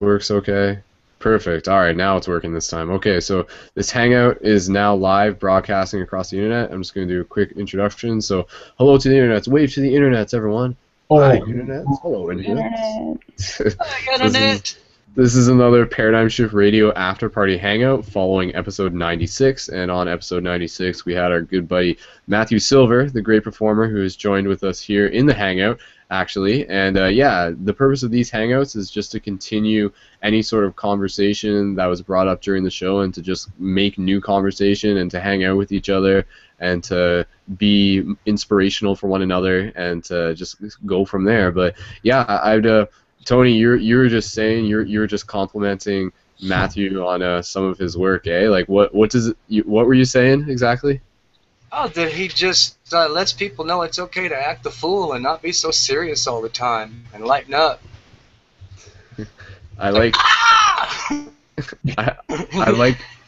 Works okay. Perfect. All right, now it's working this time. Okay, so this Hangout is now live broadcasting across the internet. I'm just going to do a quick introduction. So, hello to the internets. Wave to the internets, everyone. Hi, Oh, internets. Hello, internets. Internet. So this is another Paradigm Shift Radio After Party Hangout following episode 96. And on episode 96, we had our good buddy Matthew Silver, the great performer, who has joined with us here in the Hangout, actually. And yeah, the purpose of these Hangouts is just to continue any sort of conversation that was brought up during the show and to just make new conversation and to hang out with each other and to be inspirational for one another and to just go from there. But yeah, Tony, you were just saying you're just complimenting Matthew on some of his work, eh? Like what were you saying exactly? oh, that he just lets people know it's okay to act the fool and not be so serious all the time and lighten up. I like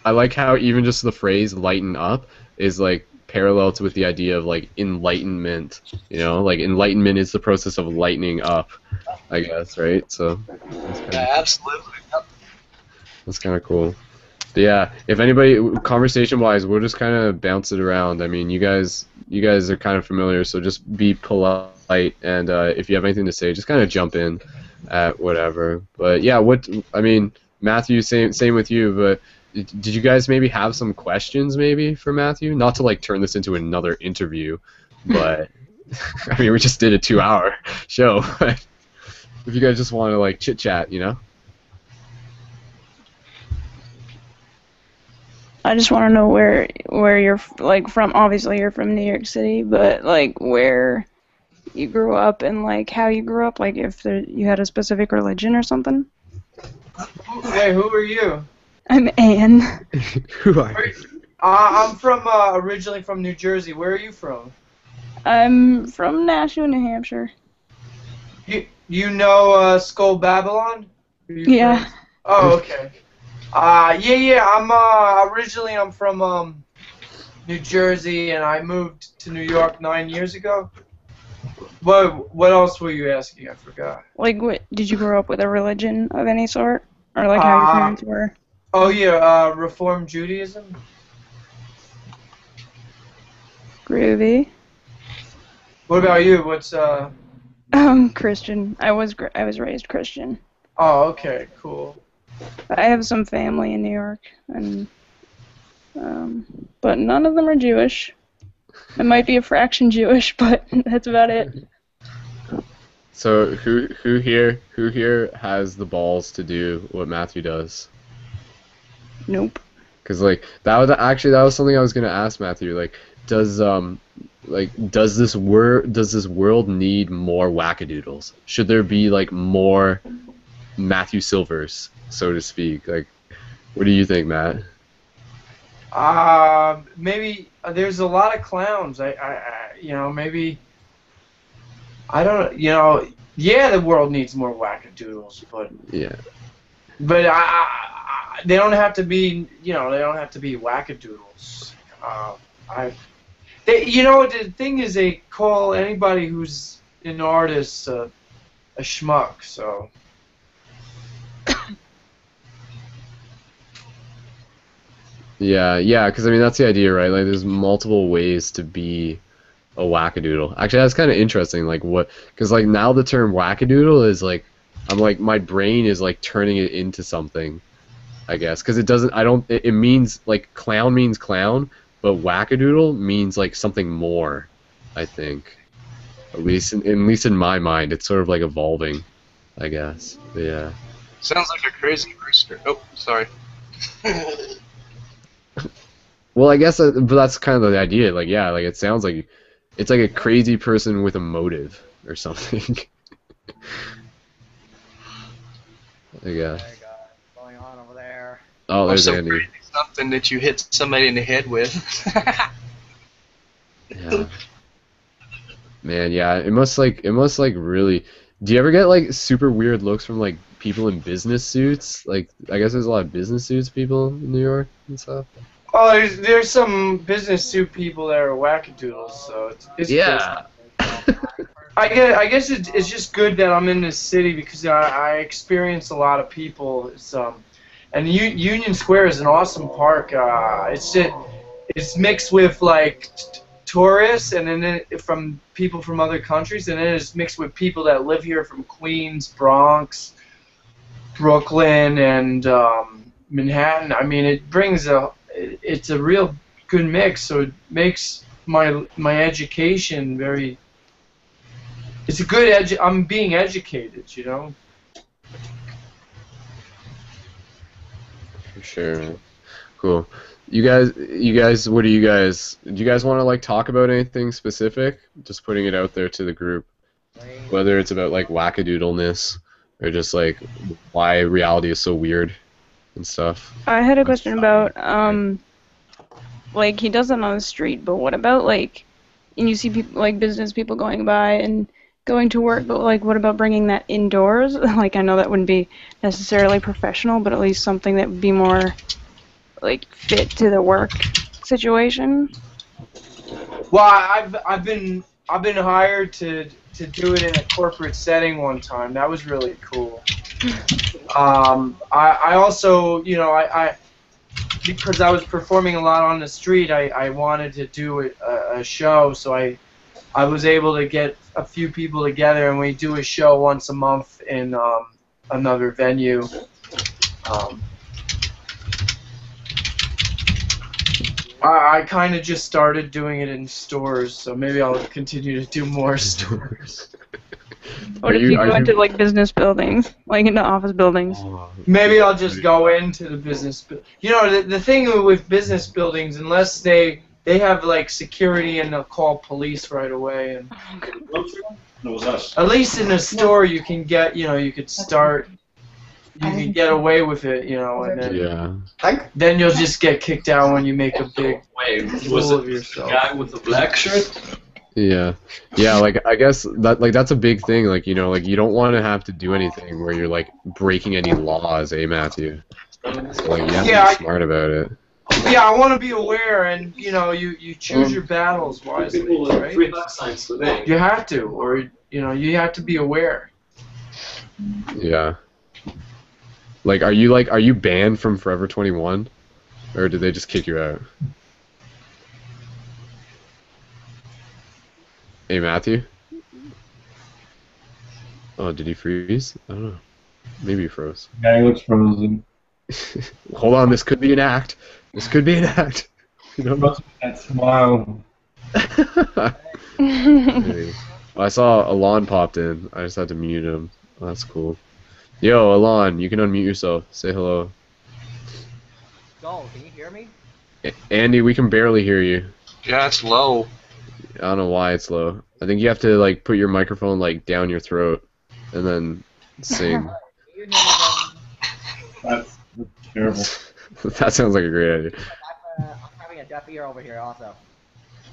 I like how even just the phrase "lighten up" is like parallel to with the idea of like enlightenment. You know, like enlightenment is the process of lightening up, I guess, right? So Yeah, absolutely. Yep. that's kind of cool. But yeah, if anybody, conversation-wise, we'll just kind of bounce it around. I mean, you guys are kind of familiar, so just be polite, and if you have anything to say, just kind of jump in at whatever. But yeah, I mean, Matthew, same with you. But did you guys maybe have some questions maybe for Matthew? Not to like turn this into another interview, but I mean, we just did a 2-hour show. But if you guys just want to like chit chat, you know. I just want to know where you're like from. Obviously, you're from New York City, but like where you grew up and like how you grew up. Like if you had a specific religion or something. Wait, who are you? I'm Anne. Who are you? I'm from originally from New Jersey. Where are you from? I'm from Nashua, New Hampshire. You know Skull Babylon? Are you Yeah. friends? Oh, okay. Yeah. I'm from New Jersey, and I moved to New York 9 years ago. What else were you asking? I forgot. Like, what did you grow up with a religion of any sort, or like how your parents were? Oh yeah, Reform Judaism. Groovy. What about you? What's Christian. I was raised Christian. Oh, okay, cool. I have some family in New York, and but none of them are Jewish. I might be a fraction Jewish, but that's about it. So who here has the balls to do what Matthew does? Nope. Because like that was something I was gonna ask Matthew. Like does this world need more wackadoodles? Should there be like more Matthew Silvers, so to speak? Like, what do you think, Matt? Maybe there's a lot of clowns. Maybe I don't. Yeah, the world needs more wackadoodles, but Yeah. but they don't have to be. They don't have to be wackadoodles. The thing is, they call anybody who's an artist a schmuck. So. Yeah, because I mean that's the idea, right? Like, there's multiple ways to be a wackadoodle. Actually, that's kind of interesting. Like, because like now the term wackadoodle is like, I'm like my brain is like turning it into something, I guess, because it doesn't. It means like clown means clown, but wackadoodle means like something more. I think, at least in my mind, it's sort of like evolving, I guess. But yeah. Sounds like a crazy rooster. Oh, sorry. Well, I guess, but that's kind of the idea. Like, yeah, like it sounds like it's like a crazy person with a motive or something. I guess. What going on over there? Oh, there's so Andy. crazy, something that you hit somebody in the head with. Yeah. Man, yeah, it must like really. Do you ever get like super weird looks from like people in business suits? Like, I guess there's a lot of business suits people in New York and stuff. Oh, there's some business suit people that are wackadoodles, so it's Yeah. I guess it's just good that I'm in this city because I experience a lot of people. And Union Square is an awesome park. It's mixed with like tourists and then from people from other countries, and then it's mixed with people that live here from Queens, Bronx, Brooklyn, and Manhattan. I mean, it's a real good mix. So it makes my education very. It's a good I'm being educated, you know. For sure, man. Cool. You guys, what do you guys want to like talk about anything specific? Just putting it out there to the group, whether it's about like wackadoodleness or just like why reality is so weird and stuff. I had a question about like he does it on the street, but what about like, and you see people like business people going by and going to work, but like what about bringing that indoors? Like I know that wouldn't be necessarily professional, but at least something that would be more like fit to the work situation. Well, I've been hired to do it in a corporate setting one time. That was really cool. I also, you know, I because I was performing a lot on the street, I wanted to do a show, so I was able to get a few people together, and we do a show once a month in another venue. I kind of just started doing it in stores, so maybe I'll continue to do more stores. What if you go into like business buildings, like into office buildings? Maybe I'll just go into the business. You know, the thing with business buildings, unless they have like security and they'll call police right away. And at least in a store, you can get, you know, you could start. You can get away with it, you know, and then you'll just get kicked out when you make a big fool of yourself. The guy with the black shirt? Yeah, like I guess that's a big thing. Like you know, like you don't want to have to do anything where you're like breaking any laws, Matthew? So, like you have to be smart about it. Yeah, I want to be aware, and you know, you choose your battles wisely, right? You have to, or you know, you have to be aware. Yeah. Like, are you banned from Forever 21, or did they just kick you out? Hey, Matthew? Oh, did he freeze? I don't know. Maybe he froze. Yeah, he looks frozen. Hold on, this could be an act. This could be an act. You know? That smile. Maybe. I saw Alon popped in. I just had to mute him. Oh, that's cool. Yo, Alon, you can unmute yourself. Say hello. Go, can you hear me? Andy, we can barely hear you. Yeah, it's low. I don't know why it's low. I think you have to like put your microphone like down your throat and then sing. That's terrible. That sounds like a great idea. I'm having a deaf ear over here also.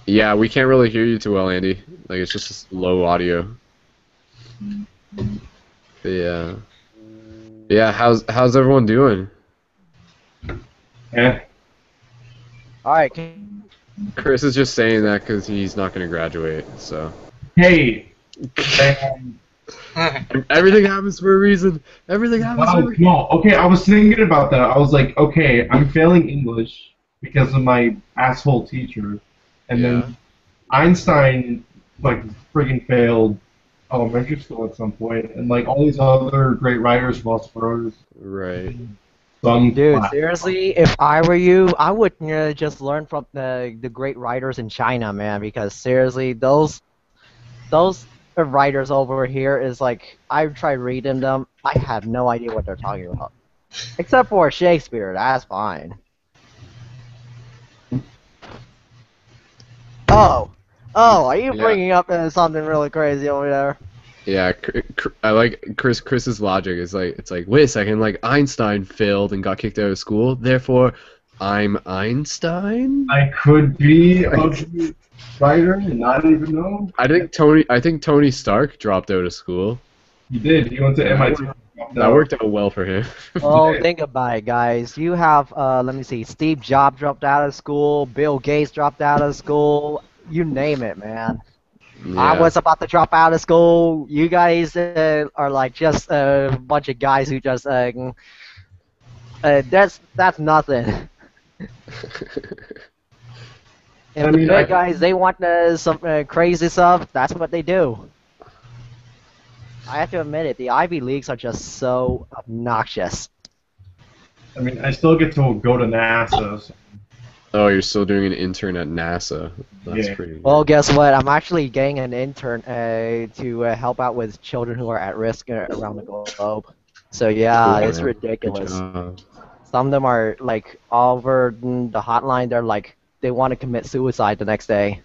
Yeah, we can't really hear you too well, Andy. Like it's just low audio. But yeah. Yeah, how's everyone doing? Yeah. Alright, Chris is just saying that because he's not going to graduate, so. Hey. Everything happens for a reason. Everything happens for a reason. No, okay, I was thinking about that. I was like, okay, I'm failing English because of my asshole teacher. And then Einstein, like, friggin' failed elementary school at some point, and like all these other great writers, philosophers. Right. Dude, seriously, if I were you, I would just learn from the great writers in China, man. Because seriously, those writers over here is like I've tried reading them. I have no idea what they're talking about, except for Shakespeare. That's fine. Oh, are you bringing up something really crazy over there? Yeah, I like Chris's logic. It's like wait a second, like Einstein failed and got kicked out of school, therefore I'm Einstein. I could be a writer and not even know. I think Tony Stark dropped out of school. He did. He went to MIT. That worked out well for him. Well, think about it, guys. You have let me see, Steve Jobs dropped out of school, Bill Gates dropped out of school. You name it, man. I Yeah. was about to drop out of school. You guys are like just a bunch of guys who just that's nothing. If I the mean, big guys they want some crazy stuff, that's what they do. I have to admit it. The Ivy Leagues are just so obnoxious. I still get to go to NASA. So, Oh, you're still doing an intern at NASA. That's Yeah. pretty. Well, guess what? I'm actually getting an intern to help out with children who are at risk around the globe. So yeah, Cool, it's man. Good ridiculous. job. Some of them are like over the hotline. They're like they want to commit suicide the next day.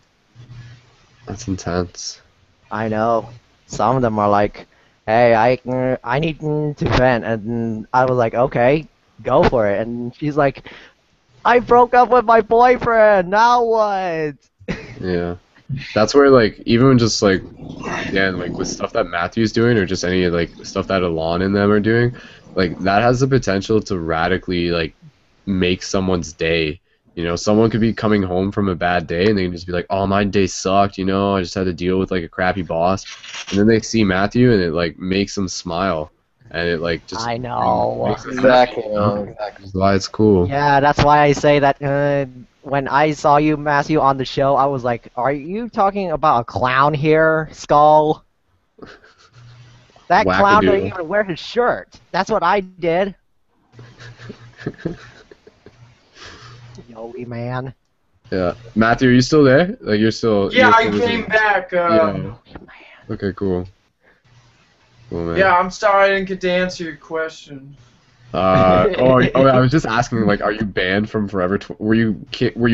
That's intense. I know. Some of them are like, "Hey, I need to vent," and I was like, "Okay, go for it." And she's like, "I broke up with my boyfriend. Now what?" Yeah. That's where like even just like again like with stuff that Matthew's doing or just any like stuff that Alon and them are doing, like that has the potential to radically like make someone's day. You know, someone could be coming home from a bad day and they can just be like, "Oh, my day sucked. You know, I just had to deal with like a crappy boss," and then they see Matthew and it like makes them smile, and it like just I know. makes them Exactly, happy, you know? exactly. That's why it's cool. Yeah, that's why I say that when I saw you, Matthew, on the show, I was like, "Are you talking about a clown here, Skull?" That clown Wackadoodle. didn't even wear his shirt. That's what I did. Yogi man. Yeah, Matthew, are you still there? Like you're still. Yeah, you're I still listening? came back. Yeah. Okay, cool. Cool, man. Yeah, I'm sorry I didn't get to answer your question. I was just asking, like, are you banned from Forever? Were you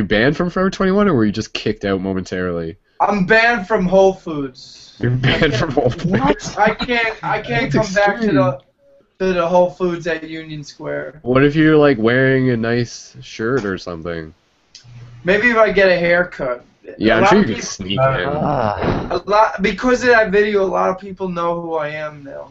banned from Forever 21, or were you just kicked out momentarily? I'm banned from Whole Foods. You're banned from Whole Foods. What? I can't That's come back to extreme. the Whole Foods at Union Square. What if you're like wearing a nice shirt or something? Maybe if I get a haircut. Yeah, A I'm lot sure you of could people- sneak in. A lot because of that video. A lot of people know who I am now.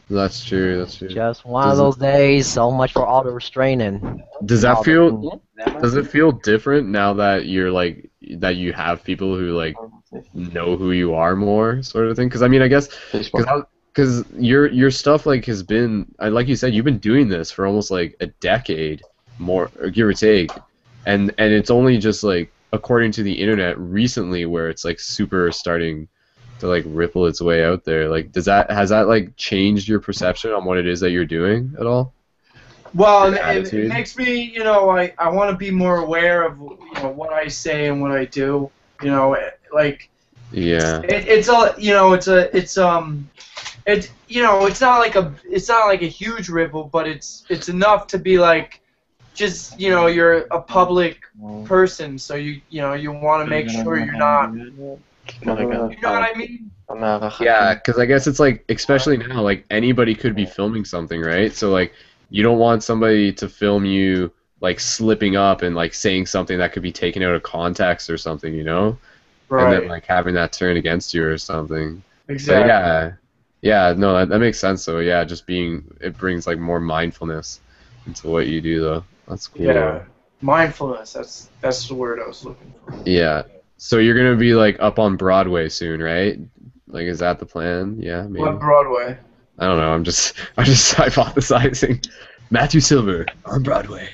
That's true. That's true. Just one of Does it- those days. So much for all the restraining. Does that All feel? the- Does it feel different now that you're like that you have people who like know who you are more, sort of thing? Because I mean, I guess because your stuff like has been, like you said, you've been doing this for almost like a decade, more or give or take, and it's only just like according to the internet recently where it's like super starting to like ripple its way out there. Like, has that like changed your perception on what it is that you're doing at all? Well, Your it attitude? makes me, I want to be more aware of, what I say and what I do. Like Yeah. it's not like a huge ripple, but it's enough to be like, just you're a public person, so you want to make sure you're not. You know what I mean? Yeah, because I guess it's like, especially now, like anybody could be filming something, right? So like, you don't want somebody to film you like slipping up and like saying something that could be taken out of context or something, you know? Right. And then like having that turn against you or something. Exactly. So yeah, no, that makes sense. So yeah, it brings like more mindfulness into what you do, though. That's cool. Yeah. Mindfulness. That's the word I was looking for. Yeah. So you're gonna be like up on Broadway soon, right? Like, is that the plan? Yeah, maybe. What Broadway? I don't know. I'm just hypothesizing. Matthew Silver on Broadway.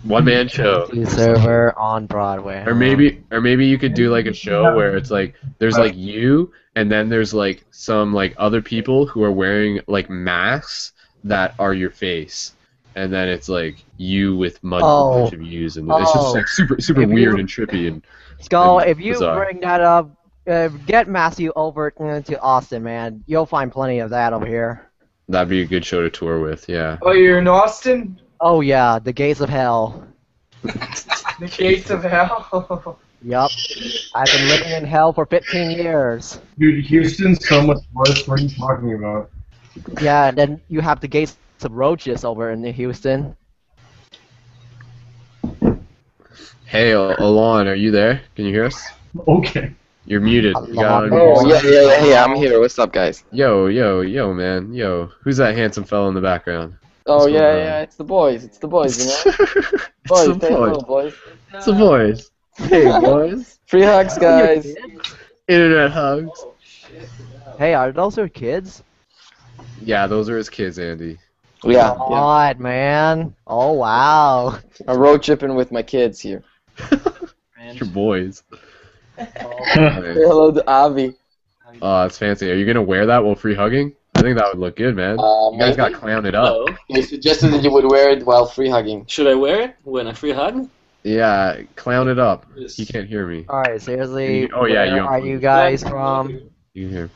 One man show. Server on Broadway. Or maybe you could do like a show where it's like there's like you and then there's like some like other people who are wearing like masks that are your face. And then it's like you with a bunch of views and it's just like super weird and trippy and Skull, and if you bizarre. bring that up, get Matthew over to Austin, man. You'll find plenty of that over here. That'd be a good show to tour with, yeah. Oh, you're in Austin? Oh yeah, the gates of hell. The gates of hell. Yup. I've been living in hell for 15 years. Dude, Houston's so much worse. What are you talking about? Yeah, and then you have the gates of roaches over in Houston. Hey, Alon, are you there? Can you hear us? Okay. You're muted. You gotta Oh, unmute. yeah, hey, I'm here. What's up, guys? Yo, man. Yo. Who's that handsome fellow in the background? Oh, What's going on? yeah, it's the boys, you know? It's Boys, the say hello, boys. boys. It's the boys. Hey, boys. Free hugs, guys. Internet hugs. Hey, are those your kids? Yeah, those are his kids, Andy. Yeah. God, man. Oh, wow. I'm road tripping with my kids here. Your boys. Say Nice. hello to Avi. Oh, that's fancy. Are you gonna wear that while free hugging? I think that would look good, man. You guys got clowned up. Hello. You suggested that you would wear it while free hugging. Should I wear it when I free hug? Yeah, clown it up. Yes. He can't hear me. Alright, seriously. Oh, yeah, where you are you guys from? You can hear.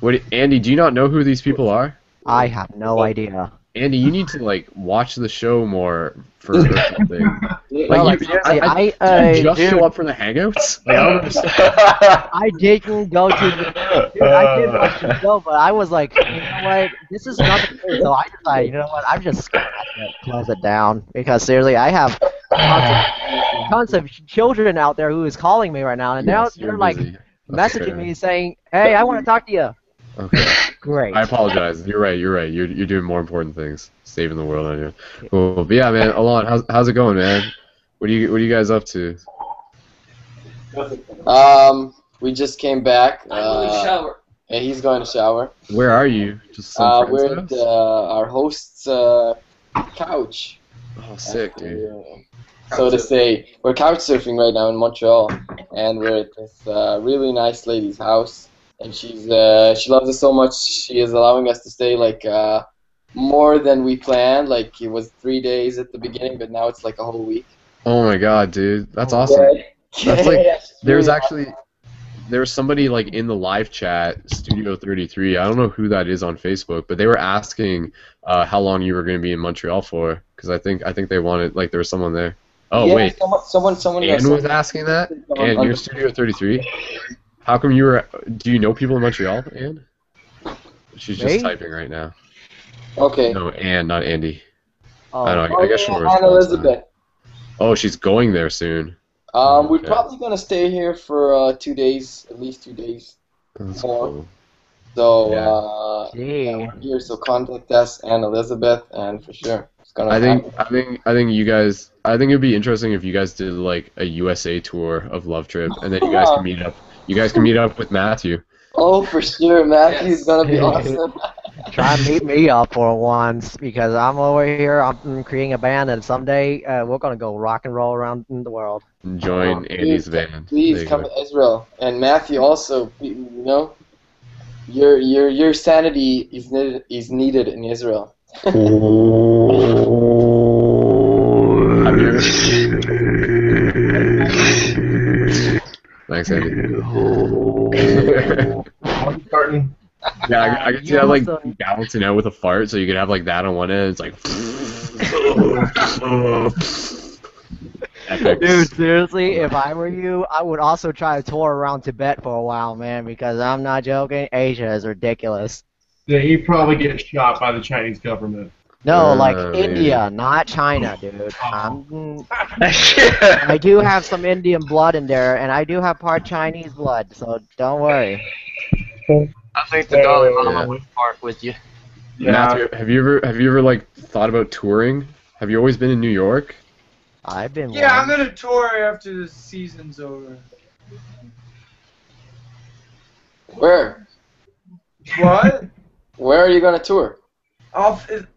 What, Andy? Do you not know who these people are? I have no idea. Andy, you need to like watch the show more for something. No, like, you, seriously, did you just dude, show up for the hangouts? Like, I don't understand. I didn't go to the. Dude, I did watch the show, but I was like, you know what? This is not the case. So I decided, you know what? I'm just gonna close it down because seriously, I have tons of children out there who is calling me right now, and now Yes, they're you're like busy. That's messaging fair. me saying, "Hey, I want to talk to you." Okay. Great. I apologize. You're right. You're doing more important things, saving the world on you. Cool. But yeah, man. Alon, how's it going, man? What are you guys up to? We just came back. I'm going to shower. And he's going to shower. Where are you? Just some friend's We're at house? our host's couch. Oh, sick, dude. So to say, we're couch surfing right now in Montreal, and we're at this really nice lady's house, and she loves us so much. She is allowing us to stay like more than we planned. Like it was 3 days at the beginning, but now it's like a whole week. Oh my god, dude. That's awesome. That's like there was somebody like in the live chat, Studio 33. I don't know who that is on Facebook, but they were asking how long you were going to be in Montreal for, because I think they wanted, like, there was someone there. Oh, yeah, wait. Someone. Anne was asking that? Anne, you're Studio 33? How come you were... Do you know people in Montreal, Anne? She's just Me? typing right now. Okay. No, Anne, not Andy. Oh, I don't know. I guess she'll Anne respond to that. Elizabeth. Oh, she's going there soon. We're Okay. probably gonna stay here for 2 days, at least 2 days. That's More. cool. So gee. we're here. So contact us and Elizabeth, and for sure it's gonna. I think happen. you guys. I think it'd be interesting if you guys did like a USA tour of Love Trip, and then you guys can meet up. You guys can meet up with Matthew. Oh, for sure, Matthew's gonna be Yes. awesome. Try and meet me up for once because I'm over here. I'm creating a band, and someday we're gonna go rock and roll around in the world. And join Andy's band. Please There you come go. to Israel, and Matthew also. You know, your sanity is needed in Israel. Have you ever... Thanks, Andy. I'm starting. Yeah, I could see You that like also- balancing out with a fart, so you could have like that on one end. It's like. Epic. Dude, seriously, if I were you, I would also try to tour around Tibet for a while, man, because I'm not joking. Asia is ridiculous. Yeah, he'd probably get shot by the Chinese government. No, like man. India, not China, dude. I do have some Indian blood in there, and I do have part Chinese blood, so don't worry. I think the Dalai Lama Yeah. would part with you. Yeah. Matthew, have you ever like thought about touring? Have you always been in New York? I've been Yeah, I'm one. gonna tour after the season's over. Where? What? Where are you gonna tour?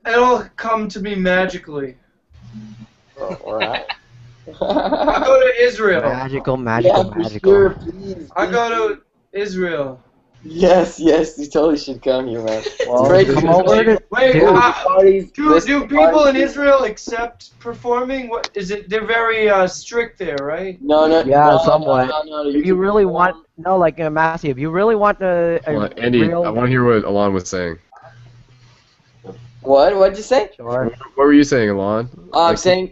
It'll come to me magically. Oh, alright. I go to Israel. Magical, Yeah, magical, for magical. sure, please. I go to Israel. Yes, you totally should come here, man. Well, it's great come to over to- Wait, Dude. parties. do listen to people in parties. Israel accept performing? What is it? They're very strict there, right? No, Yeah, no, somewhat. No, If you really want, no, like Matthew, if you really want a Well, Andy, real, I want to hear what Alon was saying. What'd you say? sure. What were you saying, Alon? I'm Like, saying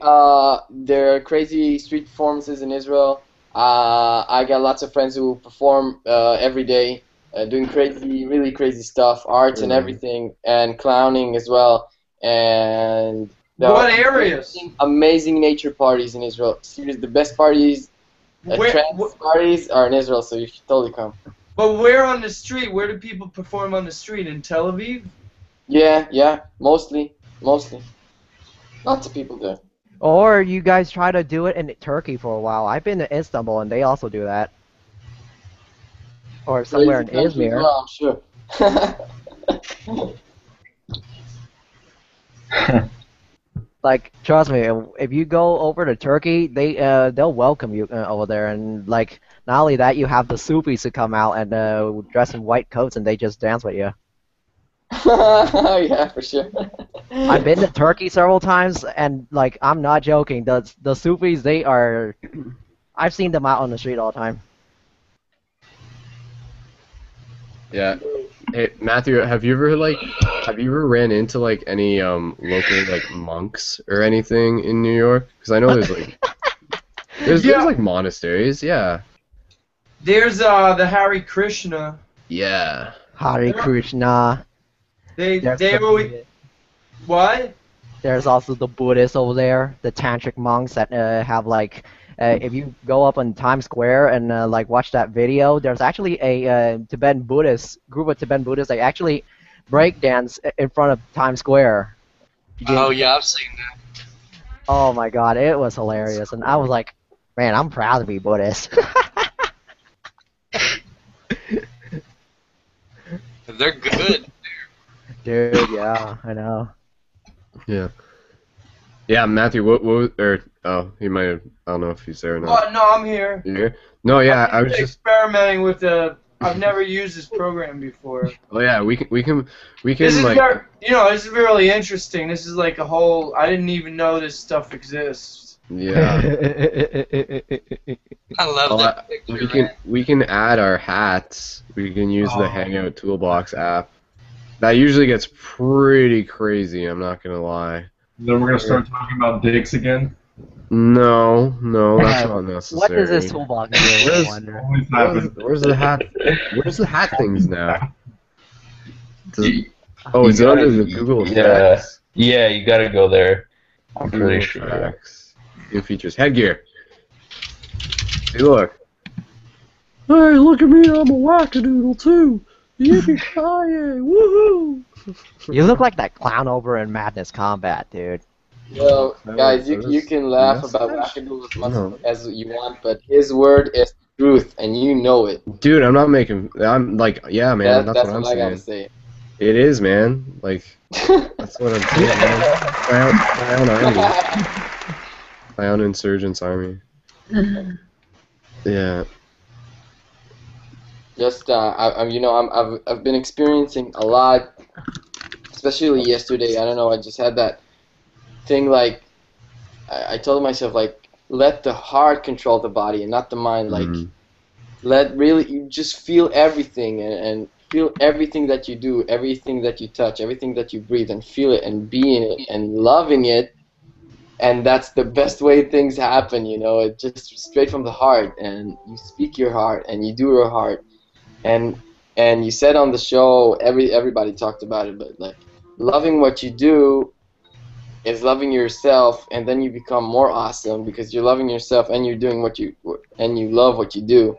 there are crazy street performances in Israel. I got lots of friends who perform every day, doing really crazy stuff, arts and Mhm. everything, and clowning as well. And there What are areas? amazing nature parties in Israel. Seriously, the best parties, trance parties are in Israel, so you should totally come. But where on the street? Where do people perform on the street? In Tel Aviv? Yeah, mostly. Lots of people there. Or you guys try to do it in Turkey for a while. I've been to Istanbul, and they also do that. or somewhere in Crazy country as Izmir. well, I'm sure. Like, trust me, if you go over to Turkey, they'll welcome you over there, and like, not only that, you have the Sufis to come out and dress in white coats, and they just dance with you. Yeah, for sure. I've been to Turkey several times, and like, I'm not joking. The Sufis, they are. I've seen them out on the street all the time. Yeah. Hey, Matthew, have you ever ran into like any local like monks or anything in New York? Because I know there's like there's like monasteries. Yeah. There's the Hare Krishna. Yeah. Hare Krishna. They There's always what? There's also the Buddhists over there, the tantric monks that have like, if you go up on Times Square and like watch that video, there's actually a Tibetan Buddhist group of Tibetan Buddhists. They actually break dance in front of Times Square. Oh yeah, I've seen that. Oh my God, it was hilarious, and I was like, man, I'm proud to be Buddhist. They're good. Dude, yeah, I know. Yeah. Yeah, Matthew, he might have, I don't know if he's there or not. What? No, I'm here. You here? No, yeah, I I'm was just, experimenting with I've never used this program before. oh yeah, we can This is like, this is really interesting. This is like a whole. I didn't even know this stuff exists. yeah. I love Well, that picture. we can add our hats. We can use the Hangout Toolbox app. That usually gets pretty crazy, I'm not gonna lie. Then we're gonna start talking about dicks again. No, that's not necessary. What does this toolbox do? I wonder. Always happens. Where's the hat? Where's the hat things now? You- Oh, is you it under gotta- the Google yeah. Tracks? Yeah, you gotta go there. I'm pretty Google sure. Tracks. New features. Headgear. Hey, look. Hey, look at me. I'm a wackadoodle, too. Yippee-ki-yay. Woohoo! You look like that clown over in Madness Combat, dude. Well, guys, that you is- can laugh yes, about that's- Wackadoodle No. as you want, but his word is truth, and you know it. Dude, I'm not making. I'm like, yeah, man. That's what I'm I gotta saying. say. It is, man. Like, that's what I'm saying, man. My own army. My own insurgents army. Yeah. Just I've been experiencing a lot, especially yesterday. I don't know. I just had that thing like I told myself like let the heart control the body and not the mind. Like you just feel everything and feel everything that you do, everything that you touch, everything that you breathe, and feel it and be in it and loving it. And that's the best way things happen. You know, it just straight from the heart, and you speak your heart and you do your heart. And you said on the show, everybody talked about it, but like loving what you do is loving yourself, and then you become more awesome because you're loving yourself and you're doing and you love what you do.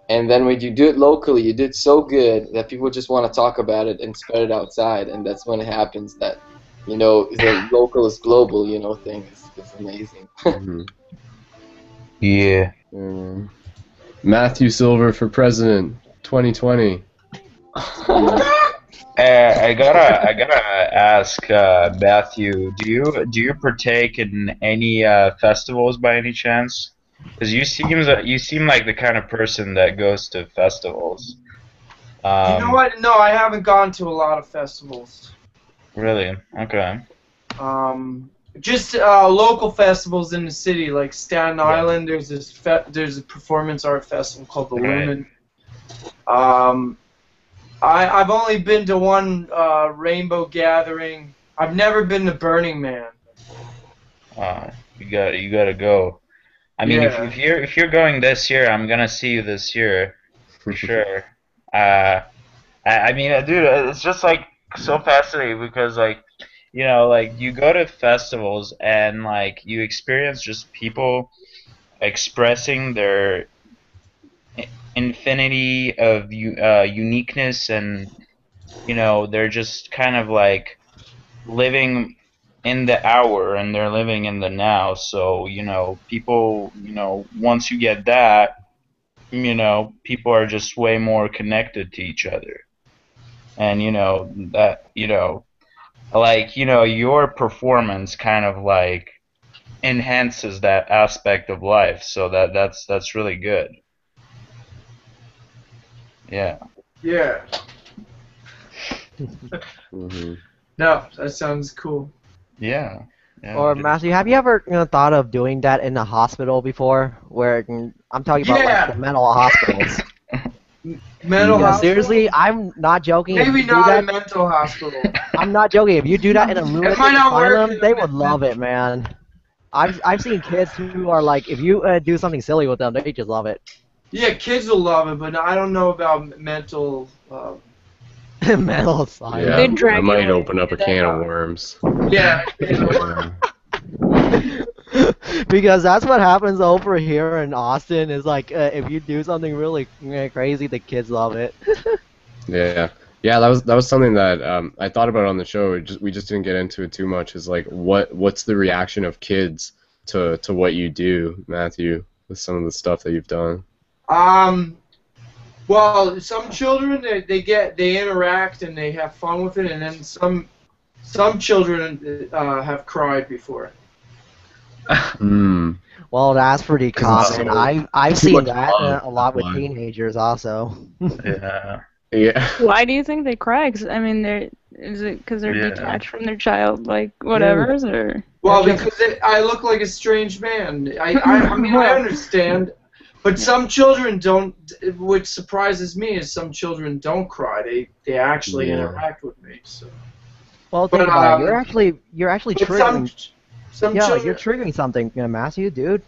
And then when you do it locally, you do it so good that people just want to talk about it and spread it outside, and that's when it happens that, you know, the local is global, you know, thing is amazing. Yeah. Matthew Silver for president, 2020. I gotta ask Matthew, do you partake in any festivals by any chance? Because you seem like the kind of person that goes to festivals. You know what? No, I haven't gone to a lot of festivals. Really? Okay. Just local festivals in the city, like Staten Island. There's there's a performance art festival called the Lumen. I've only been to one Rainbow Gathering. I've never been to Burning Man. You gotta go. I mean, if you're going this year, I'm gonna see you this year for sure. I mean, dude, it's just like so fascinating because like, you know, like you go to festivals and like you experience just people expressing their infinity of uniqueness, and you know, they're just kind of like living in the hour and they're living in the now. So, you know, people, you know, once you get that, you know, people are just way more connected to each other. And, you know, that, you know, like, you know, your performance kind of like enhances that aspect of life. So that's really good. Yeah. Yeah. Mm-hmm. No, that sounds cool. Yeah. Yeah, Or it is. Matthew, have you ever thought of doing that in a hospital before? Where I'm talking about Yeah. like the mental hospitals. Mental Yeah, hospital? seriously, I'm not joking. If Maybe you do not that, a mental hospital. I'm not joking. If you do that in a lunatic might not work asylum, in a they would love it, man. I've seen kids who are like, if you do something silly with them, they just love it. Yeah, kids will love it, but I don't know about mental. Mental asylum. Yeah, They'd drag that you might in open up a and do can that. of worms. Yeah. Yeah. Because that's what happens over here in Austin. Is like if you do something really crazy, the kids love it. Yeah, yeah, that was something that I thought about on the show. We just didn't get into it too much. Is like what's the reaction of kids to what you do, Matthew, with some of the stuff that you've done? Well, some children they interact and they have fun with it, and then some children have cried before. Hmm. Well, that's pretty 'Cause it's common. so- I've too seen much that love, a lot with that's why. teenagers also. Yeah. Yeah. Why do you think they cry? 'Cause, I mean, is it because they're Yeah. detached from their child, like whatever's, or? Well, because I look like a strange man. I mean, I understand, but some children don't. What surprises me is some children don't cry. They actually Yeah. interact with me. So. Well, think But, about it. You're actually But triggering. some Yeah, children. you're triggering something, Matthew, dude.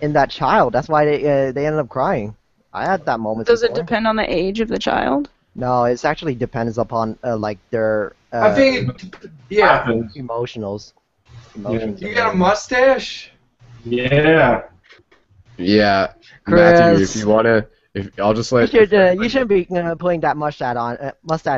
In that child, that's why they ended up crying. I had that moment. Does it before. depend on the age of the child? No, it's actually depends upon like their I think, yeah. emotionals. You got a mustache? Yeah. Yeah, Chris. Matthew, if you wanna, I'll just let. You shouldn't be putting that mustache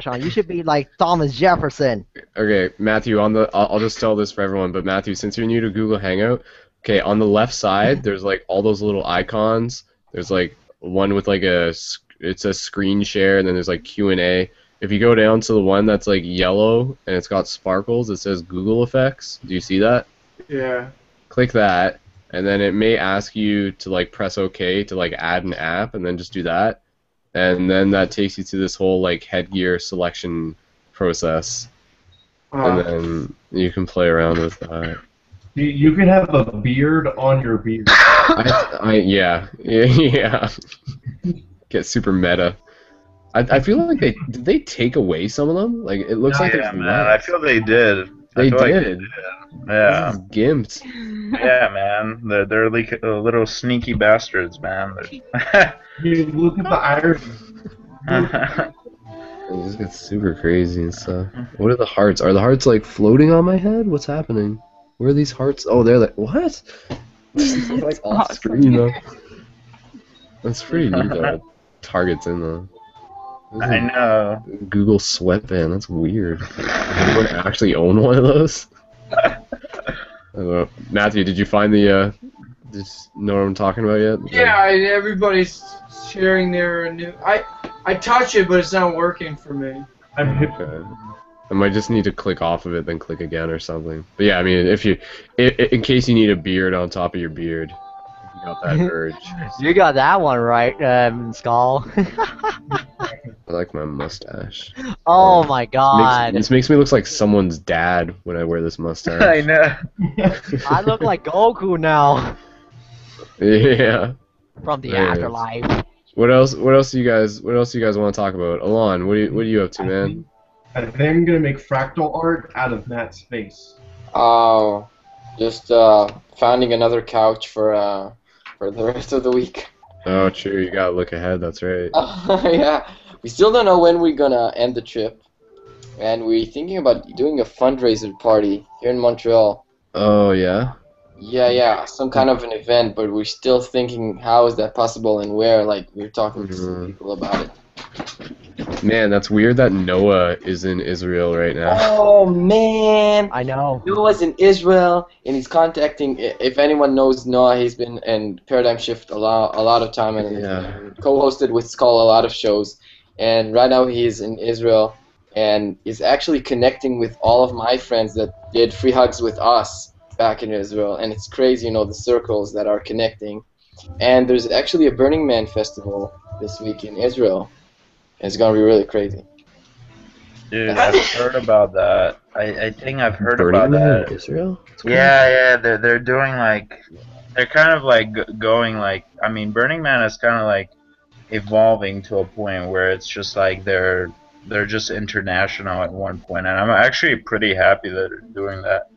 on. You should be like Thomas Jefferson. Okay, Matthew, I'll just tell this for everyone, but Matthew, since you're new to Google Hangout, okay, on the left side, there's like all those little icons. There's like one with like it's a screen share, and then there's like Q&A. If you go down to the one that's like yellow and it's got sparkles, it says Google Effects. Do you see that? Yeah. Click that, and then it may ask you to like press OK to like add an app, and then just do that, and then that takes you to this whole like headgear selection process. And then you can play around with that. You could have a beard on your beard. Yeah. Get super meta. I feel like did they take away some of them? Like it looks like Yeah, there's man. less. I feel they did. They I feel like did. Yeah. This is gimped. Yeah, man. They're like little sneaky bastards, man. You look at the Irish. It just gets super crazy and stuff. What are the hearts? Are the hearts like floating on my head? What's happening? Where are these hearts? Oh, they're like what? This is like off screen though. That's pretty neat though. Targets in the. I know. Google sweatband. That's weird. Does anyone actually own one of those? I don't know. Matthew, did you find the? Did you know what I'm talking about yet? Yeah, everybody's sharing their new. I touch it, but it's not working for me. Okay. I might just need to click off of it, then click again or something. But yeah, I mean, in case you need a beard on top of your beard, if you got that urge. You got that one right, Skull. I like my mustache. Oh my god. This makes me look like someone's dad when I wear this mustache. I know. I look like Goku now Yeah. from the Anyways. afterlife. What else do you guys want to talk about? Alon, what are you up to, man? I think I'm gonna make fractal art out of Matt's face. Oh, just finding another couch for the rest of the week. Oh, true. You gotta look ahead. That's right. Yeah, we still don't know when we're gonna end the trip, and we're thinking about doing a fundraiser party here in Montreal. Oh yeah. Yeah, some kind of an event, but we're still thinking how is that possible and where. Like we're talking to some people about it. Man, that's weird that Noah is in Israel right now. Oh man! I know. Noah's in Israel, and he's contacting. If anyone knows Noah, he's been in Paradigm Shift a lot of time, and co-hosted with Skull a lot of shows. And right now he's in Israel, and is actually connecting with all of my friends that did free hugs with us back in Israel. And it's crazy, you know, the circles that are connecting. And there's actually a Burning Man festival this week in Israel. It's gonna be really crazy. Dude, I've heard about that. I think I've heard Burning about Man that. in Israel? Yeah, they're doing like, they're kind of like going like, I mean, Burning Man is kind of like evolving to a point where it's just like they're just international at one point, and I'm actually pretty happy that they're doing that.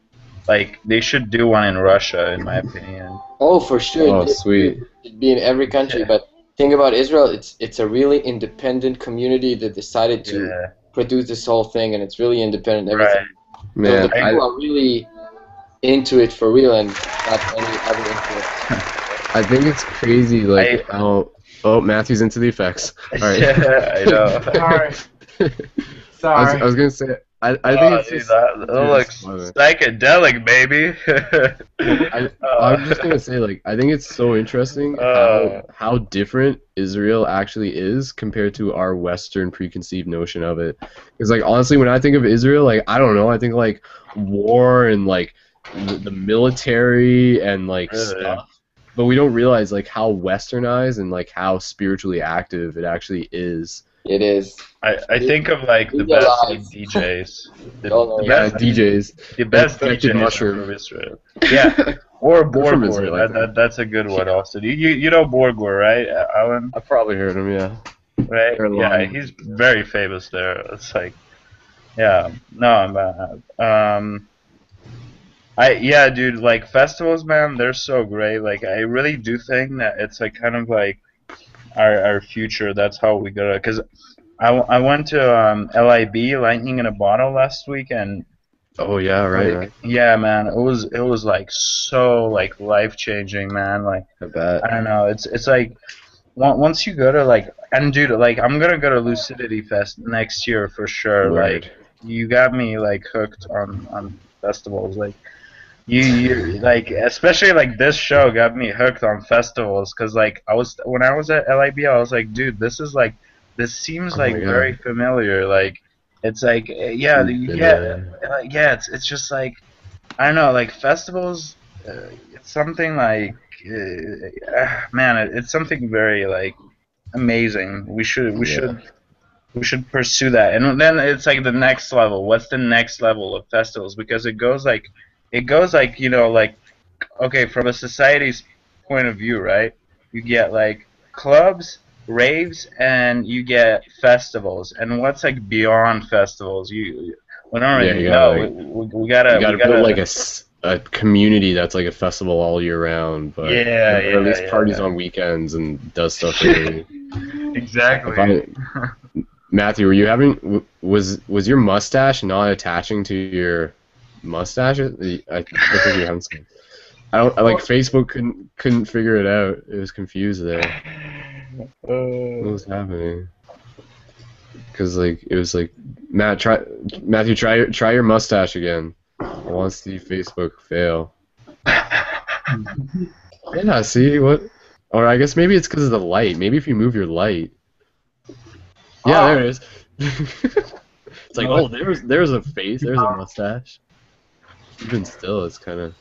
Like, they should do one in Russia, in my opinion. Oh, for sure. Oh, sweet. It'd be in every country, but thing about Israel, it's a really independent community that decided to produce this whole thing, and it's really independent. Everything. Right. Man, so the people are really into it for real, and not any other influence. I think it's crazy, like how. Oh, Matthew's into the effects. All right. Yeah, I know. Sorry. I was gonna say. I think it's dude, just, that looks psychedelic, baby. I'm just gonna say, like, I think it's so interesting how different Israel actually is compared to our Western preconceived notion of it. Because, like, honestly, when I think of Israel, like, I don't know, I think like war and like the military and like stuff. But we don't realize like how westernized and like how spiritually active it actually is. It is. I think of like the best like, DJs. DJs. The best DJs mushroom from Israel. Yeah. Or Borgor. Like that's a good one also. You know Borgor, right, Alan? I've probably heard him, yeah. Right? Yeah, he's very famous there. It's like, yeah. No, yeah, dude, like festivals, man, they're so great. Like, I really do think that it's like kind of like our future. That's how we go. Because I went to LIB, Lightning in a Bottle, last week, and oh yeah, right. Yeah, man, it was like so like life changing, man. Like, I bet. I don't know. It's like once you go to like, and dude, like I'm gonna go to Lucidity Fest next year for sure. Word. Like, you got me like hooked on festivals. Like, you like, especially like this show got me hooked on festivals, because like when I was at LIB, I was like, dude, this seems like very familiar. Like, it's like it's just like, I don't know, like festivals, it's something like man, it's something very like amazing. We should pursue that. And then it's like the next level. What's the next level of festivals? Because it goes like, you know, like, okay, from a society's point of view, right? You get like clubs, raves, and you get festivals. And what's like beyond festivals? We don't really know. We gotta build like a community that's like a festival all year round, but or at least parties on weekends and does stuff early. Exactly. Matthew, were you having was your mustache not attaching to your mustache? I think you having some. Facebook couldn't figure it out. It was confused there. What was happening? Because like it was like, Matthew, try your mustache again. I want to see Facebook fail. Yeah, see what? Or I guess maybe it's because of the light. Maybe if you move your light. Yeah, there it is. It's like, oh, there's a face, there's a mustache. Even still, it's kind of.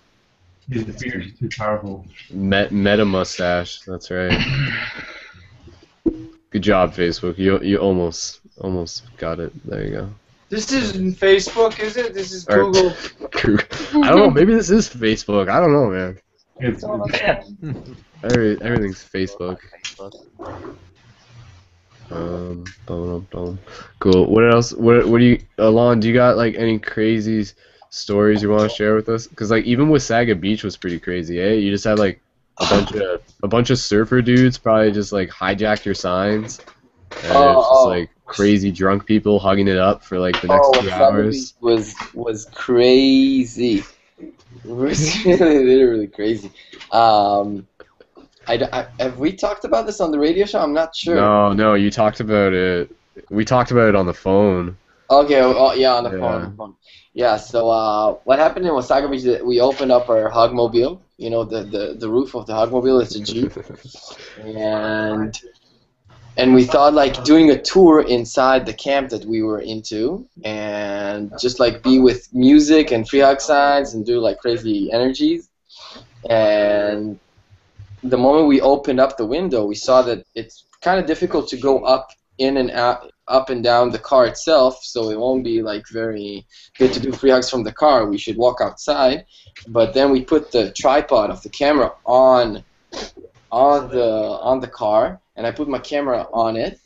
The beard is too powerful. Meta mustache. That's right. Good job, Facebook. You almost got it. There you go. This isn't Facebook, is it? This is Google. I don't know. Maybe this is Facebook. I don't know, man. It's Everything's Facebook. Cool. What else? What do you, Alon? Do you got like any crazy stories you want to share with us? Because like even with Saga Beach was pretty crazy, eh? You just had like a bunch of surfer dudes probably just like hijacked your signs, and it's just like crazy drunk people hugging it up for like the next 2 hours. Was crazy. It was really literally crazy. Have we talked about this on the radio show? I'm not sure. No, you talked about it. We talked about it on the phone. Okay, yeah, on the phone. Yeah, so what happened in Wasaga Beach is that we opened up our Hugmobile. You know, the roof of the Hugmobile, it's a Jeep. And we thought like doing a tour inside the camp that we were into and just like be with music and free hug signs and do like crazy energies. And the moment we opened up the window, we saw that it's kind of difficult to go up in and out, up and down the car itself, so it won't be like very good to do free hugs from the car. We should walk outside. But then we put the tripod of the camera on the car, and I put my camera on it,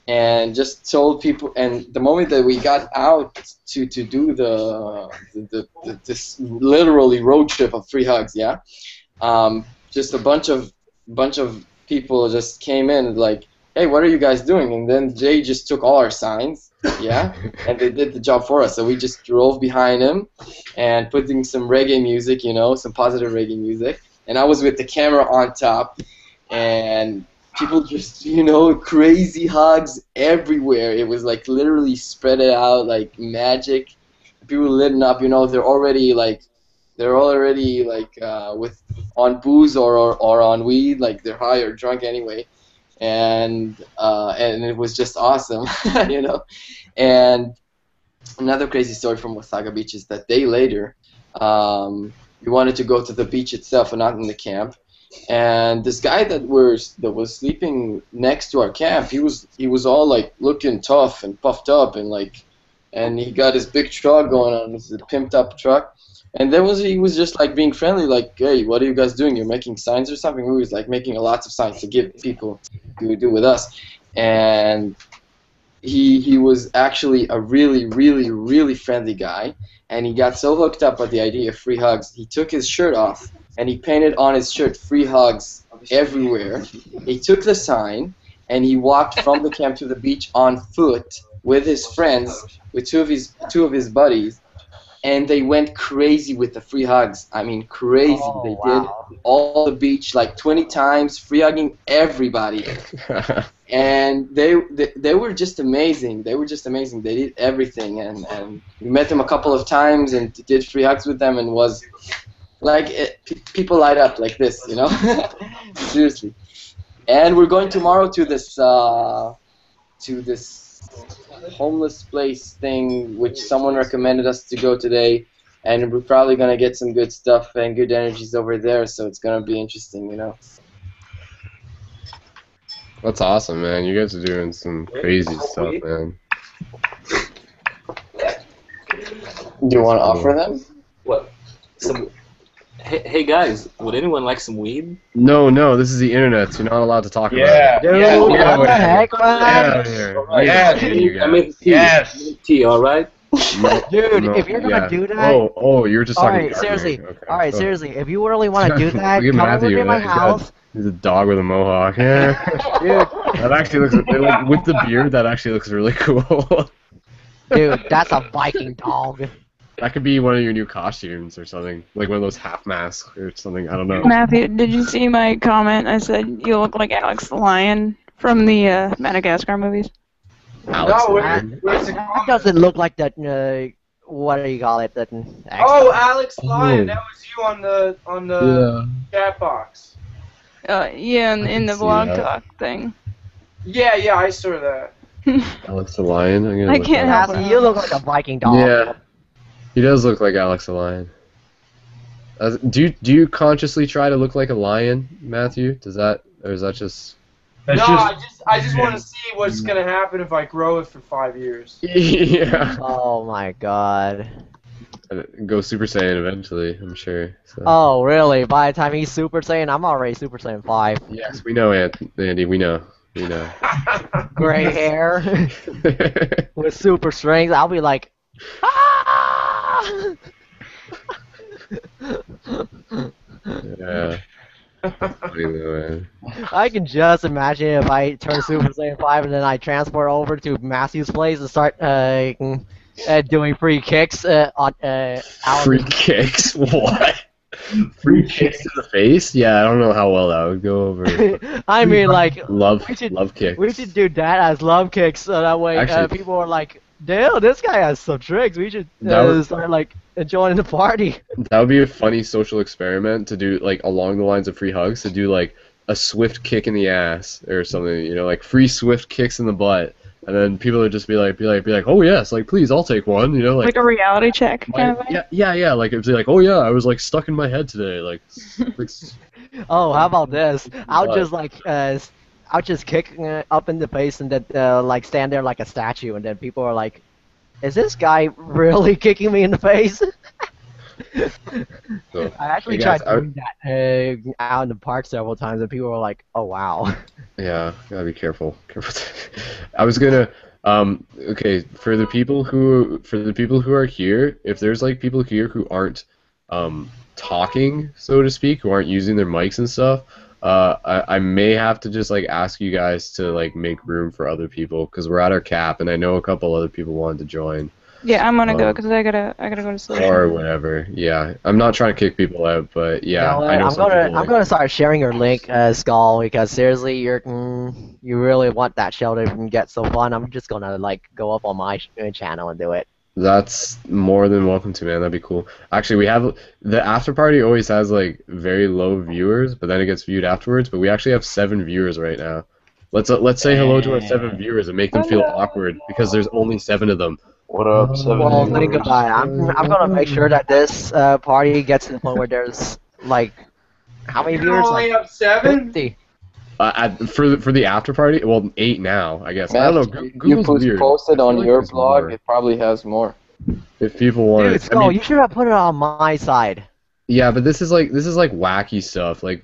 and just told people. And the moment that we got out to do this literally road trip of free hugs, yeah, just a bunch of people just came in like, hey, what are you guys doing? And then Jay just took all our signs, yeah, and they did the job for us. So we just drove behind him and putting some reggae music, you know, some positive reggae music. And I was with the camera on top, and people just, you know, crazy hugs everywhere. It was like literally spread it out like magic. People lit up, you know, they're already like with on booze or on weed, like they're high or drunk anyway. And it was just awesome, you know. And another crazy story from Wasaga Beach is that day later, we wanted to go to the beach itself and not in the camp. And this guy that was sleeping next to our camp, he was all like looking tough and puffed up and he got his big truck going on, this is a pimped up truck. And then he was just like being friendly, like, hey, what are you guys doing? You're making signs or something? We was like making lots of signs to give people to do with us. And he was actually a really, really, really friendly guy. And he got so hooked up with the idea of free hugs, he took his shirt off and he painted on his shirt free hugs everywhere. He took the sign and he walked from the camp to the beach on foot with his friends, with two of his buddies. And they went crazy with the free hugs. I mean, crazy. Oh, they wow. did all the beach like 20 times, free hugging everybody. And they were just amazing. They were just amazing. They did everything. And we met them a couple of times and did free hugs with them, and was like people light up like this, you know? Seriously. And we're going tomorrow to this homeless place thing, which someone recommended us to go today, and we're probably gonna get some good stuff and good energies over there, so it's gonna be interesting, you know. That's awesome, man. You guys are doing some crazy stuff, man. Do you want to offer them? What? Some. Hey guys, would anyone like some weed? No, this is the internet, so you're not allowed to talk about it. Dude, yeah, what the heck, Get man? out of here. Yeah, I made tea. Yes. Tea, all right? Dude, if you're gonna do that, Oh, you're just talking. alright, seriously, Okay. alright, seriously, if you really want to do that, Look at come over Matthew, to my he's got- house. He's a dog with a mohawk. Yeah. Dude, That actually looks like, with the beard. That actually looks really cool. dude, that's a Viking dog. That could be one of your new costumes or something, like one of those half masks or something. I don't know. Matthew, did you see my comment? I said you look like Alex the Lion from the Madagascar movies. Alex No, Lane. where's the That comment? doesn't look like that, what do you call it? That, Oh, Alex Lyon, Oh. that was you on the chat box. Yeah, in can the see blog that. talk thing. Yeah, I saw that. Alex the Lion. I'm gonna I look can't that help up. Matthew, you look like a Viking dog. Yeah, he does look like Alex the Lion. Do you consciously try to look like a lion, Matthew? Does that, or is that just? That's I just want to see what's gonna happen if I grow it for 5 years. Yeah. Oh my god. Go Super Saiyan eventually, I'm sure. So. Oh, really? By the time he's Super Saiyan, I'm already Super Saiyan 5. Yes, we know, Andy. We know. Gray hair with super strength. I'll be like, ah! Yeah. Funny though, man. I can just imagine if I turn Super Saiyan 5 and then I transport over to Matthew's place and start doing free kicks on Free kicks? What? Free kicks to the face? Yeah, I don't know how well that would go over. I mean, like, Love we kicks. should do that as love kicks, so that way Actually- people are like, damn, this guy has some tricks. We should That would- start like joining the party. That would be a funny social experiment to do, like, along the lines of free hugs, to do, like, a swift kick in the ass or something, you know, like free swift kicks in the butt. And then people would just be like, oh yes, like please, I'll take one, you know, Like a reality check kind of thing. yeah, like it'd be like, oh yeah, I was like stuck in my head today, like Oh, how about this? I'll What? just like I'll just kick up in the face and then like stand there like a statue, and then people are like, "Is this guy really kicking me in the face?" So, I actually hey, guys, tried doing that out in the park several times, and people were like, "Oh wow." yeah, gotta be careful. I was gonna, okay, for the people who are here, if there's like people here who aren't, talking, so to speak, who aren't using their mics and stuff, I may have to just like ask you guys to like make room for other people because we're at our cap, and I know a couple other people wanted to join. Yeah, I'm gonna go because I gotta go to sleep. Or whatever. Yeah, I'm not trying to kick people out, but yeah, You know I know what? some people I'm gonna start sharing your link, Skull, because seriously, you really want that show to get so fun. I'm just gonna like go up on my channel and do it. That's more than welcome to, man. That'd be cool. Actually, we have the after party always has like very low viewers, but then it gets viewed afterwards. But we actually have 7 viewers right now. Let's say hello to our 7 viewers and make them feel awkward because there's only 7 of them. What up, 7 Well, viewers? think about it. I'm gonna make sure that this party gets to the point where there's like how many You viewers? only Like have 7? 50. For the after party, well, 8 now, I guess. I Matt, don't know. you Google's weird. posted I feel on like your there's blog. more. It probably has more. If people want Dude, it, Skull, you should have put it on my side. yeah, but this is like wacky stuff. Like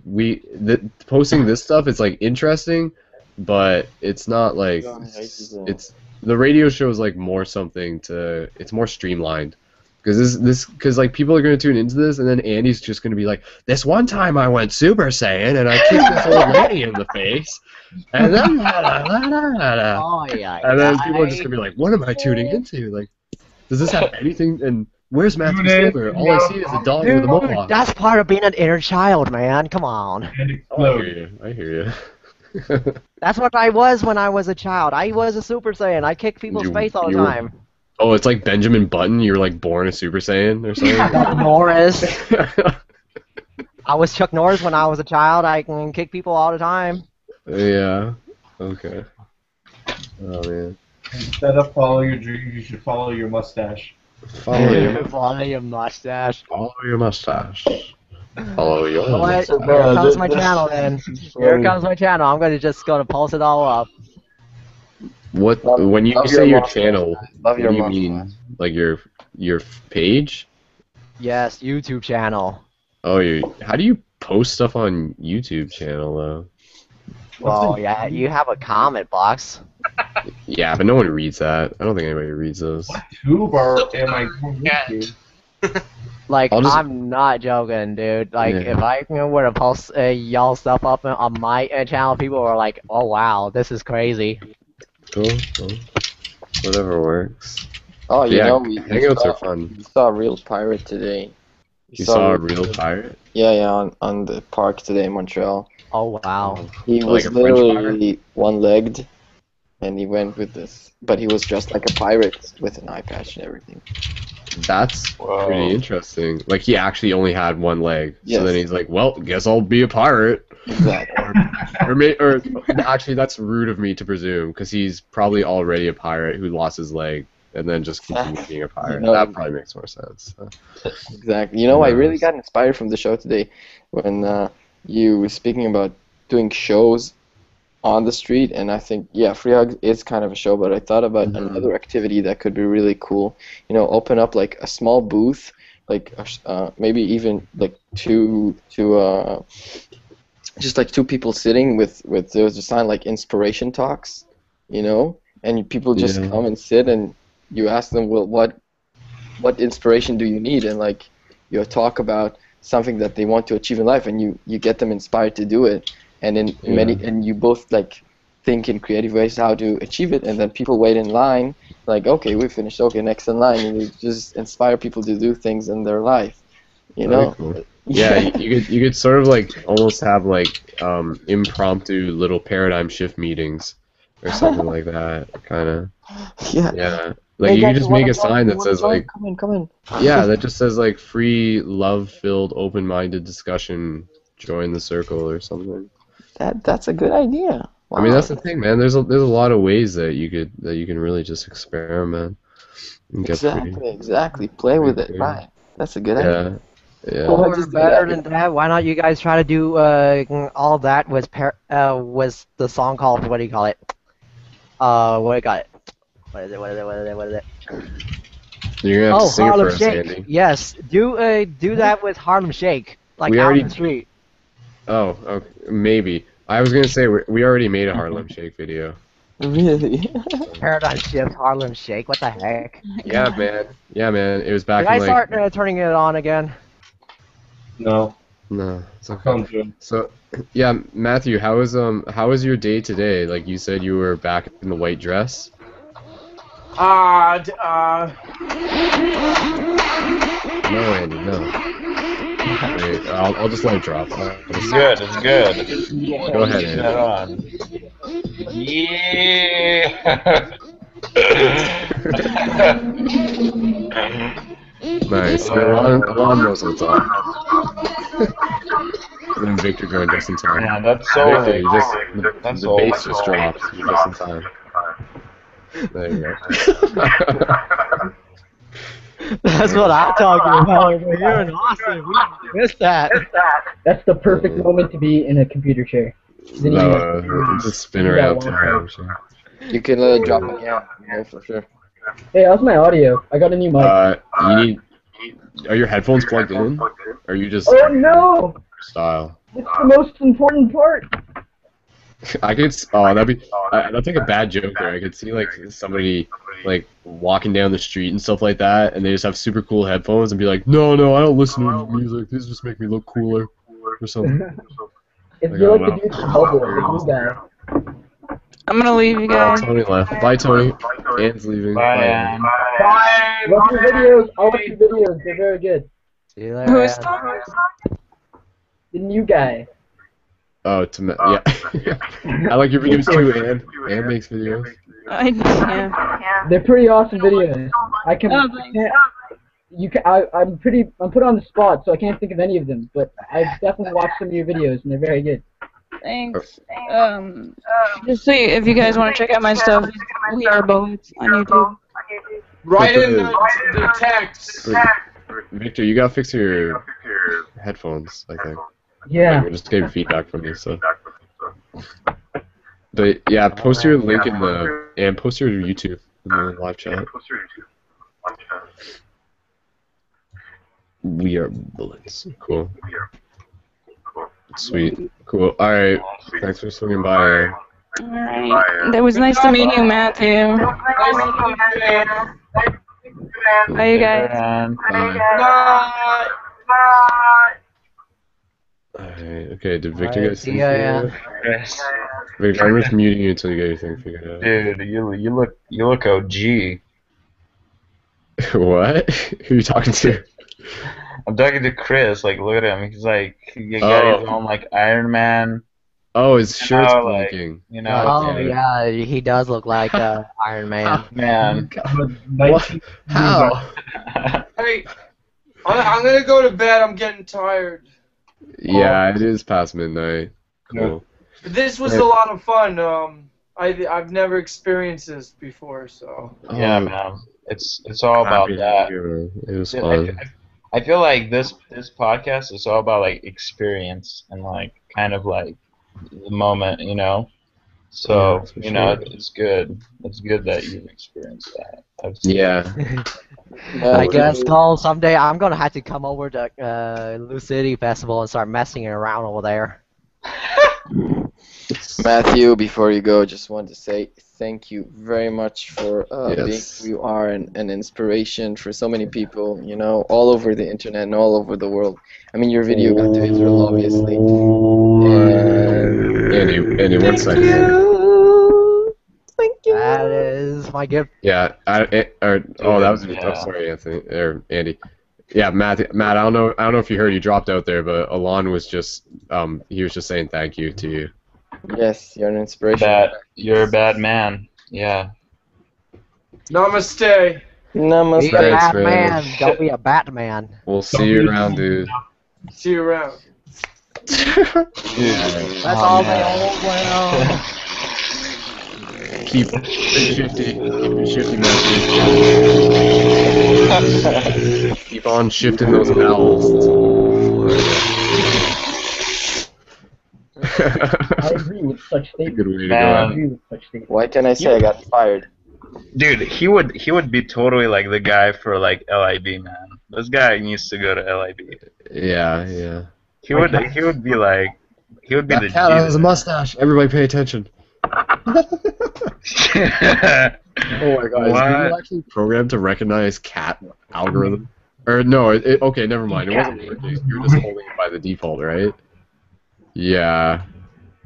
posting this stuff is like interesting, but it's not like it's the radio show is like more something to it's more streamlined because like people are gonna tune into this and then Andy's just gonna be like, this one time I went Super Saiyan and I kicked this old lady in the face, and then Oh yeah. and then people are just gonna be like, what am I tuning into? Like, does this have anything? And where's Matthew Silver? All I see is a dog with a Dude, mohawk. that's part of being an inner child, man. Come on. And Oh, explode. I hear you. That's what I was when I was a child. I was a Super Saiyan. I kicked people's face all the you were- time. Oh, it's like Benjamin Button. You were like born a Super Saiyan or something. Chuck Norris. I was Chuck Norris when I was a child. I can kick people all the time. Yeah. Okay. Oh man. Instead of follow your dreams, you should follow your mustache. Follow your Follow your mustache. mustache. Follow your. Well, here So, comes my this- channel, then. Here comes my channel. I'm gonna post it all up. What Love- when you love say your your mustache, channel? guys. Love What your do you mustache. mean? Like your page? Yes, YouTube channel. Oh, how do you post stuff on YouTube channel though? Well, yeah, you have a comment box. Yeah, but no one reads that. I don't think anybody reads those. What tube am I going into? Like, I'll just- I'm not joking, dude. Like, Yeah. if I were to post y'all stuff up on my channel, people were like, "Oh wow, this is crazy." Cool. Whatever works. Oh, you Yeah, know, we Hangouts saw, are fun. we saw a real pirate today. We You saw a real pirate? Yeah, on the park today in Montreal. Oh wow. He Like was a French literally one-legged, and he went with this, but he was dressed like a pirate with an eye patch and everything. That's Whoa. pretty interesting. Like he actually only had one leg, Yes. so then he's like, "Well, guess I'll be a pirate." Exactly. or actually, that's rude of me to presume, because he's probably already a pirate who lost his leg and then just continued being a pirate. No. That probably makes more sense. Exactly. You know, I really Nice. got inspired from the show today when you were speaking about doing shows on the street, and I think, yeah, Free Hugs is kind of a show, but I thought about Mhm. another activity that could be really cool. You know, open up like a small booth, like maybe even like two just like two people sitting with there's a sign like inspiration talks, you know, and people just Yeah. come and sit and you ask them, well, what inspiration do you need, and like you talk about something that they want to achieve in life, and you get them inspired to do it, and in many and you both like think in creative ways how to achieve it, and then people wait in line like, okay, we finished, okay, next in line, and you just inspire people to do things in their life. You That'd know? be cool. Yeah, you could sort of like almost have like impromptu little paradigm shift meetings or something like that, kind of. Yeah. Yeah. Like Hey you could guys, just you wanna make a join? sign You that wanna says join? like, Come in, come in. yeah, that just says like free, love-filled, open-minded discussion. Join the circle or something. That's a good idea. Wow. I mean, that's the thing, man. There's a lot of ways that you can really just experiment and get Exactly. Play with it, pretty- right? That's a good idea. Yeah. Well, Or just do better that. than that, why not you guys try to do all that with the song called, what do you call it? What do you call it? What is it? You're gonna have to sing it for Harlem us, Shake. Andy. Yes, do that with Harlem Shake, like We out already- on the street. Oh, okay, maybe. I was gonna say we already made a Harlem Shake video. Really? Paradigm Shift, Harlem Shake. What the heck? Yeah, man. Yeah, man. It was back Did I in like. start turning it on again? No. No, it's okay. Sounds good. So, yeah, Matthew, how was your day today? Like you said, you were back in the white dress. No, Andy, no. Wait, I'll just let it drop. It's good. It's good. Go ahead, Turn Andy. that on. Yeah. Nice. Alarm knows what's up. And then Victor going just in time. Yeah, that's so. Victor, you just That's the so. bass just dropped. You're just in time. There you go. That's what I'm talking about over here in Austin. We missed that. That's the perfect moment to be in a computer chair. Then you- No, just spin around. You can let it drop again, for sure. Hey, how's my audio? I got a new mic. You need. Are your headphones plugged in? Or are you just Oh no! style? It's the most important part. I could. Oh, that's like a bad joke there. I could see like somebody like walking down the street and stuff like that, and they just have super cool headphones and be like, no, I don't listen to music. These just make me look cooler, or something. If Like, you're I like don't the dude from Hellboy, the new guy. I'm gonna leave you guys. Tony left. Bye, Tony. Anne's leaving. Bye, Anne. I watch your videos. I watch your videos. They're very good. See you later, Who is Ann. talking? The new guy. Oh, yeah. I like your videos too, Anne. Anne makes videos. Yeah. They're pretty awesome videos. I can. Oh, I can't, you can. I'm put on the spot, so I can't think of any of them. But I've definitely watched some of your videos, and they're very good. Thanks. Just see if you guys want to check out my stuff. We are bullets on YouTube. Right in the text. Victor, you gotta fix your headphones, I think. Yeah. Like, we just gave feedback from you, so. But yeah, post your link in the and post your YouTube in the live chat. We are bullets. Cool. Sweet. Cool. All right. Thanks for swinging by. Alright. That was nice to meet you, Matthew. Bye, you guys. Bye. Alright. Okay. Did Victor Alright, get see ya, yeah. Yes. Victor, I'm just muting you until you get your thing figured out. Dude, you look OG. What? Who are you talking to? I'm talking to Chris. Like, look at him. He's like, he got his own like Iron Man. Oh, his shirt's like, blinking. You know. Oh yeah, he does look like Iron Man. Man. What? How? Hey, I'm gonna go to bed. I'm getting tired. Yeah, it is past midnight. Cool. This was a lot of fun. I've never experienced this before, so. Yeah, man. It's all about that. It was Dude, fun. I feel like this podcast is all about like experience and like kind of like the moment, you know. So Yeah, for you know, sure. it's good. It's good that you've experienced that. Yeah. I guess, Cole, someday I'm gonna have to come over to Lou City Festival and start messing around over there. Matthew, before you go, just wanted to say thank you very much for being Yes. who you are and an inspiration for so many people, you know, all over the internet and all over the world. I mean, your video got to Israel, obviously. And Andy, 1 second. thank you. That is my gift. Yeah. Oh, that was. Yeah. I'm sorry, Anthony or Andy. Yeah, Matt, I don't know if you heard, you dropped out there, but Alon was just, he was just saying thank you to you. Yes, you're an inspiration. You're a bad man. Yeah. Namaste. Namaste. Be a Thanks, bad man. man. Don't be a Batman. We'll see you around, dude. See you around. That's all they all well. Keep it shifty. Keep it shifty, Matthew. Keep on shifting those vowels. I agree with such statements. Good way to go. I agree with such statements. Why can't I say I got fired? Dude, he would be totally like the guy for like LIB, man. This guy needs to go to LIB. Yeah, yeah. He would be like the cat has a mustache. Everybody pay attention. Oh my god, is Google actually programmed to recognize cat algorithm? Or no, okay, never mind. It wasn't working. You're just holding it by the default, right? Yeah.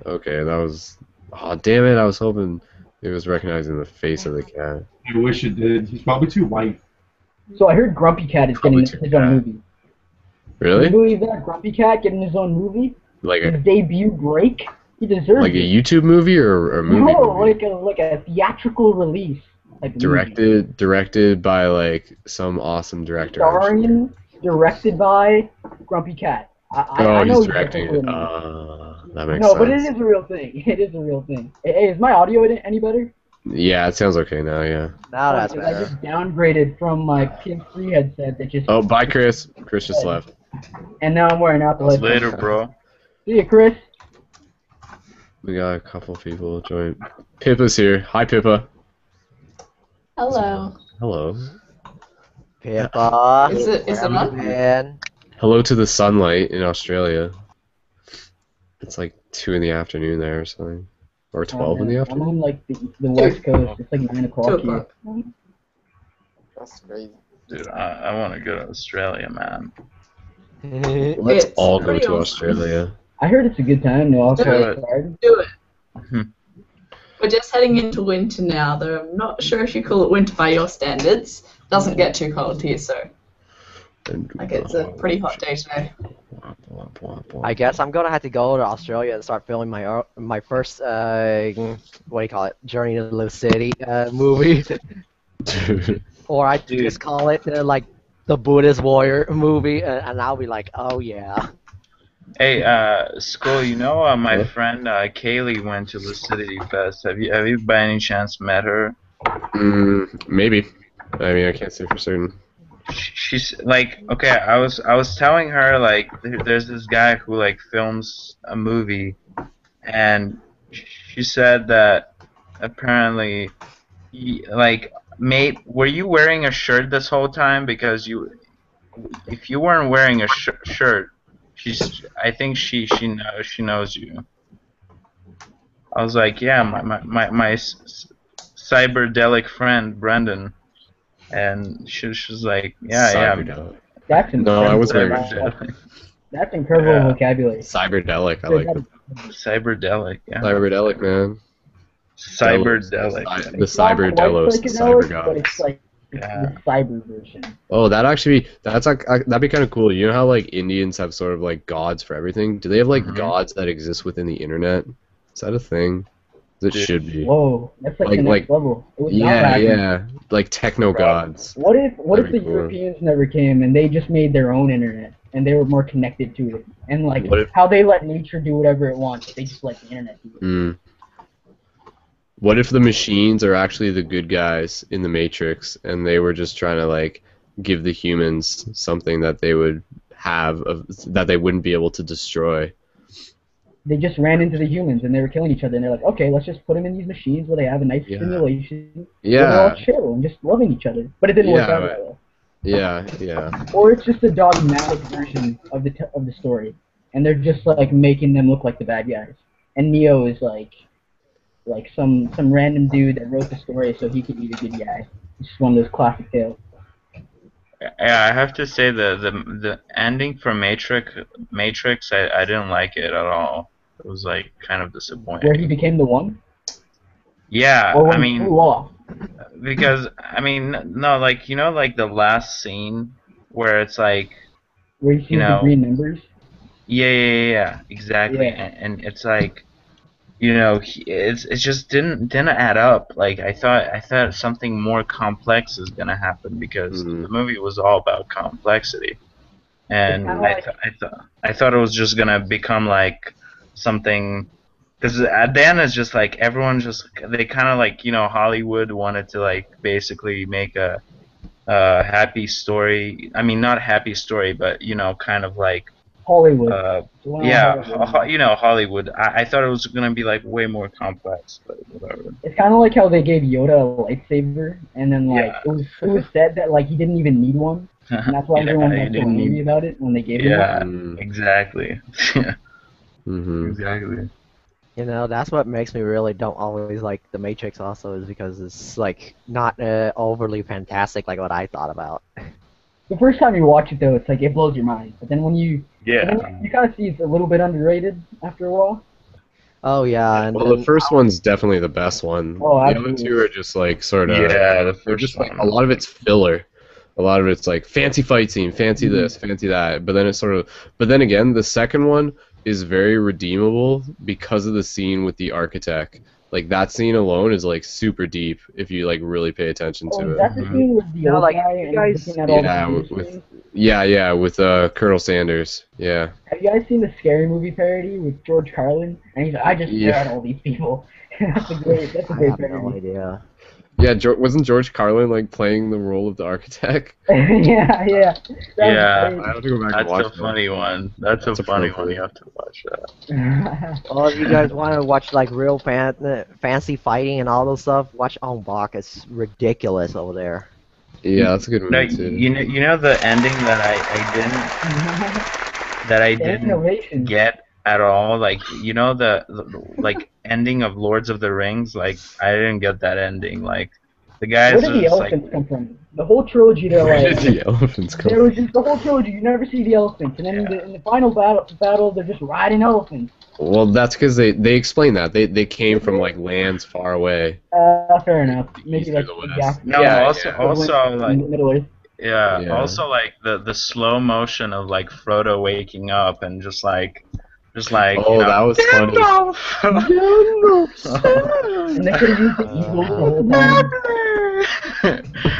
Okay, that was... Oh, damn it, I was hoping it was recognizing the face of the cat. I wish it did. He's probably too white. So I heard Grumpy Cat is getting his own movie. Really? Can you believe that? Grumpy Cat getting his own movie? Like his debut break? He deserves like it. a YouTube movie or a movie? No, movie? like a theatrical release. Like Directed by like some awesome director. Starring, directed by Grumpy Cat. I know he's directing it. That makes sense. No, but it is a real thing. It is a real thing. Hey, is my audio any better? Yeah, it sounds okay now, yeah. Now that's I better. just downgraded from my PS3 headset that just... Oh, bye, Chris. Chris just left. And now I'm wearing Apple headphones. Later, bro. See you, Chris. We got a couple people join. Pippa's here. Hi, Pippa. Hello. Hello. Pippa. Is it on? Man. Hello to the sunlight in Australia. It's like 2 in the afternoon there or something. Or 12 in the I'm afternoon? on like the West Coast. It's like 9 o'clock here. That's crazy. Dude, I want to go to Australia, man. Let's It's all go pretty to awesome. Australia. I heard it's a good time. No Do alcohol it. required. Do it. We're just heading into winter now, though I'm not sure if you call it winter by your standards. Doesn't get too cold here, so like it's a pretty hot day today. I guess I'm gonna have to go to Australia and start filming my first what do you call it, Journey to the City movie, or I just call it like the Buddhist Warrior movie, and I'll be like, oh yeah. Hey, Skull, you know my friend Kaylee went to Lucidity Fest. Have you by any chance met her? Maybe. I mean, I can't say for certain. She's like, okay, I was telling her like there's this guy who like films a movie, and she said that apparently were you wearing a shirt this whole time? Because if you weren't wearing a shirt, I think she knows you. I was like, yeah, my cyberdelic friend Brendan. And she was like, yeah. That's incredible. No, I was wearing That's incredible vocabulary. Cyberdelic, I like it. Cyberdelic, yeah. Cyberdelic, man. Cyberdelic. The Cyberdelos, the Cyber But gods. it's like the cyber version. Oh, that's like that'd be kind of cool. You know how like Indians have sort of like gods for everything? Do they have like gods that exist within the internet? Is that a thing? It should be. Whoa, that's like the next level. It was Yeah, like techno gods. What if That'd the be cool. Europeans never came and they just made their own internet and they were more connected to it, and like What if- how they let nature do whatever it wants, they just let the internet do it. What if the machines are actually the good guys in the Matrix, and they were just trying to like give the humans something that they would have that they wouldn't be able to destroy? They just ran into the humans and they were killing each other, and they're like, okay, let's just put them in these machines where they have a nice stimulation. Yeah. Where they're all chill and just loving each other. But it didn't work out that way. Yeah. Or it's just a dogmatic version of the story, and they're just like making them look like the bad guys. And Neo is like some random dude that wrote the story so he could be the good guy. It's just one of those classic tales. Yeah, I have to say the ending for Matrix, I didn't like it at all. It was like kind of disappointing. Where he became the one? Yeah, Or when I he mean, flew off? because I mean, no, like you know, like the last scene where it's like, Where you see you the know, green numbers. yeah, exactly, Yeah. and it's like, you know, it just didn't add up. Like I thought something more complex is gonna happen because the movie was all about complexity, and I thought it was just gonna become like something. Because at the end it's just like everyone just they kind of like, you know, Hollywood wanted to like basically make a happy story. I mean, not happy story, but you know, kind of like Hollywood. yeah, Hollywood. you know, Hollywood. I thought it was gonna be like way more complex, but whatever. It's kind of like how they gave Yoda a lightsaber, and then like it was said that like he didn't even need one, and that's why everyone got so angry about it when they gave him one. Yeah, exactly. Yeah. Mm-hmm. Exactly. You know, that's what makes me really don't always like The Matrix also, is because it's like not overly fantastic like what I thought about. The first time you watch it though, it's like it blows your mind, but then when you you kind of see it's a little bit underrated after a while. Oh yeah, and well, the first one's definitely the best one. Oh, the other two are just like sort of the first just like a lot of it's filler. A lot of it's like fancy fight scene, fancy this, fancy that. But then it's sort of, but then again, the second one is very redeemable because of the scene with the architect. Like that scene alone is like super deep if you like really pay attention to it. That's the scene with the old guy and looking at all the with Colonel Sanders. Yeah. Have you guys seen the Scary Movie parody with George Carlin? And he's like, I just stare at all these people. That's a great parody. No idea. Yeah, wasn't George Carlin like playing the role of the architect? yeah. Yeah, I have to go back and watch that's a funny one. That's a funny one. You have to watch that. Well, if you guys want to watch like real fancy fighting and all those stuff, watch HANGOUT. It's ridiculous over there. Yeah, that's a good movie too. You know the ending that I didn't get at all. Like you know the like ending of Lords of the Rings. Like I didn't get that ending. Like the guys. Where did the elephants come from? The whole trilogy, they're like. Where did the elephants come There was just the whole trilogy. You never see the elephants, and then in the final battle, they're just riding elephants. Well, that's because they explain that they came from like lands far away. Fair enough. Maybe like also like Middle Earth. Yeah, also like the slow motion of like Frodo waking up and just like oh, you know, that was funny. And they could have used the eagles the whole time.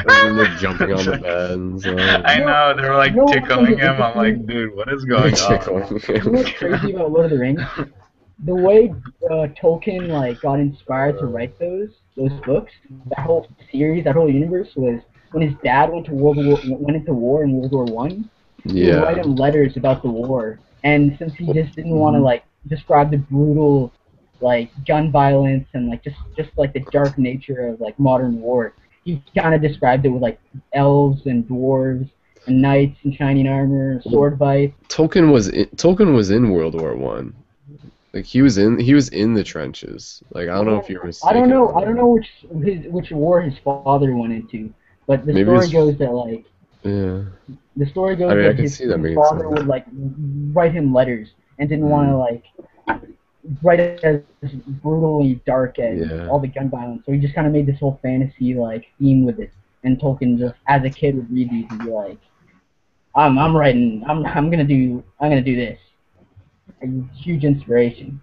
And they're jumping on the bed and stuff. I know, they were like tickling him. I'm like, dude, what is going on? You know what's crazy about Lord of the Rings? The way Tolkien like got inspired to write those books, that whole series, that whole universe was when his dad went into war in World War One. He would write him letters about the war, and since he just didn't want to like describe the brutal like gun violence and like just like the dark nature of like modern war, he kind of described it with like elves and dwarves and knights in shining armor, sword fight. Tolkien was in World War One. Like he was in the trenches. Like I don't know if you're mistaken. I don't know which war his father went into, but the story goes that like the story goes that his father would like write him letters and didn't want to like write it as brutally dark as all the gun violence. So he just kind of made this whole fantasy like theme with it. And Tolkien just as a kid would read these and be like, I'm gonna do this. A huge inspiration.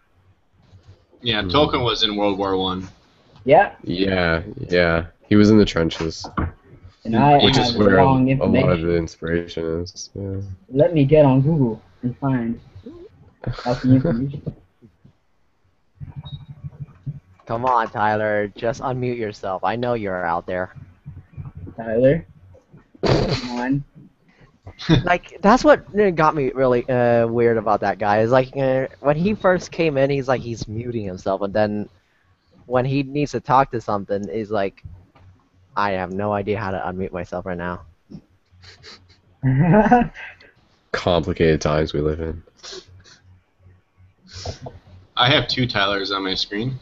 Yeah, Tolkien was in World War One. Yeah. Yeah. He was in the trenches. And which is where a lot of the inspiration is. Yeah. Let me get on Google and find out the information. Come on, Tyler, just unmute yourself. I know you're out there. Tyler, come on. Like, that's what got me really weird about that guy. Is like, when he first came in, he's like, he's muting himself, and then when he needs to talk to something, he's like, I have no idea how to unmute myself right now. Complicated times we live in. I have 2 Tylers on my screen.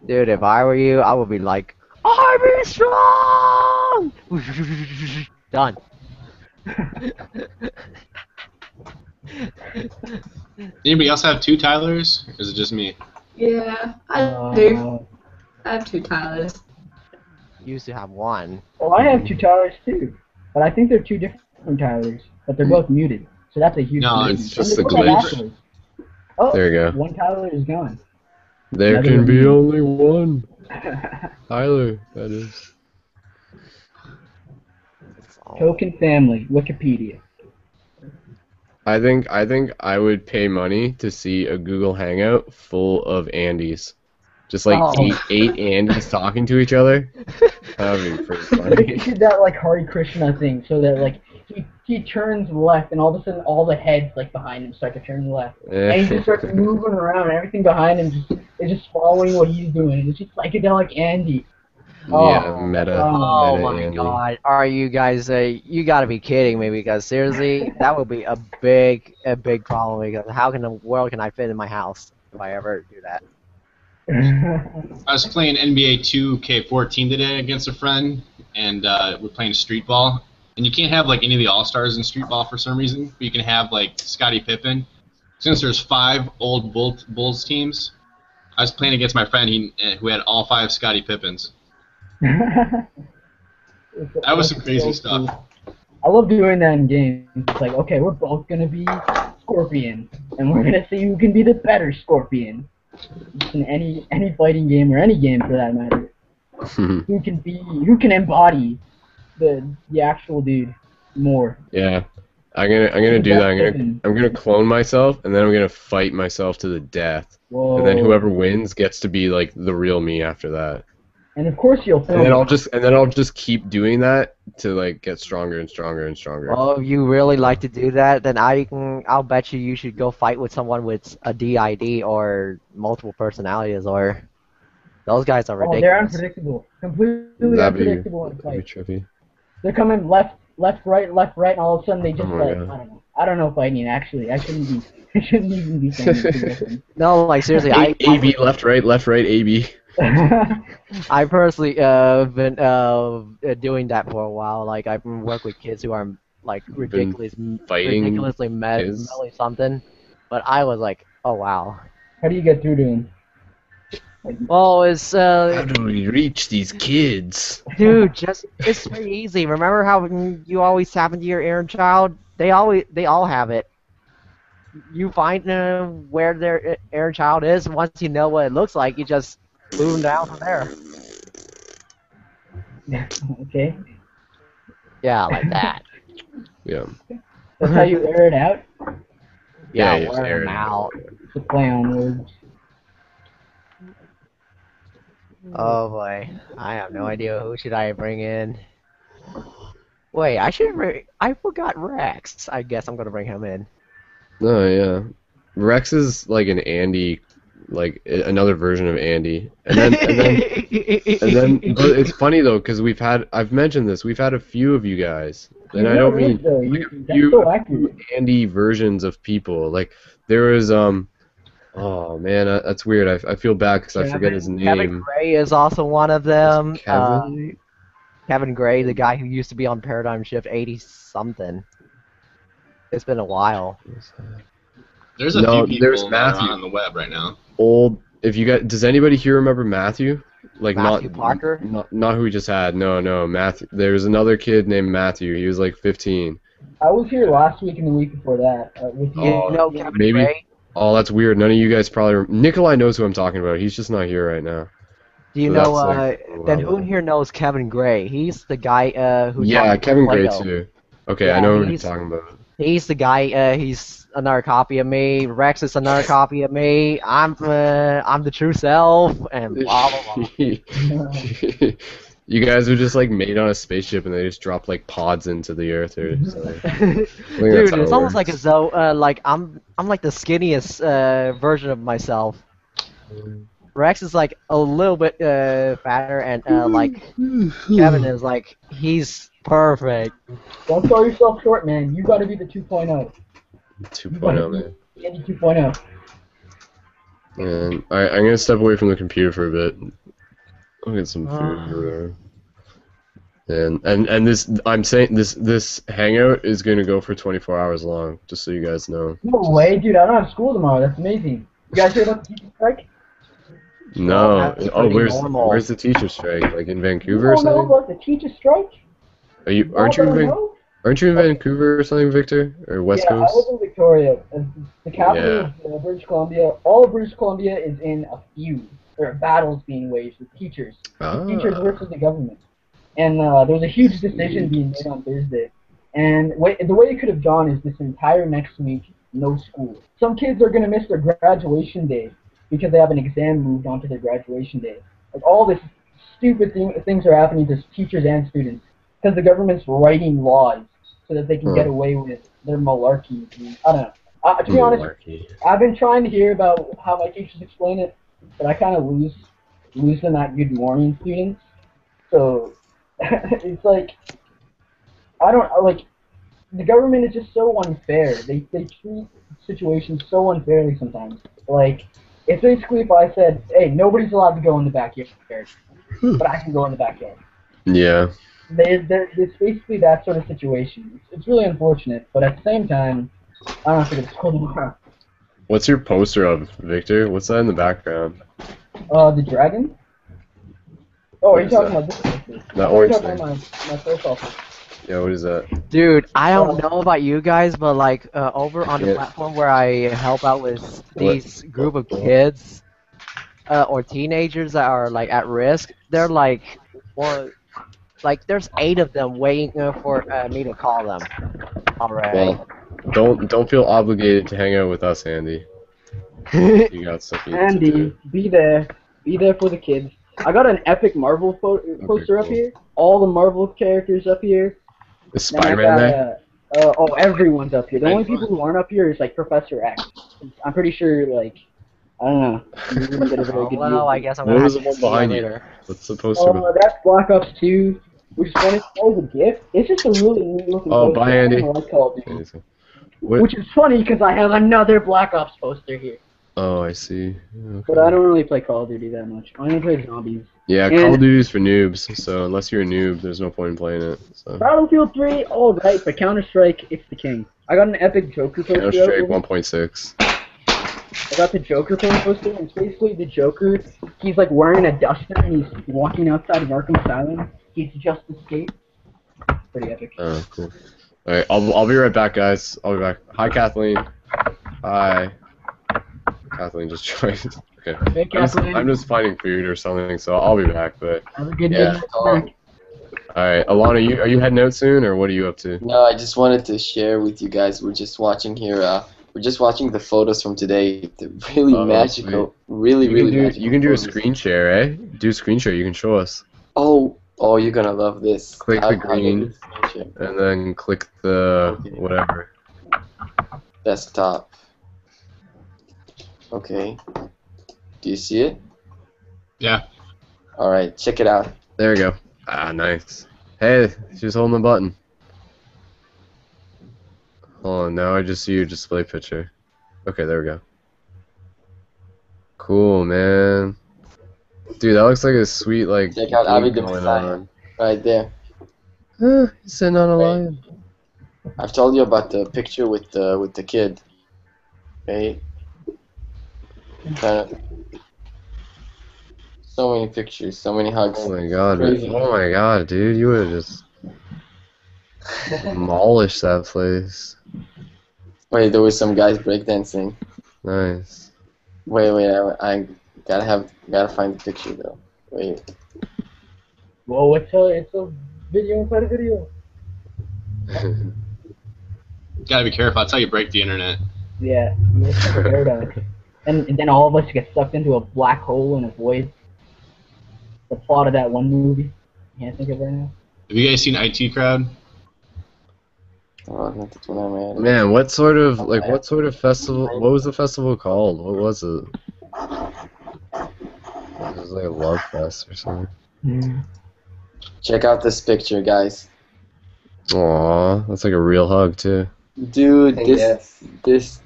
Dude, if I were you, I would be like, I be strong! Done. Anybody else have 2 Tylers? Or is it just me? Yeah, I do. I have 2 Tylers. Used to have 1. Well, I have 2 Tylers too. But I think they're two different Tylers, but they're both muted. So that's a huge No, difference. it's just And a they come back glitch. afterwards. Oh, There you go. one Tyler is gone. There Another can be one. only one. Tyler, that is. Token family, Wikipedia. I think I would pay money to see a Google Hangout full of Andys. Just like eight Andys talking to each other. That would be pretty They funny. could do that like Hare Krishna thing, so that like he turns left, and all of a sudden all the heads like behind him start to turn left, and he just starts moving around, and everything behind him is just following what he's doing. It's just psychedelic Andy. Yeah, meta. Oh meta my Andy. god, are you guys, you gotta be kidding me, because seriously, that would be a big problem, because how in the world can I fit in my house if I ever do that? I was playing NBA 2K14 today against a friend, and we're playing street ball. And you can't have like any of the all-stars in street ball for some reason, but you can have like Scottie Pippen. Since there's 5 old Bulls teams, I was playing against my friend who had all 5 Scottie Pippens. That was some crazy stuff. I love doing that in games. It's like, okay, we're both gonna be Scorpion, and we're gonna see who can be the better Scorpion. In any fighting game, or any game for that matter. who can embody the actual dude more. Yeah. I'm gonna do that. I'm gonna clone myself, and then I'm gonna fight myself to the death. Whoa. And then whoever wins gets to be like the real me after that. And of course you'll film. And then I'll just keep doing that to like get stronger and stronger and stronger. Well, if you really like to do that, then I'll bet you should go fight with someone with a DID or multiple personalities, or those guys are ridiculous. Oh, they're unpredictable. Completely unpredictable in That'd be fight. trippy. They're coming left, right, and all of a sudden they just I don't know if I mean actually. I shouldn't even be saying this. No, like seriously, AB left, right, AB. I personally been doing that for a while. Like I've been working with kids who are like ridiculously melly something, but I was like, oh wow. How do you get through to them? Well, it's how do we reach these kids? Dude, it's pretty easy. Remember how you always tap into your inner child? They all have it. You find where their inner child is. Once you know what it looks like, you just move them down from there. Okay. Yeah, like that. Yeah. That's how you air it out? Yeah, just wear air them it out. To play on words. Oh boy, I have no idea who should I bring in. Wait, I forgot Rex. I guess I'm gonna bring him in. Oh yeah, Rex is like an Andy, like another version of Andy. And then but it's funny though, because I've mentioned this. We've had a few of you guys, and I don't mean like a few Andy versions of people. Like there was oh man, that's weird. I feel bad because I forget his name. Kevin Gray is also one of them. Kevin? Kevin Gray, the guy who used to be on Paradigm Shift 80-something. It's been a while. There's a few people there's Matthew on the web right now. Does anybody here remember Matthew? Like Matthew Parker? Not who we just had. No, Matthew. There's another kid named Matthew. He was like 15. I was here last week and the week before that. With you. Kevin Gray? Oh, that's weird. None of you guys probably. Nikolai knows who I'm talking about. He's just not here right now. Do you know? Then who in here knows Kevin Gray? He's the guy who. Yeah, Kevin Gray too. Okay, yeah, I know who you're talking about. He's the guy. He's another copy of me. Rex is another copy of me. I'm the true self, and blah blah blah. You guys were just like made on a spaceship, and they just dropped like pods into the earth or something. Dude, it's almost like as though like I'm like the skinniest version of myself. Rex is like a little bit fatter, and like Kevin is like he's perfect. Don't sell yourself short, man. You got to be the 2.0. 2.0, man. Andy 2.0. And I'm gonna step away from the computer for a bit. I'll get some food or and this I'm saying this hangout is gonna go for 24 hours long, just so you guys know. No way, dude! I don't have school tomorrow. That's amazing. You guys hear about the teacher strike? No. Oh, where's the teacher strike? Like in Vancouver or You don't know something? about the teacher strike? Aren't you in Vancouver or something, Victor? Or West Yeah, I Coast? live in Victoria. The capital Yeah. of British Columbia. All of British Columbia is in a feud. There are battles being waged with teachers. The teachers versus the government. And there was a huge decision being made on Thursday. And the way it could have gone is this entire next week, no school. Some kids are going to miss their graduation day because they have an exam moved onto their graduation day. Like all this stupid things are happening to teachers and students because the government's writing laws so that they can get away with their malarkey. I don't know. To be honest, I've been trying to hear about how my teachers explain it, but I kind of lose them at Good Morning students. So it's like the government is just so unfair. They treat situations so unfairly sometimes. Like it's basically if I said, hey, nobody's allowed to go in the backyard, but I can go in the backyard. Yeah. It's basically that sort of situation. It's really unfortunate, but at the same time, I don't think it's cool. What's your poster of, Victor? What's that in the background? The dragon? Oh, are you talking about this poster? That orange thing. My profile picture. Yeah, what is that? Dude, I don't know about you guys, but like over on the platform where I help out with these group of kids or teenagers that are like at risk, they're like, there's 8 of them waiting for me to call them already. Well, don't feel obligated to hang out with us, Andy. You got stuff you need to Andy, do. be there for the kids. I got an epic Marvel poster up here. All the Marvel characters up here. Is Spider-Man there? Everyone's up here. The only people who aren't up here is like Professor X. I'm pretty sure, like, I don't know. You didn't get a very good view. I guess I'm What gonna was have the to one see behind it you? later. What's the poster? That's Black Ops 2, which is funny. That was a gift. It's just a really neat looking poster. Bye, Andy. I like Call of Duty. Which is funny because I have another Black Ops poster here. Oh, I see. Okay. But I don't really play Call of Duty that much. I only play zombies. Yeah, Call of Duty's for noobs, so unless you're a noob, there's no point in playing it. So. Battlefield 3, alright, but Counter-Strike, it's the king. I got an epic Joker poster. Counter-Strike 1.6. I got the Joker poster, and it's basically the Joker. He's like wearing a duster, and he's walking outside of Arkham Asylum. He's just escaped. Pretty epic. Oh, cool. Alright, I'll be right back, guys. I'll be back. Hi, Kathleen. Hi. Kathleen just joined. Okay. Hey, Kathleen. I'm just finding food or something, so I'll be back. But have a good day. All right, Alana, are you heading out soon, or what are you up to? No, I just wanted to share with you guys. We're just watching here. We're just watching the photos from today. They're really magical. Sweet. Really magical. You can do a screen share, eh? Do a screen share. You can show us. Oh, you're gonna love this. Click the green, and then click the whatever. Desktop. Okay. Do you see it? Yeah. Alright, check it out. There we go. Ah, nice. Hey, she's holding the button. Hold on, now I just see your display picture. Okay, there we go. Cool, man. Dude, that looks like a sweet, like, check out Abby going on. Right there. He's sitting on a lion. I've told you about the picture with the kid. Okay. So many pictures, so many hugs. Oh my god, oh my god, dude, you would have just demolished that place. Wait, there was some guys breakdancing. Nice. Wait, I gotta find the picture though. Wait. Whoa, it's a video inside a video. Gotta be careful. That's how you break the internet. Yeah, it's like a paradox. And then all of us get sucked into a black hole and a void. The plot of that one movie. I can't think of it right now. Have you guys seen IT Crowd? Oh, that's what I'm at. Man, what sort of festival? What was the festival called? What was it? It was like a love fest or something. Check out this picture, guys. Aw, that's like a real hug too. Dude, this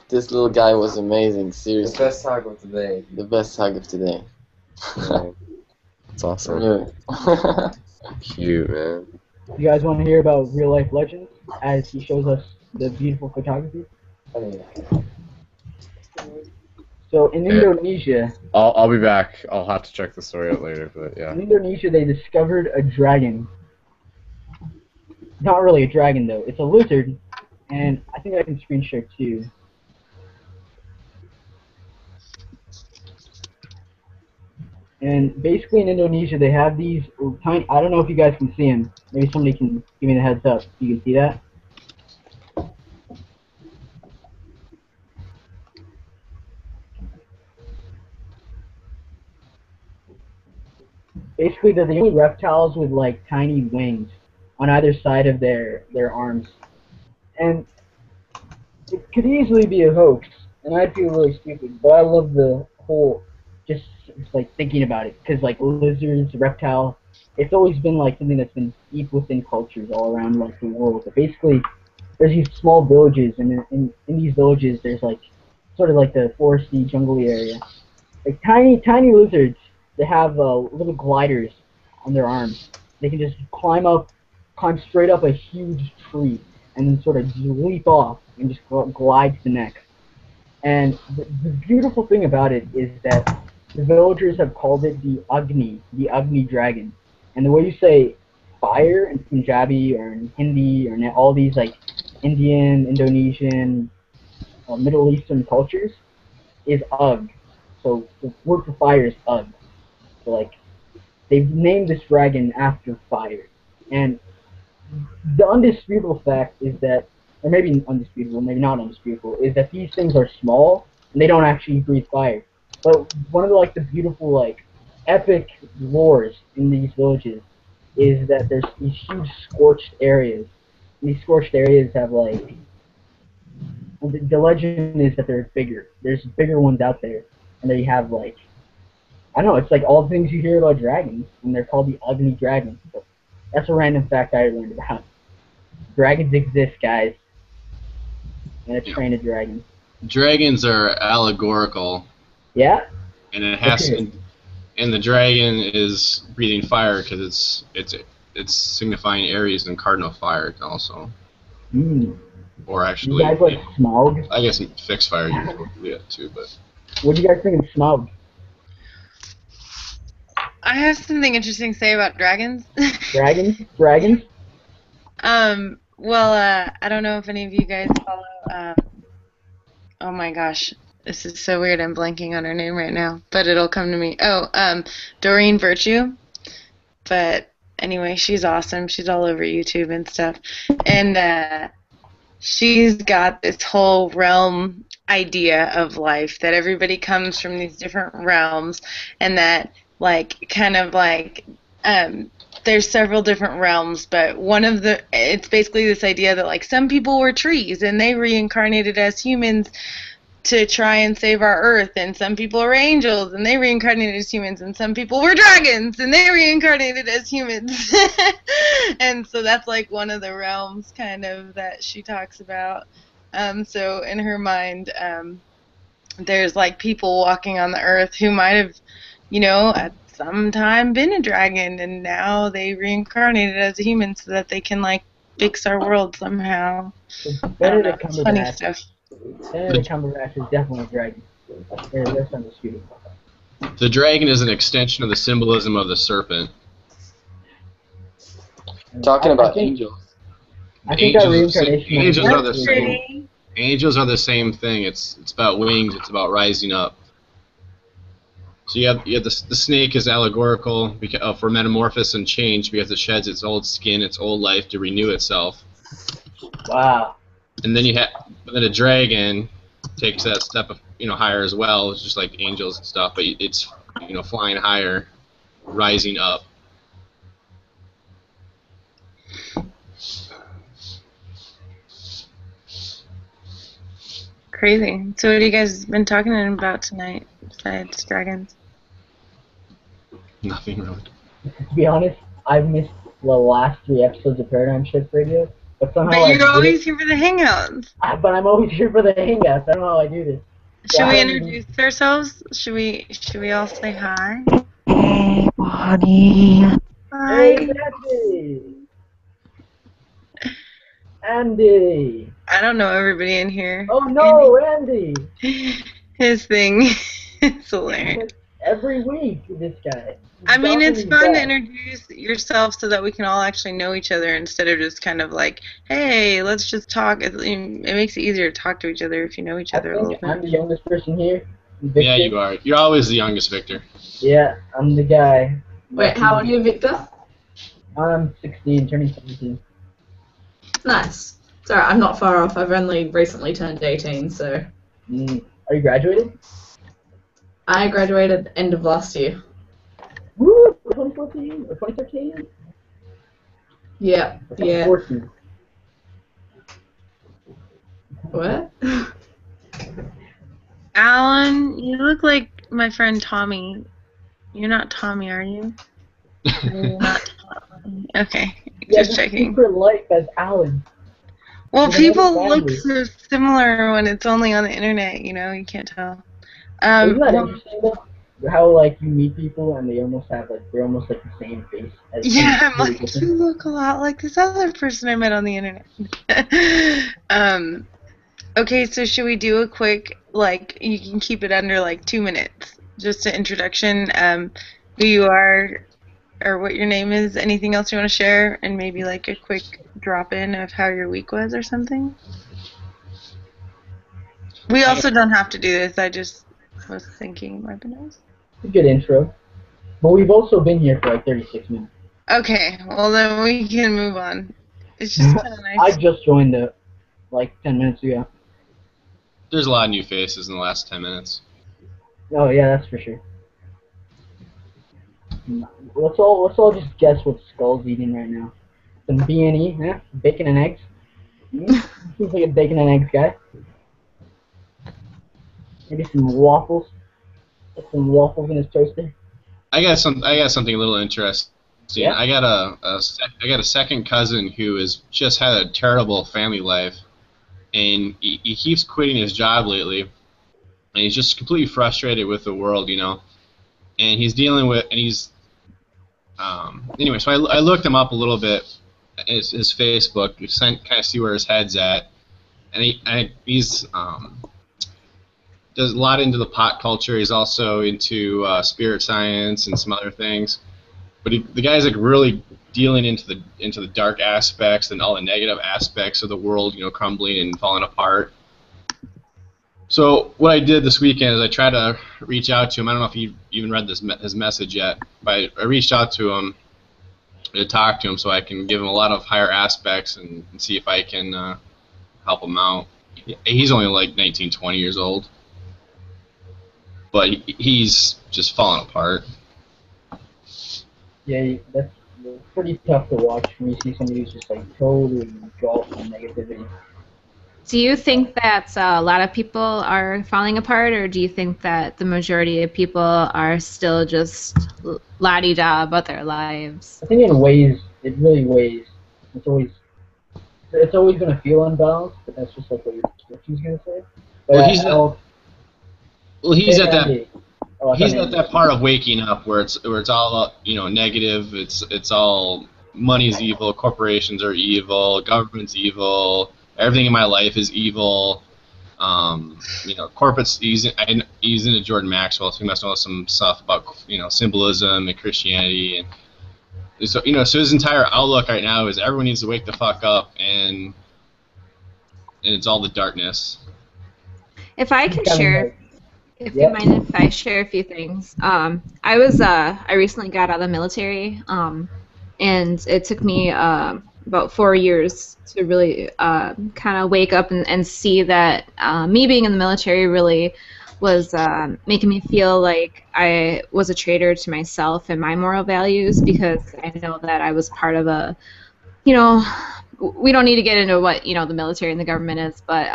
little guy was amazing. Seriously. The best hug of today. The best hug of today. That's awesome. Cute, man. You guys want to hear about real life legends as he shows us the beautiful photography? So in Indonesia, I'll be back. I'll have to check the story out later, but yeah. In Indonesia, they discovered a dragon not really a dragon though. It's a lizard, and I think I can screen share too. And basically in Indonesia they have these tiny. I don't know if you guys can see them. Maybe somebody can give me the heads up. You can see that. Basically, they're the only reptiles with like tiny wings on either side of their arms, and it could easily be a hoax. And I'd feel really stupid, but I love the whole just like thinking about it because like lizards, reptile, it's always been like something that's been deep within cultures all around like the world. But basically, there's these small villages, and in these villages, there's like sort of like the foresty, jungly area, like tiny lizards. They have little gliders on their arms. They can just climb straight up a huge tree, and then sort of leap off and just glide to the next. And the beautiful thing about it is that the villagers have called it the Agni dragon. And the way you say fire in Punjabi or in Hindi or in all these like Indian, Indonesian, Middle Eastern cultures is Ug. So the word for fire is Ug. So like they've named this dragon after fire. And the undisputable fact is that, or maybe undisputable, maybe not undisputable, is that these things are small and they don't actually breathe fire. But one of the like the beautiful like epic lores in these villages is that there's these huge scorched areas. And these scorched areas have like the legend is that they're bigger. There's bigger ones out there, and they have like I don't know. It's like all the things you hear about dragons, and they're called the Agni dragon. So that's a random fact I learned about. Dragons exist, guys. And a train of dragons. Dragons are allegorical. Yeah. And it has, and the dragon is breathing fire because it's signifying Aries and cardinal fire also. Or actually, you guys like Smaug? I guess fixed fire usually too, but. What do you guys think of Smaug? I have something interesting to say about dragons. Dragons? Well, I don't know if any of you guys follow, oh my gosh, this is so weird, I'm blanking on her name right now, but it'll come to me. Oh, Doreen Virtue. But anyway, she's awesome. She's all over YouTube and stuff. And she's got this whole realm idea of life, that everybody comes from these different realms, and that, like, kind of like, there's several different realms, but it's basically this idea that like some people were trees and they reincarnated as humans to try and save our earth, and some people were angels and they reincarnated as humans, and some people were dragons and they reincarnated as humans. And so that's like one of the realms kind of that she talks about. So in her mind, there's like people walking on the earth who might have, at some time been a dragon, and now they reincarnated as a human so that they can like fix our world somehow. Benedict Cumberbatch is definitely a dragon. That's undisputed. The dragon is an extension of the symbolism of the serpent. Talking about angels. I think that reincarnation. Angels are the same thing. It's about wings. It's about rising up. So you have the snake is allegorical for metamorphosis and change because it sheds its old skin, its old life to renew itself. Wow. And then then a dragon takes that step higher as well. It's just like angels and stuff, but it's flying higher, rising up. Crazy. So what have you guys been talking about tonight besides dragons? Nothing really. To be honest, I've missed the last 3 episodes of Paradigm Shift Radio, but somehow. But you're always here for the hangouts. But I'm always here for the hangouts. I don't know how I do this. Should we introduce ourselves? Should we all say hi? Hey, buddy. Hi. Hey, Andy. I don't know everybody in here. Oh no, Andy. His thing is hilarious. Every week, this guy. I mean, it's Johnny's fun to bad. introduce yourself so that we can all actually know each other instead of just kind of like, hey, let's just talk. It makes it easier to talk to each other if you know each I other a little think I'm bit. the youngest person here. Victor. Yeah, you are. You're always the youngest, Victor. Yeah, I'm the guy. Wait, how old are you, Victor? I'm 16, turning 17. Nice. Sorry, I'm not far off. I've only recently turned 18, so. Are you graduated? I graduated end of last year. Woo! 2014 or 2013? Yeah, yeah. 2014. What? Alan, you look like my friend Tommy. You're not Tommy, are you? You're not Tommy. Okay, Yeah, just checking. super life as Alan. Well, With people another look family. so similar when it's only on the internet, you know, you can't tell. Isn't that Well, interesting though? How like you meet people and they almost have like they're almost like the same face as yeah, I'm really like, different. you look a lot like this other person I met on the internet. Okay, so should we do a quick, like, you can keep it under like 2 minutes, just an introduction, who you are, or what your name is, anything else you want to share, and maybe like a quick drop-in of how your week was or something? We also don't have to do this, I just was thinking it might be nice. Good intro. But we've also been here for like 36 minutes. Okay, well then we can move on. It's just kind of nice. I just joined like 10 minutes ago. There's a lot of new faces in the last 10 minutes. Oh yeah, that's for sure. Let's all just guess what Skull's eating right now. Some B&E, yeah? Bacon and eggs. Seems like a bacon and eggs guy. Maybe some waffles. Put some waffles in his toaster. I got something a little interesting. Yeah. I got a second cousin who has just had a terrible family life, and he keeps quitting his job lately, and he's just completely frustrated with the world, you know. And he's dealing with, and he's anyway. So I looked him up a little bit, his Facebook, to kind of see where his head's at, and he's does a lot into the pot culture. He's also into spirit science and some other things. But the guy's like really dealing into the dark aspects and all the negative aspects of the world, you know, crumbling and falling apart. So what I did this weekend is I tried to reach out to him. I don't know if he even read his message yet, but I reached out to him to talk to him so I can give him a lot of higher aspects and see if I can help him out. He's only like 19, 20 years old, but he's just falling apart. Yeah, that's pretty tough to watch when you see somebody who's just like totally engulfed in negativity. Do you think that a lot of people are falling apart, or do you think that the majority of people are still just la-di-da about their lives? I think in ways, it really weighs. It's always gonna feel unbalanced, but that's just like what she's gonna say. But He's at that part of waking up where it's all, you know, negative. It's all money's evil, corporations are evil, government's evil, everything in my life is evil. You know, corporate's he's into Jordan Maxwell, so he must know some stuff about, you know, symbolism and Christianity, and so, you know, so his entire outlook right now is everyone needs to wake the fuck up, and it's all the darkness. If I can share, if you mind if I share a few things. I recently got out of the military, and it took me about 4 years to really kind of wake up and see that me being in the military really was making me feel like I was a traitor to myself and my moral values, because I know that I was part of a, you know, we don't need to get into what, you know, the military and the government is, but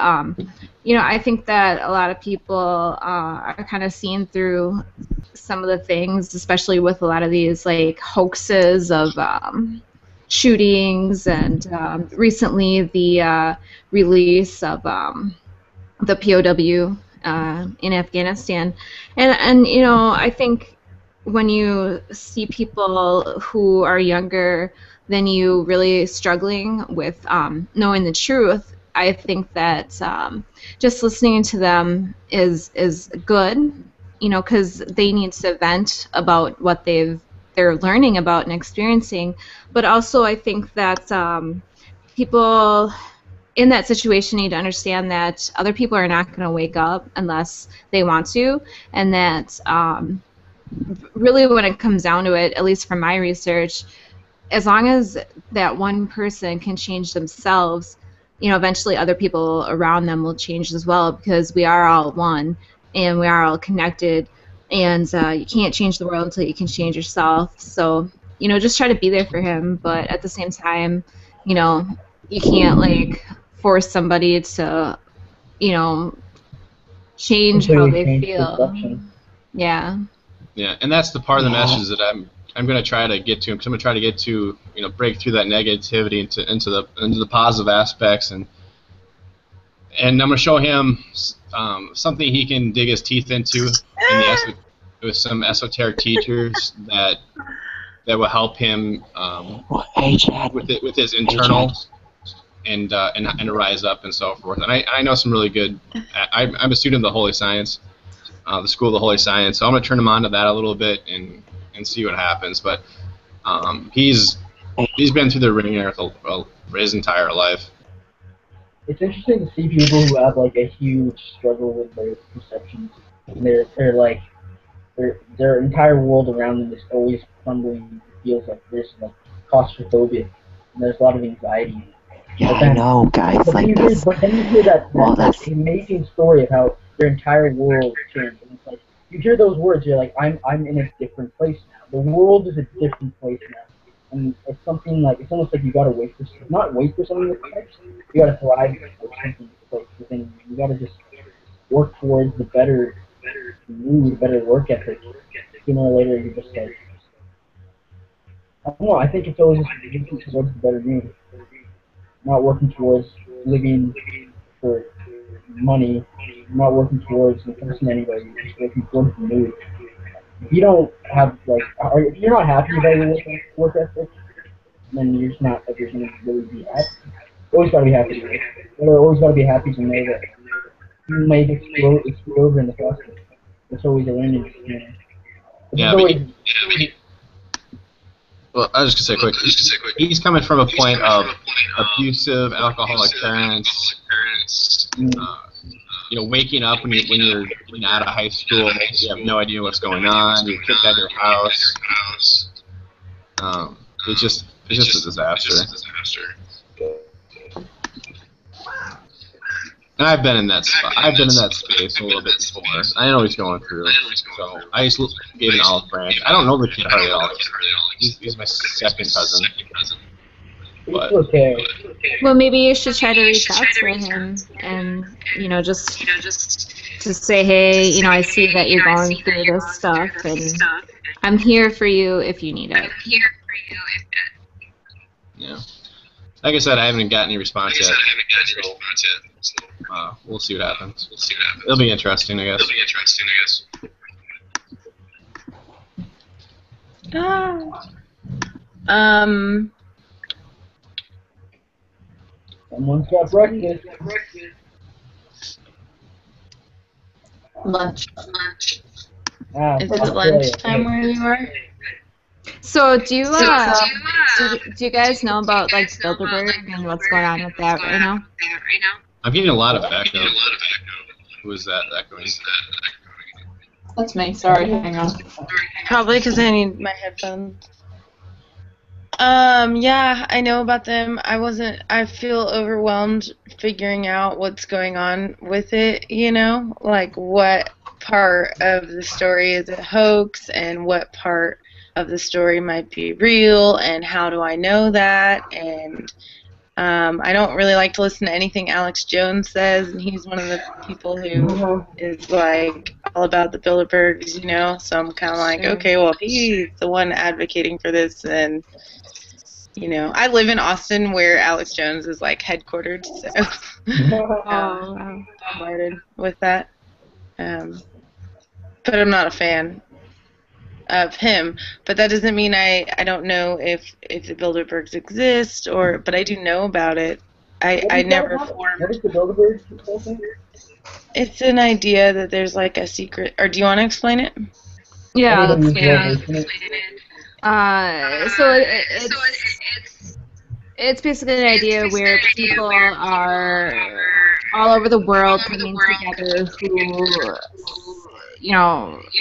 you know, I think that a lot of people are kind of seeing through some of the things, especially with a lot of these like hoaxes of shootings, and recently the release of the POW in Afghanistan, and you know, I think when you see people who are younger than you really struggling with knowing the truth, I think that just listening to them is good, you know, because they need to vent about what they've they're learning about and experiencing. But also I think that people in that situation need to understand that other people are not going to wake up unless they want to, and that really when it comes down to it, at least from my research, as long as that one person can change themselves, you know, eventually other people around them will change as well, because we are all one and we are all connected, and you can't change the world until you can change yourself. So, you know, just try to be there for him, but at the same time, you know, you can't like force somebody to, you know, change how they feel. Yeah. Yeah, and that's the part of the message that I'm going to try to get to, because I'm going to try to get to, you know, break through that negativity into the positive aspects, and I'm going to show him something he can dig his teeth into with some esoteric teachers that will help him with his internal and rise up and so forth. And I know some really good. I'm a student of the Holy Science, the School of the Holy Science, so I'm going to turn him on to that a little bit and see what happens. But he's been through the ringer for his entire life. It's interesting to see people who have like a huge struggle with their perceptions. And they're like their entire world around them is always crumbling. It feels like there's like claustrophobia, and there's a lot of anxiety. Yeah, I know, guys. But then you hear that amazing story of how their entire world changed. And it's like you hear those words, you're like, I'm in a different place now. The world is a different place now. And it's something like, it's almost like you gotta wait for something to change. You gotta thrive for something to change within you. You gotta just work towards the better mood, better work ethic. Sooner or later, you just like, I don't know. I think it's always just working towards the better mood, not working towards living for money, not working towards impressing anybody. Just working towards the mood. If you don't have like, if you're not happy about your work ethic, then you're just not ever going to really be happy. You always got to be happy. You always got to be happy to know that you might explode over in the process. It's always a learning experience. Yeah, well, I was just gonna say quick. He's coming from a point of abusive, alcoholic parents. You know, waking up when you're out of high school, you have no idea what's going on. You're kicked out of your house. It's just a disaster. And I've been in that space a little bit before. I know what he's going through. So I just gave an olive branch. I don't know the kid hardly at all. He's my second cousin. But, okay. Well, maybe you should try to reach out to him and, you know, just say, hey, you know, I see that you're going through this stuff, and I'm here for you if you need it. Yeah. Like I said, I haven't gotten any response yet. So, we'll see what happens. It'll be interesting, I guess. Someone's got breakfast. Lunch. Is it lunchtime where you are? So do you guys know about like Bilderberg and what's going on with that right now? I'm getting a lot of echo. Who is that echoing? That's me. Sorry, hang on. Probably because I need my headphones. Yeah, I know about them. I feel overwhelmed figuring out what's going on with it, you know? Like, what part of the story is a hoax and what part of the story might be real, and how do I know that? And I don't really like to listen to anything Alex Jones says, and he's one of the people who is like all about the Bilderbergs, you know. So I'm kind of like, okay, well, if he's the one advocating for this, and you know, I live in Austin where Alex Jones is like headquartered, so I'm bombarded with that. But I'm not a fan of him, but that doesn't mean I don't know if the Bilderbergs exist, but I do know about it. I never formed. What is the Bilderberg thing? It's an idea that there's like a secret, or do you want to explain it? Yeah, let's It's basically an idea where people are all over the world coming together who,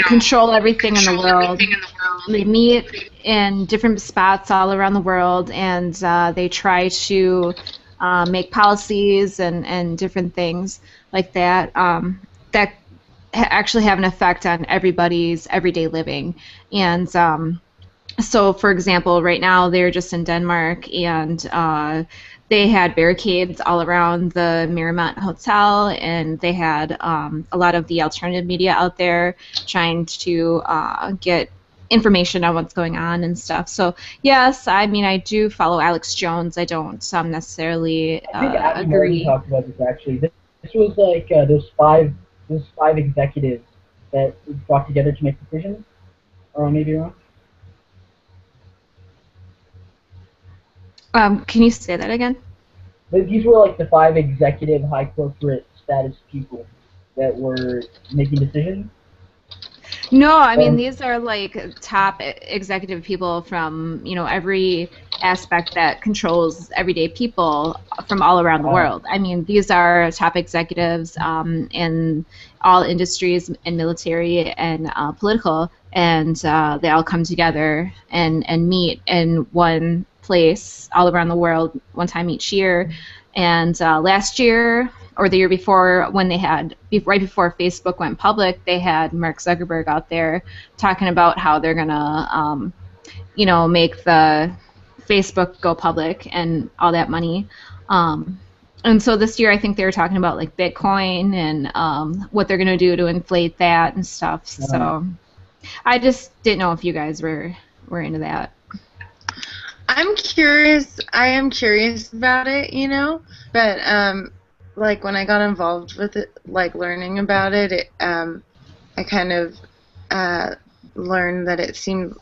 control everything in the world. They meet in different spots all around the world, and they try to make policies and different things like that that actually have an effect on everybody's everyday living. And so, for example, right now they're just in Denmark, and they had barricades all around the Marymount Hotel, and they had a lot of the alternative media out there trying to get information on what's going on and stuff. So, yes, I mean, I do follow Alex Jones. I don't necessarily I think Abby Martin agree. talked about this actually. This was like those five executives that got together to make decisions. Or I may be wrong. Can you say that again? These were like the 5 executive high corporate status people that were making decisions. No, I mean, these are like top executive people from, every aspect that controls everyday people from all around the world. I mean, these are top executives in all industries and military and political, and they all come together and meet in one place all around the world one time each year. And last year, or the year before, when they had, right before Facebook went public, they had Mark Zuckerberg out there talking about how they're going to, make the Facebook go public and all that money. And so this year I think they were talking about like Bitcoin and what they're going to do to inflate that and stuff. So I just didn't know if you guys were into that. I'm curious. I am curious about it, but like when I got involved with it, like learning about it, I kind of learned that it seemed,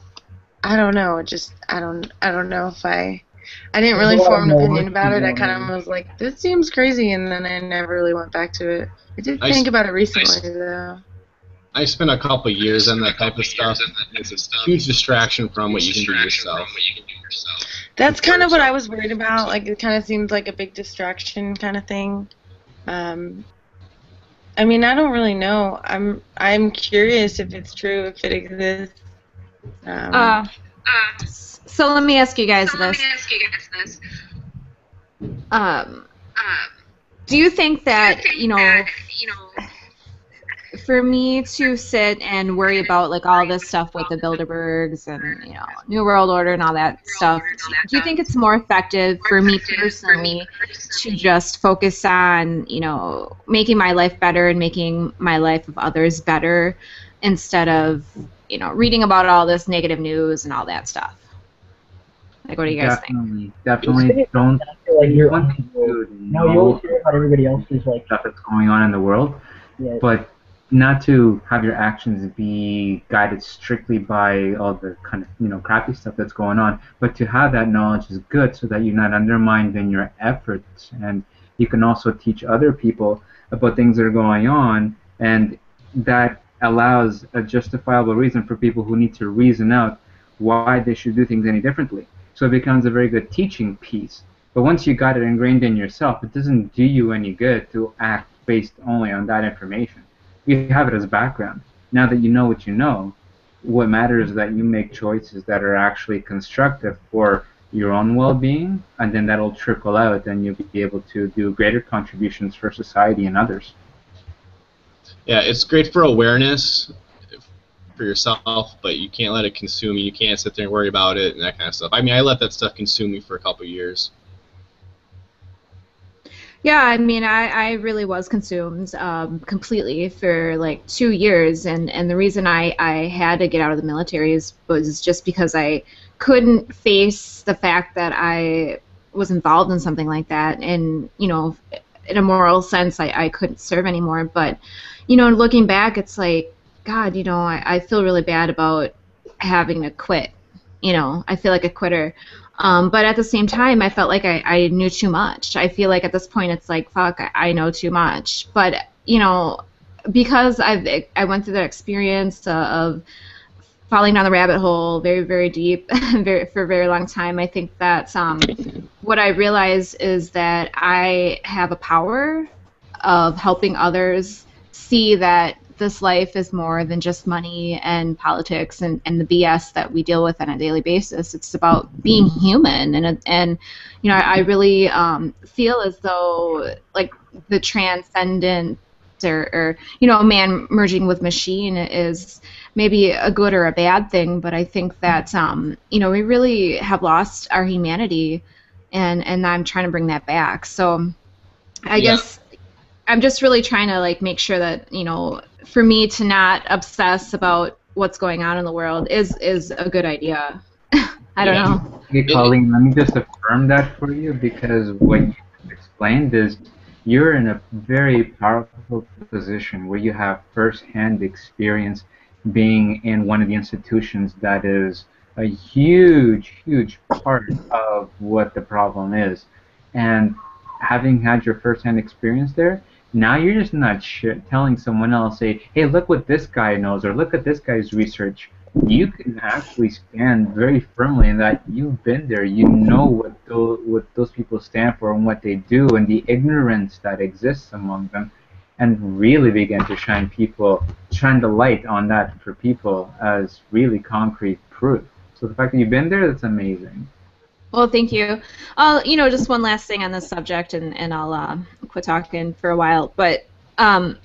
I don't know, I don't know if I didn't really form an opinion about it. I kind of was like, this seems crazy, and then I never really went back to it. I did think about it recently, though. I spent a couple years on that type of stuff. It's a huge distraction from what you can do yourself. That's kind of what I was worried about. Like, it kind of seemed like a big distraction kind of thing. I mean, I don't really know. I'm curious if it's true, if it exists. So let me ask you guys this. Do you think that, for me to sit and worry about like all this stuff with the Bilderbergs and New World Order and all that stuff, do you think it's more effective for me personally to just focus on making my life better and making my life of others better instead of reading about all this negative news and all that stuff? Like, what do you guys think? Definitely don't. Like you want to you always hear about everybody else's like stuff that's going on in the world, but not to have your actions be guided strictly by all the kind of crappy stuff that's going on, but to have that knowledge is good so that you're not undermined in your efforts, and you can also teach other people about things that are going on, and that allows a justifiable reason for people who need to reason out why they should do things any differently. So it becomes a very good teaching piece. But once you got it ingrained in yourself, it doesn't do you any good to act based only on that information. You have it as background. Now that you know what you know, what matters is that you make choices that are actually constructive for your own well-being, and then that'll trickle out, and you'll be able to do greater contributions for society and others. Yeah, it's great for awareness for yourself, but you can't let it consume you. You can't sit there and worry about it and that kind of stuff. I mean, I let that stuff consume me for a couple of years. Yeah, I mean, I really was consumed completely for like 2 years, and the reason I had to get out of the military was just because I couldn't face the fact that I was involved in something like that, and in a moral sense, I couldn't serve anymore. But looking back, it's like, God, I feel really bad about having to quit. I feel like a quitter. But at the same time, I felt like I knew too much. I feel like at this point, it's like, fuck, I know too much. But, because I went through that experience of falling down the rabbit hole very, very deep for a very long time. I think that what I realize is that I have a power of helping others see that this life is more than just money and politics and the BS that we deal with on a daily basis. It's about being human, and I really feel as though like the transcendent or a man merging with machine is maybe a good or a bad thing, but I think that we really have lost our humanity, and I'm trying to bring that back. So I guess I'm just really trying to like make sure that for me to not obsess about what's going on in the world is a good idea. I don't know. Hey, Colleen, let me just affirm that for you, because what you explained is you're in a very powerful position where you have first-hand experience being in one of the institutions that is a huge, huge part of what the problem is. And having had your first-hand experience there, now you're just not telling someone else, say, hey, look what this guy knows, or look at this guy's research. You can actually stand very firmly in that you've been there. You know what those people stand for and what they do, and the ignorance that exists among them, and really begin to shine the light on that for people as really concrete proof. So the fact that you've been there, that's amazing. Well, thank you. Just one last thing on this subject, and I'll quit talking for a while. But I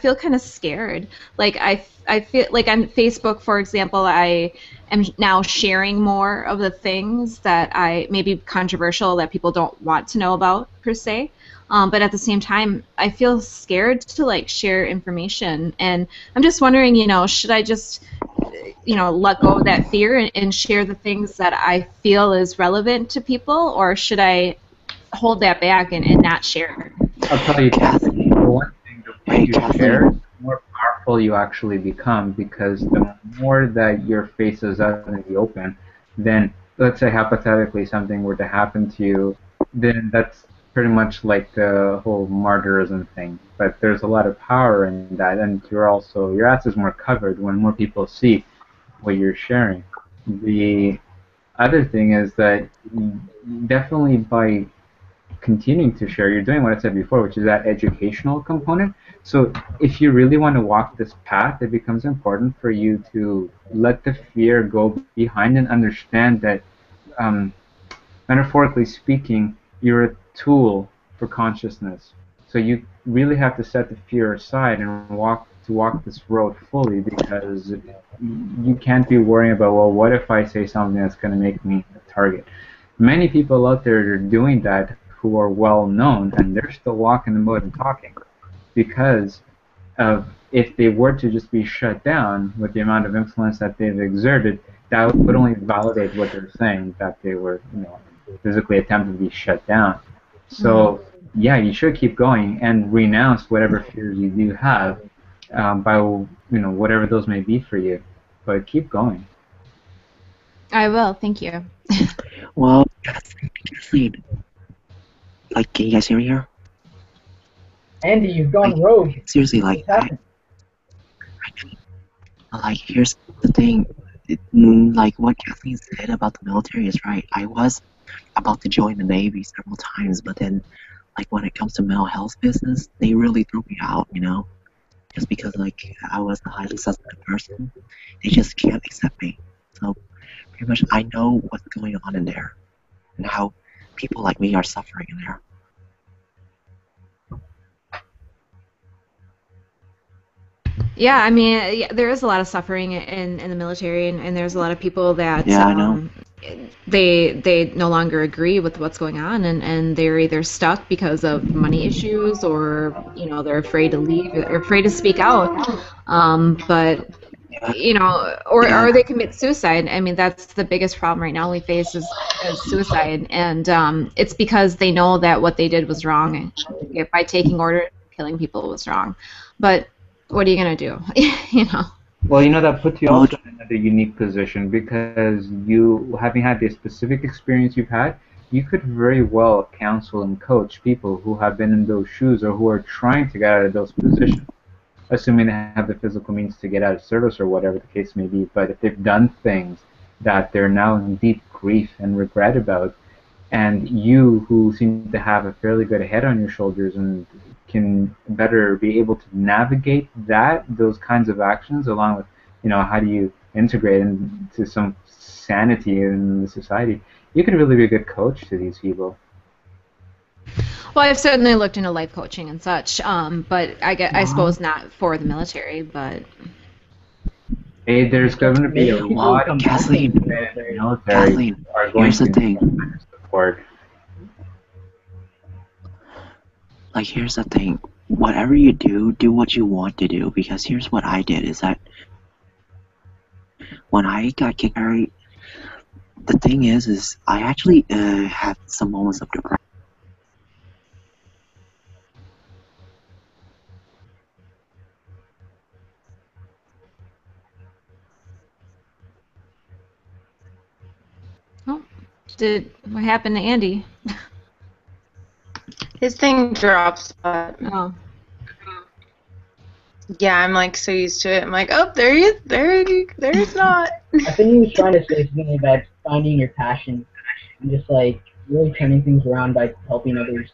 feel kind of scared. Like I feel like on Facebook, for example, I am now sharing more of the things that may be controversial that people don't want to know about per se. But at the same time, I feel scared to like share information, and I'm just wondering, should I just let go of that fear and share the things that I feel is relevant to people, or should I hold that back and not share? I'll tell you, Kathy, for one thing, the way you share, the more powerful you actually become, because the more that your face is out in the open, then let's say hypothetically something were to happen to you, then that's pretty much like the whole martyrism thing. But there's a lot of power in that, and your ass is more covered when more people see what you're sharing. The other thing is that definitely by continuing to share, you're doing what I said before, which is that educational component. So if you really want to walk this path, it becomes important for you to let the fear go behind and understand that, metaphorically speaking, you're a tool for consciousness. So you really have to set the fear aside and walk this road fully, because you can't be worrying about, well, what if I say something that's going to make me a target? Many people out there are doing that who are well known, and they're still walking the mud and talking, because if they were to just be shut down with the amount of influence that they've exerted, that would only validate what they're saying, that they were physically attempting to be shut down. So yeah, you should keep going and renounce whatever fears you do have, by whatever those may be for you, but keep going. I will. Thank you. Well, Kathleen, like, can you guys hear me here? Andy, you've gone rogue. Seriously, like, here's the thing. Like, what Kathleen said about the military is right. I was about to join the Navy several times, but then, like, when it comes to mental health business, they really threw me out, just because, like, I was a highly suspect person. They just can't accept me. So, pretty much, I know what's going on in there, and how people like me are suffering in there. Yeah, I mean, there is a lot of suffering in the military, and there's a lot of people that I know. They no longer agree with what's going on, and they're either stuck because of money issues, or they're afraid to leave, or afraid to speak out. Or they commit suicide. I mean, that's the biggest problem right now we face is suicide, and it's because they know that what they did was wrong. If by taking orders, killing people was wrong, but what are you gonna do? Well, that puts you also in another unique position, because you, having had the specific experience you've had, you could very well counsel and coach people who have been in those shoes or who are trying to get out of those positions. assuming they have the physical means to get out of service or whatever the case may be. But if they've done things that they're now in deep grief and regret about, and you, who seem to have a fairly good head on your shoulders and can better be able to navigate those kinds of actions, along with, how do you integrate into some sanity in the society, you can really be a good coach to these people. Well, I've certainly looked into life coaching and such, but I suppose not for the military, but... Hey, there's going to be a lot of Kathleen, military Kathleen, are going here's the to thing. support. Like, here's the thing. Whatever you do what you want to do, because here's what I did, is that when I got kicked out, the thing is I actually had some moments of depression. Oh, what happened to Andy? His thing drops, but oh. Yeah, I'm like so used to it. I'm like, oh, there's not. I think he was trying to say something about finding your passion and just like really turning things around by helping others.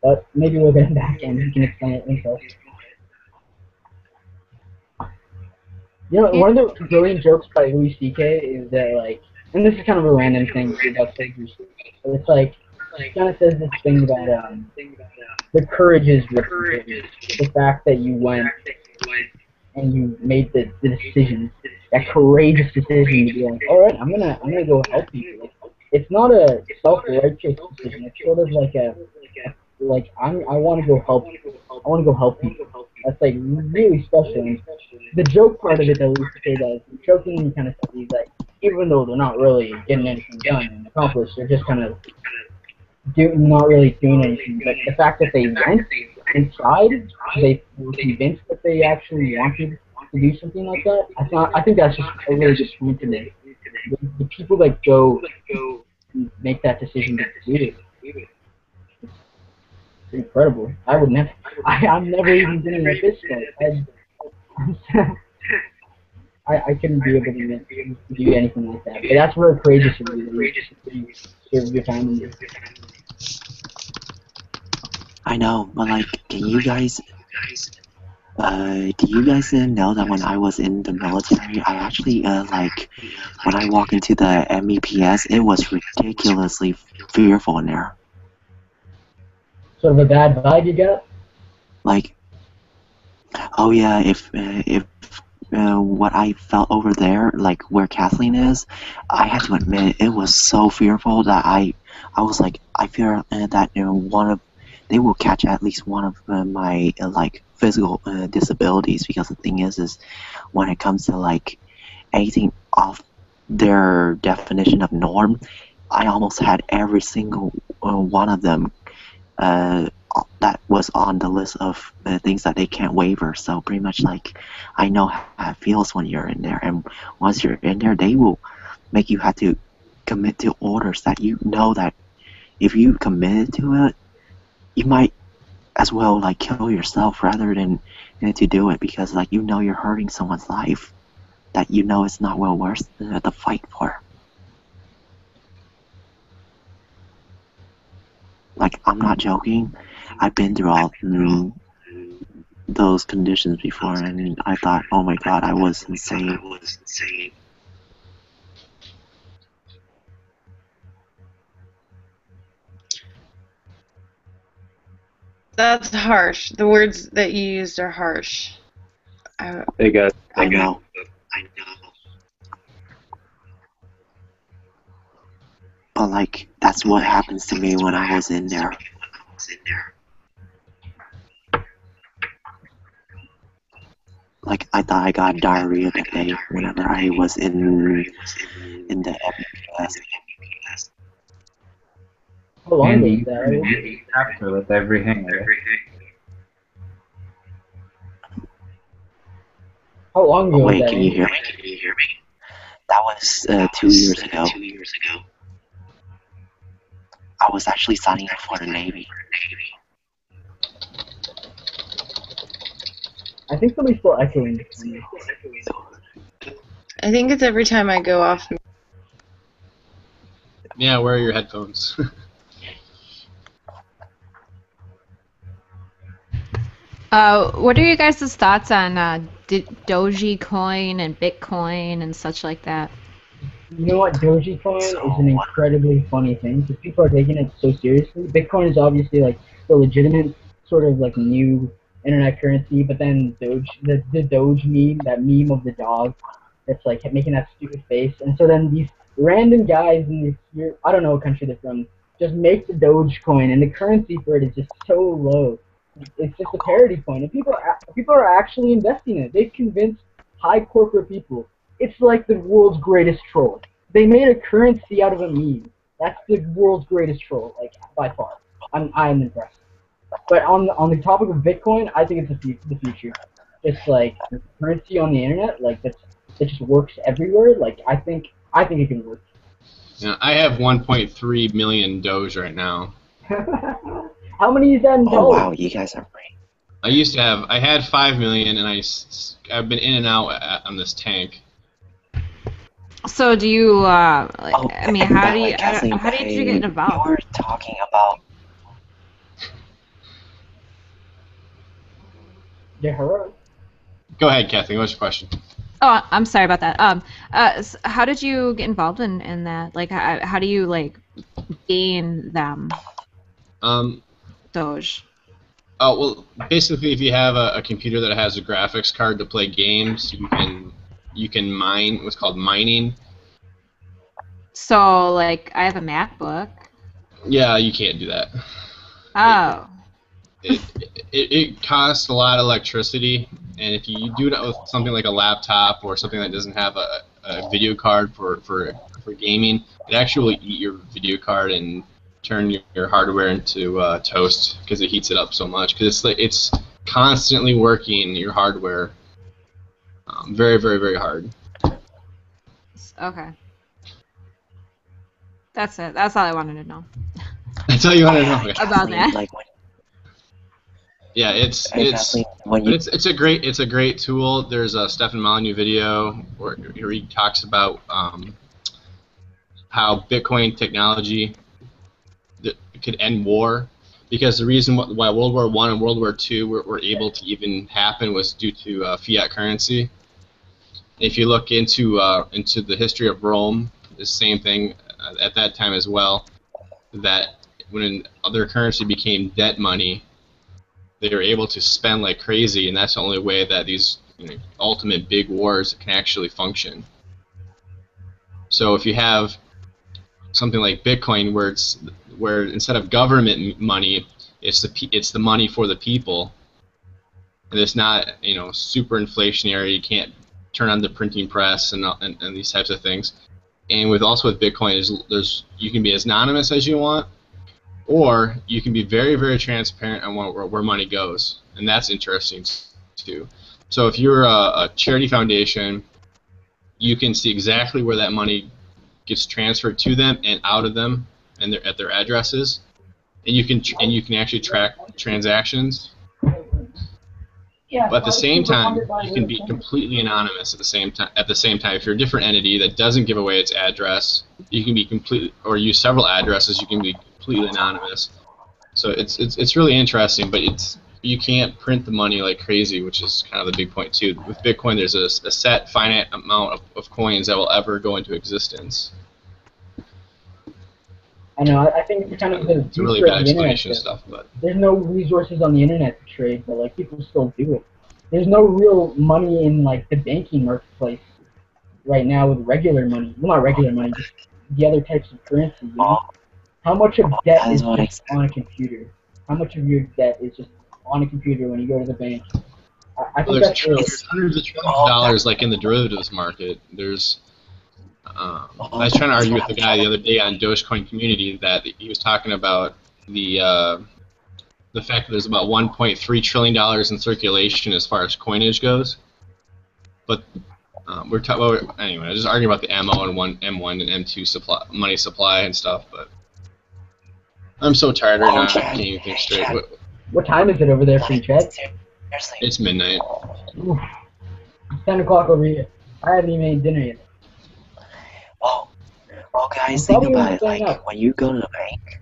But maybe we'll get him back and he can explain it himself. One of the brilliant jokes by Louis C.K. is that, like, and this is kind of a random thing about figures, but it's like, he kind of says this thing about, the courage is the fact that you went and you made the decision, that courageous decision to be like, alright, I'm gonna go help people. It's not a self-righteous decision, it's sort of like I want to go help people. That's like really special. And the joke part of it that Lisa K does, the joking kind of stuff is like, even though they're not really getting anything done and accomplished, they're just kind of not really doing anything. But the fact that they went inside, they were convinced that they actually wanted to do something like that. I think that's just a really good point to make. The people that go make that decision to do it. It's incredible. I would never. I'm never even doing like this stuff. I couldn't be able to do anything like that. But that's where courageous is. Serve your family. I know, but like, can you guys, do you guys know that when I was in the military, I actually, like, when I walked into the MEPS, it was ridiculously fearful in there. Sort of a bad vibe you got? Like, oh yeah, if what I felt over there, like where Kathleen is, I have to admit, it was so fearful that I was like, I fear that they will catch at least one of my like physical disabilities, because the thing is when it comes to like anything off their definition of norm, I almost had every single one of them that was on the list of things that they can't waiver. So pretty much like I know how it feels when you're in there, and once you're in there, they will make you have to commit to orders that you know that if you committed to it, you might as well like kill yourself rather than to do it, because like you're hurting someone's life that it's not well worth the fight for. Like, I'm not joking. I've been through all those conditions before, and I thought, oh my god, I was insane. That's harsh. The words that you used are harsh. Hey guys. I know. But like, that's what happens to me when I was in there. Like, I thought I got diarrhea that day whenever I was in the MEPS. How long Andy, was that? after with every hangar. How long ago Oh, wait, was that? can you hear me? That was 2 years ago. I was actually signing up for the Navy. I think somebody's still echoing. I think it's every time I go off. Yeah, where are your headphones? What are you guys' thoughts on Dogecoin and Bitcoin and such like that? You know what? Dogecoin is an incredibly funny thing because people are taking it so seriously. Bitcoin is obviously like the legitimate sort of like new internet currency, but then the Doge meme, that meme of the dog that's like making that stupid face, and so then these random guys in this, I don't know what country they're from, just make the Dogecoin, and the currency for it is just so low. It's just a parody coin, and people are actually investing in it. They've convinced high corporate people. It's like the world's greatest troll. They made a currency out of a meme. That's the world's greatest troll, like by far. I'm impressed. But on the topic of Bitcoin, I think it's the future. Just like the currency on the internet, like that just works everywhere. Like I think it can work. Yeah, I have 1.3 million Doge right now. How many is that in dollars? Oh wow, you guys are great. I had 5 million, and I've been in and out on this tank. So do you? I mean, how do you? Kathleen, How did you get involved? You were talking about. Yeah, hello. Go ahead, Kathleen. What's your question? Oh, I'm sorry about that. How did you get involved in that? Like, how do you like gain them? Doge. Oh well, basically, if you have a computer that has a graphics card to play games, you can mine what's called mining. So, like, I have a MacBook. Yeah, you can't do that. Oh. It costs a lot of electricity, and if you do it with something like a laptop or something that doesn't have a video card for gaming, it actually will eat your video card and turn your hardware into toast because it heats it up so much. Because it's constantly working your hardware very, very, very hard. Okay. That's it. That's all I wanted to know. That's all you wanted to know. About that. Yeah, it's a great tool. There's a Stefan Molyneux video where he talks about how Bitcoin technology could end war, because the reason why World War I and World War II were able to even happen was due to fiat currency. If you look into the history of Rome, the same thing at that time as well. That when other currency became debt money, they were able to spend like crazy, and that's the only way that these ultimate big wars can actually function. So if you have something like Bitcoin, where instead of government money, it's the money for the people, and it's not super inflationary. You can't turn on the printing press and these types of things. And with Bitcoin, you can be as anonymous as you want, or you can be very, very transparent on where money goes, and that's interesting too. So if you're a charity foundation, you can see exactly where that money gets transferred to them and out of them, and at their addresses, and you can actually track transactions. But at the same time, you can be completely anonymous at the same time. If you're a different entity that doesn't give away its address, you can be or use several addresses. You can be completely anonymous. So it's really interesting, but you can't print the money like crazy, which is kind of the big point too. With Bitcoin, there's a set finite amount of coins that will ever go into existence. I know. I think it's kind of the It's a really bad explanation of stuff, but there's no resources on the internet to trade, but like people still do it. There's no real money in like the banking marketplace right now with regular money. Well, not regular money, just the other types of currency. You know? How much of debt is just on a computer? How much of your debt is just on a computer when you go to the bank? I think there's hundreds of trillions of dollars like in the derivatives market. There's I was trying to argue with the guy the other day on Dogecoin community that he was talking about the fact that there's about $1.3 trillion in circulation as far as coinage goes. But we're talking about, anyway, I was just arguing about the M1 and M2 money supply and stuff. But I'm so tired right now, I can't even think straight. What time is it over there for you, Chad? It's midnight. Oof. It's 10 o'clock over here. I haven't even eaten dinner yet. Well, guys, I'm think probably about it. staying Like, up. when you go to the bank,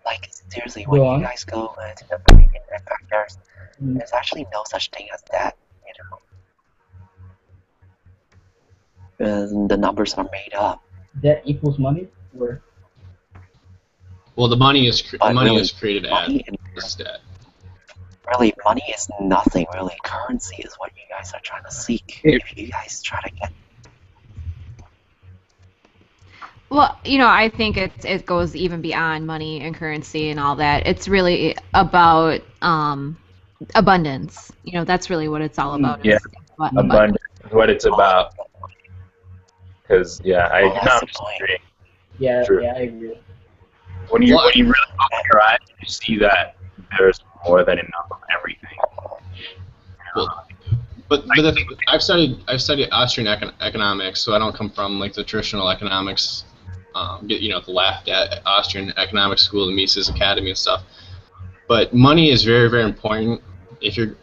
like, seriously, when Go you on. guys go to the bank, in fact, there's actually no such thing as debt, you know. The numbers are made up. Debt equals money? Or Well, the money is really, is created as debt. Really, money is nothing, really. Currency is what you guys are trying to seek. If you guys try to get... Well, you know, I think it goes even beyond money and currency and all that. It's really about abundance. You know, that's really what it's all about. Yeah, is abundance is what it's about. Because I that's disagree. yeah, True. yeah, I agree. When you really open your eyes, you see that there's more than enough of everything. Well, but I've studied Austrian economics, so I don't come from like the traditional economics, the left at Austrian economics school, the Mises Academy and stuff. But money is very, very important. If you're,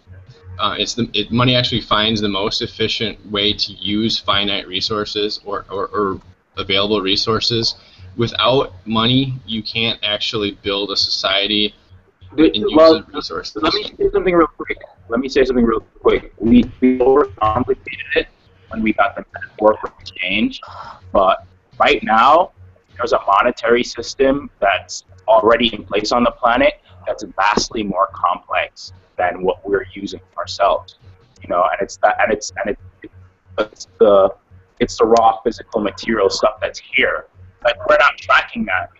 money actually finds the most efficient way to use finite resources or available resources. Without money, you can't actually build a society and use the resources. Let me say something real quick. We overcomplicated it when we got the metaphor for exchange, but right now there's a monetary system that's already in place on the planet that's vastly more complex than what we're using ourselves. You know, and it's the raw physical material stuff that's here. Like, we're not tracking that.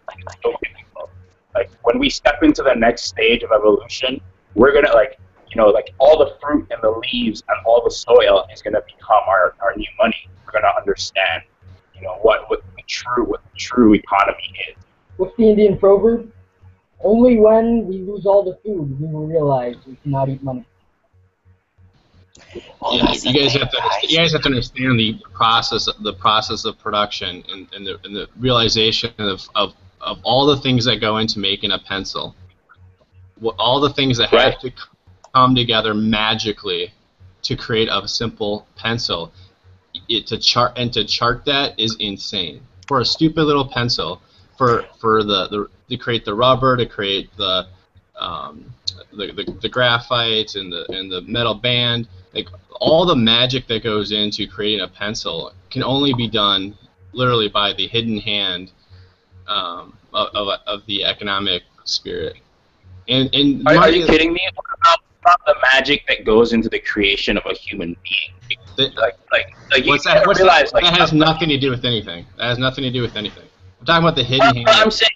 Like, when we step into the next stage of evolution, we're gonna all the fruit and the leaves and all the soil is gonna become our new money. We're gonna understand, what the true economy is. What's the Indian proverb? Only when we lose all the food, we will realize we cannot eat money. Yeah, you guys have to understand the process of production and the realization of all the things that go into making a pencil. All the things that have to come together magically to create a simple pencil. To chart that is insane. For a stupid little pencil, to create the rubber, to create the graphite and the metal band, like all the magic that goes into creating a pencil can only be done literally by the hidden hand of the economic spirit. And are you kidding me? What about the magic that goes into the creation of a human being? That has nothing to do with anything. That has nothing to do with anything. I'm talking about the hidden hand. I'm saying.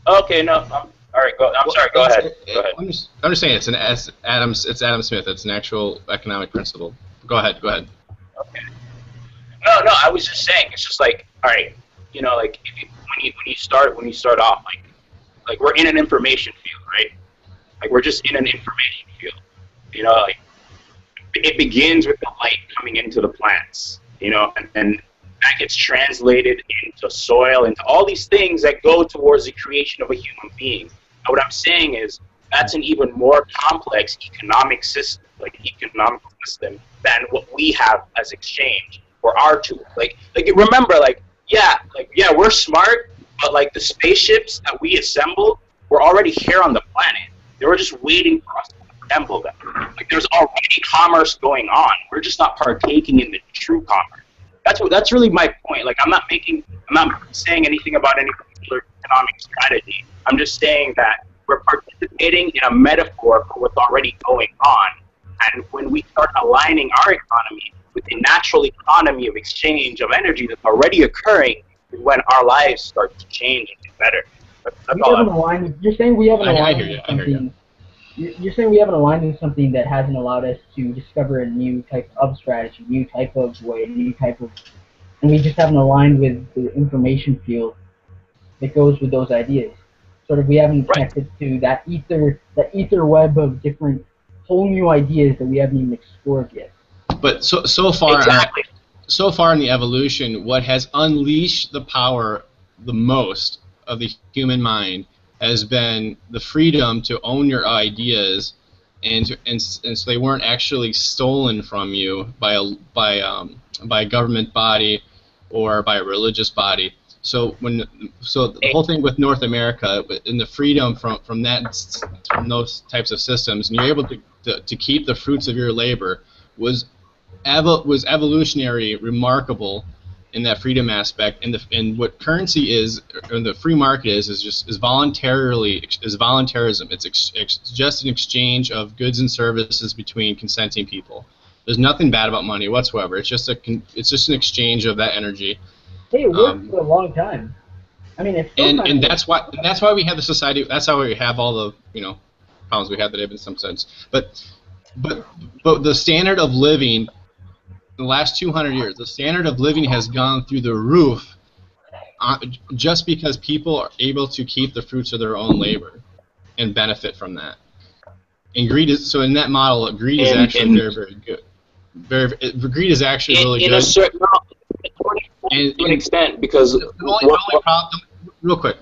Okay, no. All right, go. I'm sorry. Go ahead. I'm just saying it's Adam Smith. It's an actual economic principle. Go ahead. Okay. No. I was just saying. It's just like, all right, when you start off, like we're in an information field, right? Like, we're just in an information field. It begins with the light coming into the plants, and that gets translated into soil, into all these things that go towards the creation of a human being. And what I'm saying is that's an even more complex economic system than what we have as exchange or our tool. Remember, we're smart, but the spaceships that we assembled were already here on the planet. They were just waiting for us to assemble them. There's already commerce going on. We're just not partaking in the true commerce. That's really my point. I'm not saying anything about any particular economic strategy. I'm just saying that we're participating in a metaphor for what's already going on. And when we start aligning our economy with the natural economy of exchange of energy that's already occurring, is when our lives start to change and get better. You're saying we haven't aligned I with hear something. You're saying we haven't aligned with something that hasn't allowed us to discover a new type of strategy, new type of way, and we just haven't aligned with the information field that goes with those ideas. Sort of, we haven't connected to that ether web of different, whole new ideas that we haven't even explored yet. But so far in the evolution, what has unleashed the power the most of the human mind has been the freedom to own your ideas, and so they weren't actually stolen from you by a government body or by a religious body. So the whole thing with North America and the freedom from those types of systems, and you're able to keep the fruits of your labor was evolutionary, remarkable in that freedom aspect. And what currency is, or the free market is voluntarism. It's just an exchange of goods and services between consenting people. There's nothing bad about money whatsoever. It's just an exchange of that energy. Hey, it worked for a long time. I mean, it's still and that's why we have the society. That's how we have all the problems we have today in some sense. But the standard of living, the last 200 years, the standard of living has gone through the roof, just because people are able to keep the fruits of their own labor and benefit from that. And greed is so in that model. Greed is actually very, very good. Greed is actually really good. In a certain to an extent, because real quick,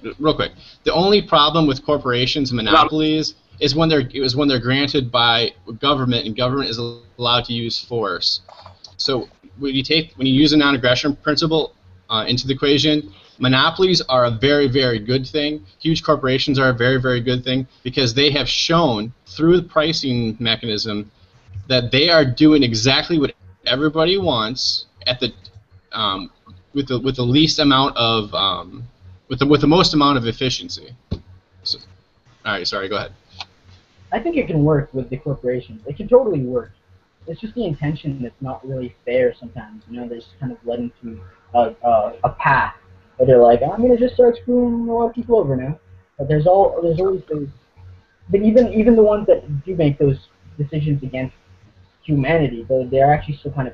the only problem with corporations and monopolies is when they're granted by government, and government is allowed to use force. So when you use a non-aggression principle into the equation, monopolies are a very, very good thing. Huge corporations are a very, very good thing, because they have shown through the pricing mechanism that they are doing exactly what everybody wants at the with the least amount of with the most amount of efficiency. So, all right, sorry, go ahead. I think it can work with the corporations. It can totally work. It's just the intention that's not really fair sometimes. They're just kind of led into a path where they're like, I'm gonna just start screwing a lot of people over now. But there's always those. But even the ones that do make those decisions against humanity, they're actually still kind of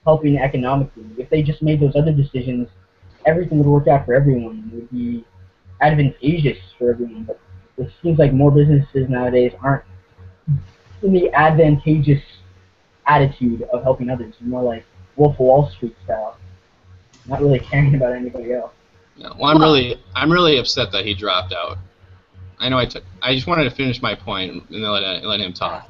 helping economically. If they just made those other decisions, everything would work out for everyone. It would be advantageous for everyone. But it seems like more businesses nowadays aren't in the advantageous attitude of helping others. More like Wolf of Wall Street style, not really caring about anybody else. No, well, I'm really upset that he dropped out. I know I just wanted to finish my point and then let him talk.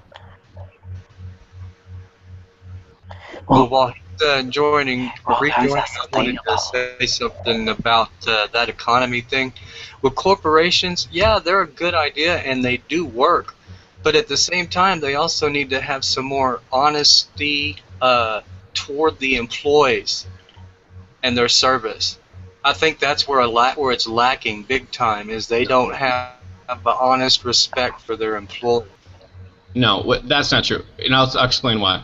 Well, while he's rejoining, I wanted to say something about that economy thing. With corporations, yeah, they're a good idea and they do work, but at the same time, they also need to have some more honesty toward the employees and their service. I think that's where it's lacking big time, is they don't have an honest respect for their employees. No, that's not true, and I'll explain why.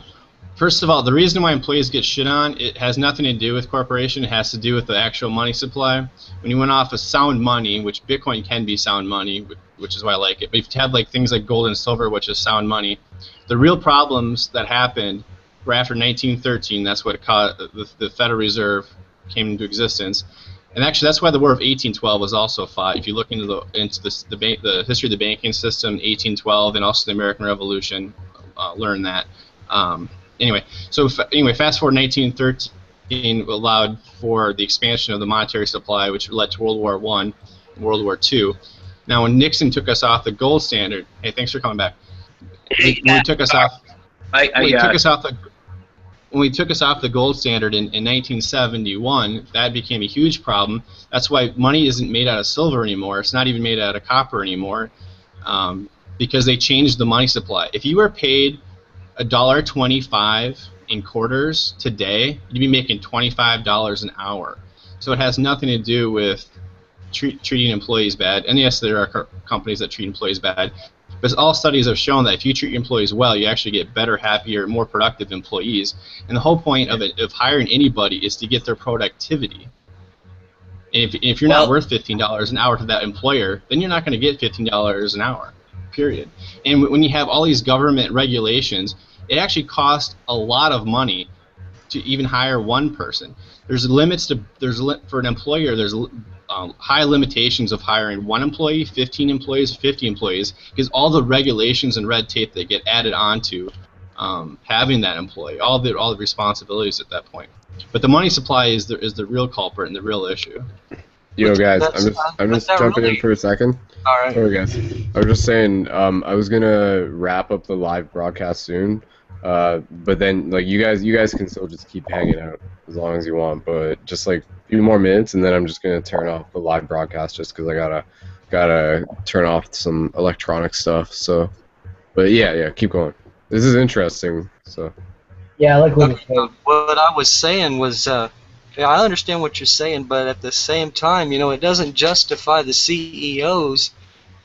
First of all, the reason why employees get shit on, it has nothing to do with corporation. It has to do with the actual money supply. When you went off of sound money, which Bitcoin can be sound money, which is why I like it, but if you have things like gold and silver, which is sound money, the real problems that happened were after 1913. That's what caused the Federal Reserve came into existence. And actually, that's why the War of 1812 was also fought. If you look into the history of the banking system, 1812, and also the American Revolution, learn that. Anyway, fast forward 1913 allowed for the expansion of the monetary supply, which led to World War I, World War II. Now, when Nixon took us off the gold standard, hey, thanks for coming back. When he took us off the gold standard in 1971, that became a huge problem. That's why money isn't made out of silver anymore. It's not even made out of copper anymore, because they changed the money supply. If you were paid $1.25 in quarters today, you'd be making $25 an hour. So it has nothing to do with treating employees bad. And yes, there are companies that treat employees bad, but all studies have shown that if you treat your employees well, you actually get better, happier, more productive employees. And the whole point of hiring anybody is to get their productivity. And if you're not worth $15 an hour to that employer, then you're not going to get $15 an hour. Period. And when you have all these government regulations, it actually costs a lot of money to even hire one person. There's limits for an employer. There's high limitations of hiring one employee, 15 employees, 50 employees, because all the regulations and red tape that get added onto having that employee, all the responsibilities at that point. But the money supply is the real culprit and the real issue. Yo, guys, That's, I'm but just that jumping really, in for a second. all right. Sorry, guys. I was just saying, I was gonna wrap up the live broadcast soon, but then like you guys can still just keep hanging out as long as you want, but just like a few more minutes, and then I'm just gonna turn off the live broadcast just because I gotta turn off some electronic stuff. So, but yeah, keep going. This is interesting. So. Yeah, I like what Okay, what I was saying was, yeah, I understand what you're saying, but at the same time, it doesn't justify the CEOs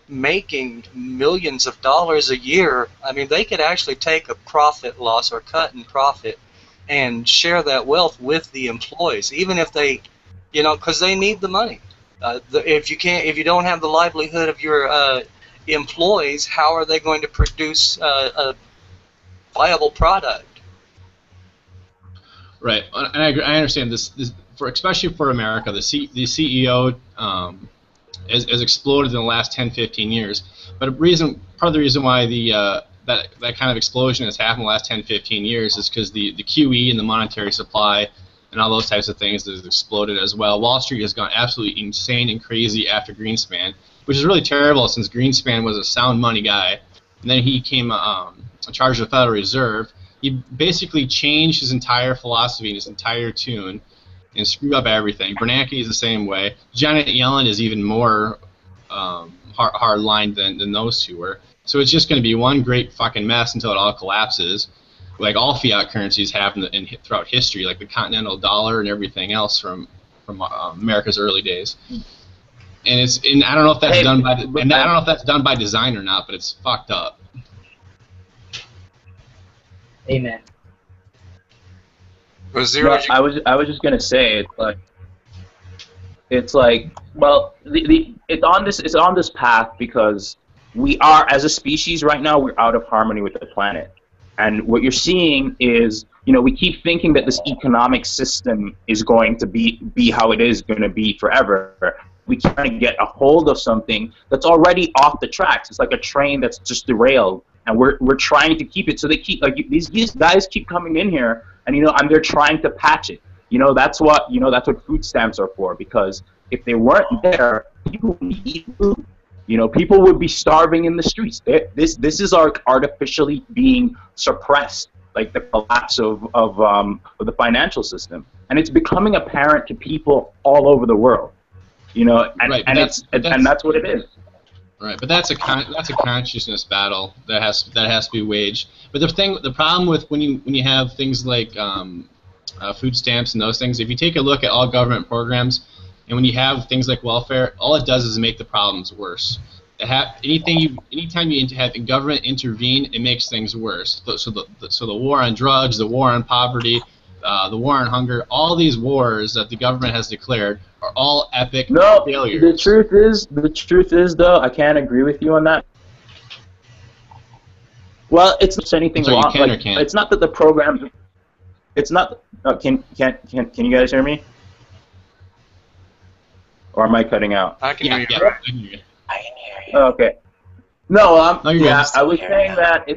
making millions of dollars a year. I mean, they could actually take a profit loss or cut in profit and share that wealth with the employees, even if they, because they need the money. If you don't have the livelihood of your employees, how are they going to produce a viable product? Right, and I agree, I understand this especially for America, the CEO has exploded in the last 10, 15 years. But part of the reason why that kind of explosion has happened in the last 10, 15 years is because the QE and the monetary supply and all those types of things has exploded as well. Wall Street has gone absolutely insane and crazy after Greenspan, which is really terrible since Greenspan was a sound money guy, and then he came in charge of the Federal Reserve. He basically changed his entire philosophy and his entire tune and screwed up everything. Bernanke is the same way. Janet Yellen is even more hard-lined than those two were. So it's just going to be one great fucking mess until it all collapses, like all fiat currencies have throughout history, like the continental dollar and everything else from America's early days. And I don't know if that's I don't know if that's done by design or not, but it's fucked up. Amen. I was just gonna say it's like well it's on this path because we are, as a species right now, we're out of harmony with the planet, and what you're seeing is we keep thinking that this economic system is going to be how it is going to be forever. We can't get a hold of something that's already off the tracks. It's like a train that's just derailed, and we're trying to keep it. So they keep these guys keep coming in here, and and they're trying to patch it. That's what food stamps are for, because if they weren't there, people would eat food. People would be starving in the streets. This is artificially being suppressed, like the collapse of the financial system, and it's becoming apparent to people all over the world. And that's what it is. Right, but that's a consciousness battle that has to be waged. But the problem with when you have things like food stamps and those things, if you take a look at all government programs, and when you have things like welfare, all it does is make the problems worse. Anytime you have government intervene, it makes things worse. So the war on drugs, the war on poverty, the war on hunger, all these wars that the government has declared are all epic failures. The truth is though, I can't agree with you on that. Well, it's not anything so wrong. You can or can't? It's not that the programs. It's not. Can you guys hear me? Or am I cutting out? I can hear you. I can hear you. Okay. No, I was saying that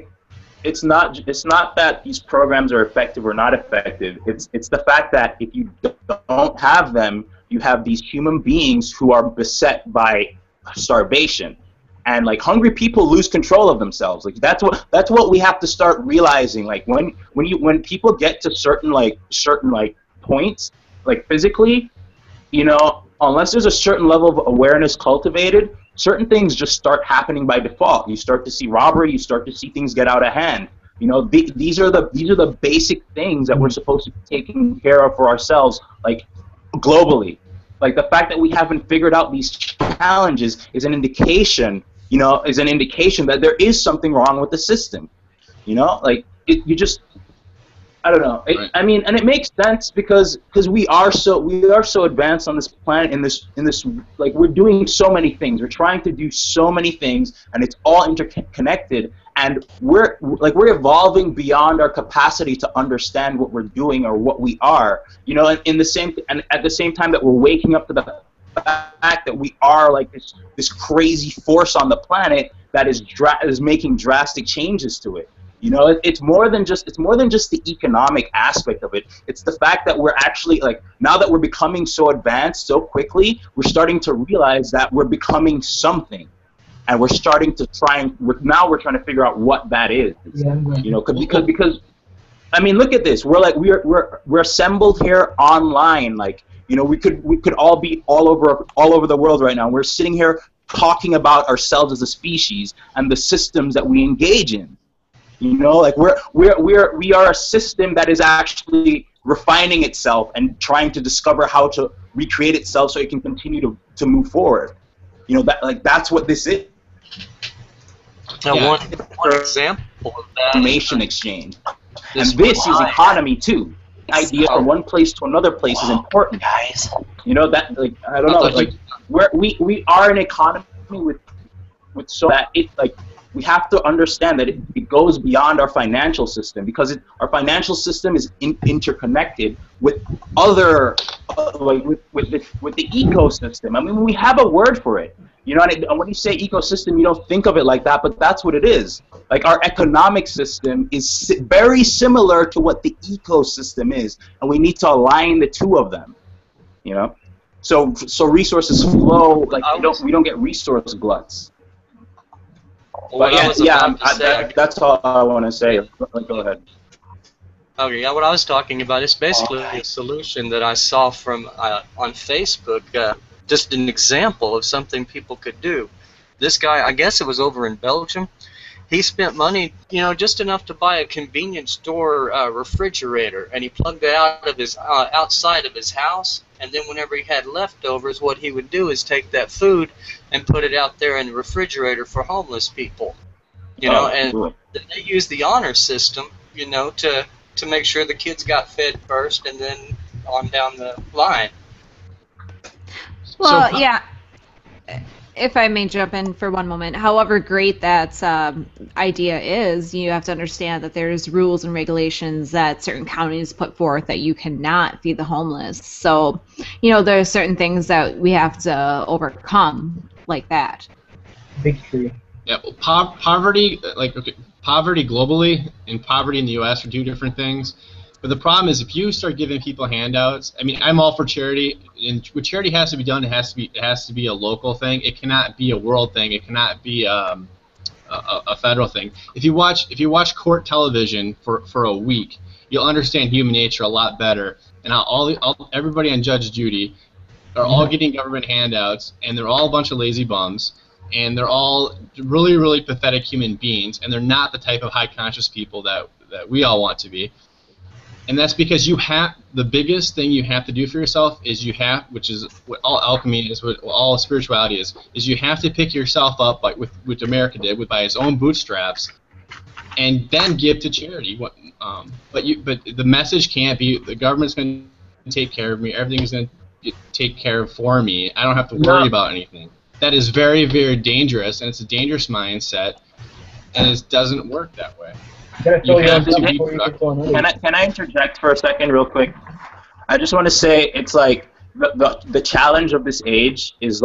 it's not that these programs are effective or not effective. It's the fact that if you don't have them, you have these human beings who are beset by starvation, and like hungry people lose control of themselves. Like that's what we have to start realizing. Like when people get to certain points, like physically, unless there's a certain level of awareness cultivated, certain things just start happening by default. You start to see robbery. You start to see things get out of hand. These are the basic things that we're supposed to be taking care of for ourselves, like globally. Like the fact that we haven't figured out these challenges is an indication, that there is something wrong with the system. I don't know. Right. I mean, and it makes sense because we are so advanced on this planet in this like we're doing so many things. We're trying to do so many things, and it's all interconnected. And we're evolving beyond our capacity to understand what we're doing or what we are. And at the same time that we're waking up to the fact that we are like this crazy force on the planet that is making drastic changes to it. You know, it's more than just the economic aspect of it. It's the fact that we're actually, like, now that we're becoming so advanced so quickly, we're starting to realize that we're becoming something, and we're starting to now we're trying to figure out what that is. You know, because I mean, look at this. We're assembled here online. Like, you know, we could all be all over the world right now. We're sitting here talking about ourselves as a species and the systems that we engage in. You know, like we are a system that is actually refining itself and trying to discover how to recreate itself so it can continue to move forward. You know, that's what this is. Now, one example of that information exchange, and this is economy too. The idea from one place to another place is important, guys. You know that, like, I don't know, like we are an economy with so that it, like, we have to understand that it goes beyond our financial system, because our financial system is interconnected with other, like with the ecosystem. I mean, we have a word for it. You know, and when you say ecosystem, you don't think of it like that, but that's what it is. Like, our economic system is very similar to what the ecosystem is, and we need to align the two of them. You know, so resources flow. Like, we don't get resource gluts. But that's all I want to say. Go ahead. Okay, yeah, what I was talking about is basically a solution that I saw from on Facebook, just an example of something people could do. This guy, I guess it was over in Belgium, he spent money, you know, just enough to buy a convenience store refrigerator, and he plugged it out of his outside of his house. And then whenever he had leftovers, what he would do is take that food and put it out there in the refrigerator for homeless people. You know, and they use the honor system, you know, to make sure the kids got fed first, and then on down the line. Well, yeah. If I may jump in for one moment, however great that idea is, you have to understand that there's rules and regulations that certain counties put forth that you cannot feed the homeless. So, you know, there are certain things that we have to overcome like that. Big tree. Yeah, well, poverty, poverty globally and poverty in the U.S. are two different things. But the problem is, if you start giving people handouts, I mean, I'm all for charity, and what charity has to be done, it has to be a local thing. It cannot be a world thing. It cannot be a federal thing. If you watch court television for a week, you'll understand human nature a lot better. And everybody on Judge Judy are all getting government handouts, and they're all a bunch of lazy bums, and they're all really, really pathetic human beings, and they're not the type of high conscious people that we all want to be. And that's because the biggest thing you have to do for yourself is which is what all alchemy is, what all spirituality is you have to pick yourself up, like what America did, by his own bootstraps, and then give to charity. But the message can't be the government's going to take care of me, everything's going to take care of for me, I don't have to worry about anything. That is very, very dangerous, and it's a dangerous mindset, and it doesn't work that way. Can I interject for a second real quick? I just want to say, it's like the challenge of this age is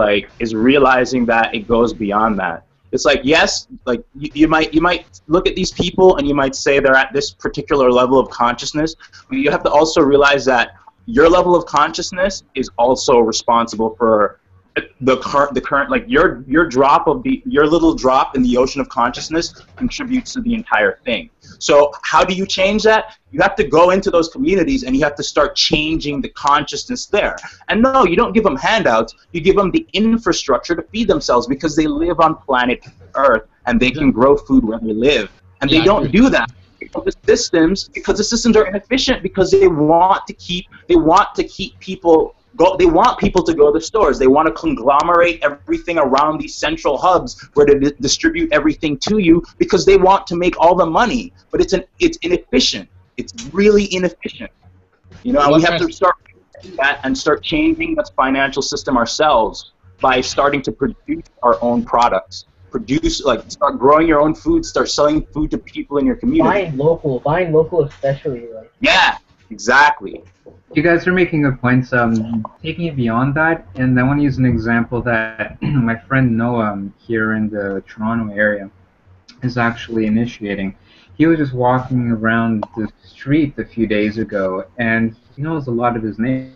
realizing that it goes beyond that. It's like, yes, like you might look at these people and you might say they're at this particular level of consciousness, but you have to also realize that your level of consciousness is also responsible for the current, like your little drop in the ocean of consciousness contributes to the entire thing. So how do you change that? You have to go into those communities and you have to start changing the consciousness there. And no, you don't give them handouts. You give them the infrastructure to feed themselves, because they live on planet Earth and they can grow food where they live. And they don't do that because the systems are inefficient, because they want to keep people. They want people to go to the stores. They want to conglomerate everything around these central hubs where they distribute everything to you, because they want to make all the money. But it's inefficient. It's really inefficient. You know, and we have to start doing that and start changing the financial system ourselves by starting to produce our own products. Start growing your own food. Start selling food to people in your community. Buying local, especially. Yeah, exactly. You guys are making good points. Taking it beyond that, and I want to use an example that my friend Noah here in the Toronto area is actually initiating. he was just walking around the street a few days ago, and he knows a lot of his name.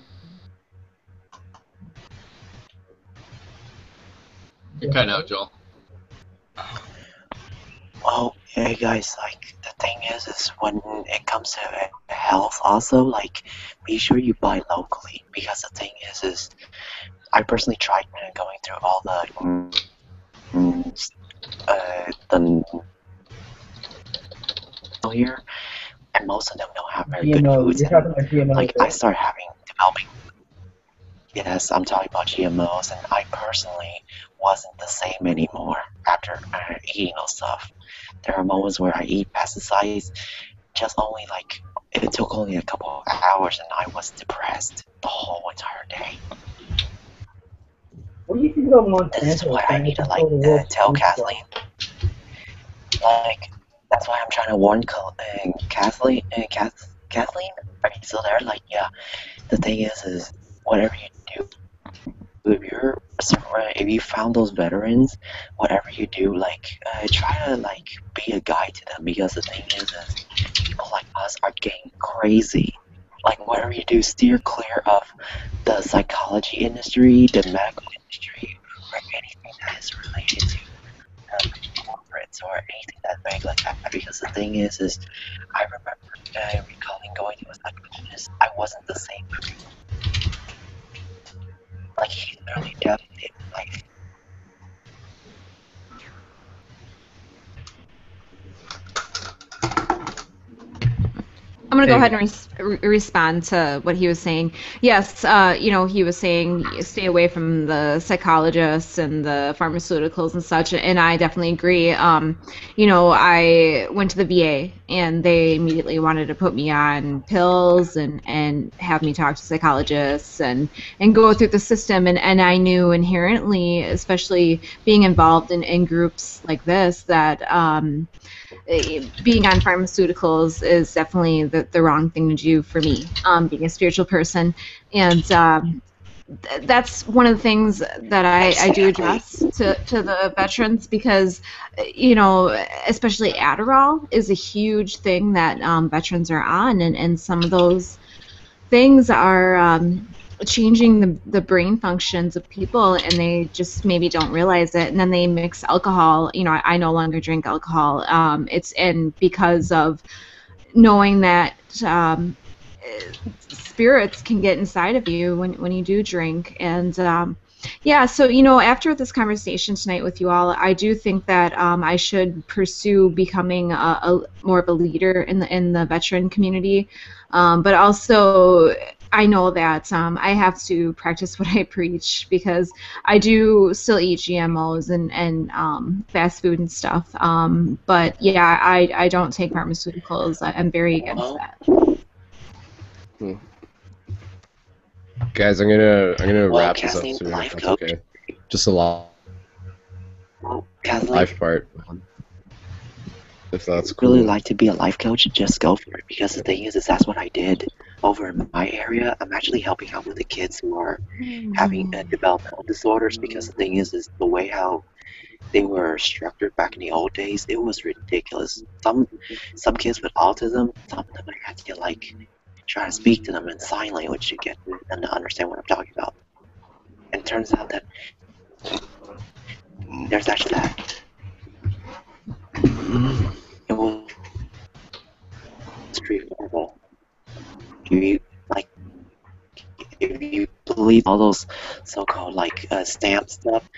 You're cutting out, Joel. Oh, yeah, guys, like, the thing is when it comes to health also, like, be sure you buy locally, because the thing is I personally tried going through all the here, and most of them don't have very good GMO. foods. You're talking about GMOs, Like, right? I started developing. Yes, I'm talking about GMOs, and I personally wasn't the same anymore after eating those stuff. There are moments where I eat pesticides, just only like, it took only a couple of hours, and I was depressed the whole entire day. What do you think about Monsanto? This is what I need to tell Kathleen. Like, that's why I'm trying to warn Kathleen. Kathleen, are you still there? Like, yeah. The thing is whatever you do, if you found those veterans, whatever you do, like, try to like be a guide to them, because the thing is people like us are getting crazy. Like, whatever you do, steer clear of the psychology industry, the medical industry, or anything that is related to corporates or anything that's very like that. Because the thing is I remember recalling going to a psychologist. I wasn't the same. Like, he literally devastated my life. I'm going to go ahead and respond to what he was saying. Yes, you know, he was saying stay away from the psychologists and the pharmaceuticals and such, and I definitely agree. You know, I went to the VA, and they immediately wanted to put me on pills and have me talk to psychologists and go through the system, and I knew inherently, especially being involved in groups like this, that being on pharmaceuticals is definitely the wrong thing to do for me, being a spiritual person. And that's one of the things that I do address to the veterans, because, you know, especially Adderall is a huge thing that veterans are on, and some of those things are changing the brain functions of people, and they just maybe don't realize it. And then they mix alcohol. You know, I no longer drink alcohol. And because of knowing that spirits can get inside of you when you do drink. And yeah, so, you know, after this conversation tonight with you all, I do think that I should pursue becoming a more of a leader in the veteran community, but also I know that I have to practice what I preach, because I do still eat GMOs and fast food and stuff. But yeah, I don't take pharmaceuticals. I'm very against that. Guys, I'm gonna wrap this up soon, if that's okay. Just a life part, if that's cool. Really like to be a life coach, just go for it. Because the thing is that's what I did over in my area. I'm actually helping out with the kids who are having developmental disorders. Because the thing is the way how they were structured back in the old days, it was ridiculous. Some kids with autism, some of them I had to like try to speak to them in sign language to get them to understand what I'm talking about. And it turns out that there's actually that. It was pretty horrible. If you believe all those so-called like stamp stuff,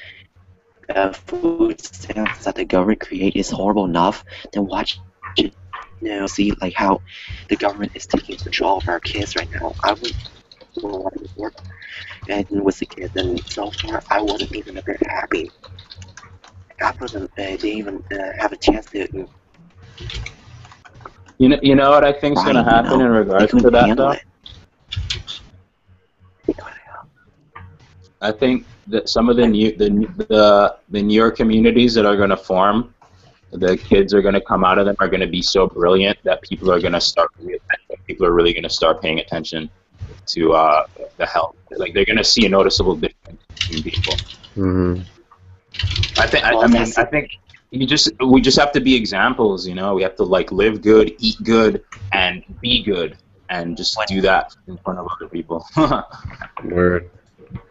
food stamps that the government create is horrible enough, then watch it. You know, see like how the government is taking control of our kids right now. I was before and with the kids, and so far I wasn't even a bit happy. Half of them didn't even have a chance to. You know what I think is going to happen in regards to that, though? I think that some of the newer communities that are going to form, the kids are going to come out of them are going to be so brilliant that people are going to start. People are really going to start paying attention to the health. Like, they're going to see a noticeable difference between people. Mm-hmm. I think we just have to be examples, you know. We have to like live good, eat good, and be good, and just do that in front of other people. Word.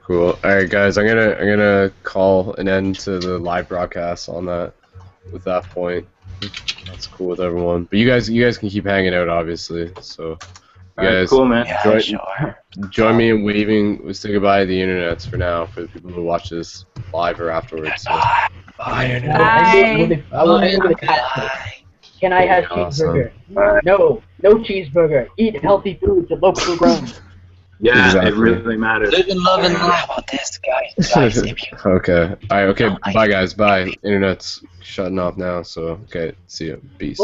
Cool. All right, guys. I'm gonna call an end to the live broadcast on that. With that point, that's cool with everyone. But you guys can keep hanging out, obviously. So, you guys, cool, man. Join me in waving. We say goodbye to the internets for now for the people who watch this live or afterwards. So. Bye. Can I have cheeseburger? No cheeseburger. Eat healthy foods and locally grown. Yeah, exactly. It really matters. Live and love and laugh. How about this, guys? Okay. All right. Okay. Bye, guys. Bye. Internet's shutting off now. So, okay. See you. Peace.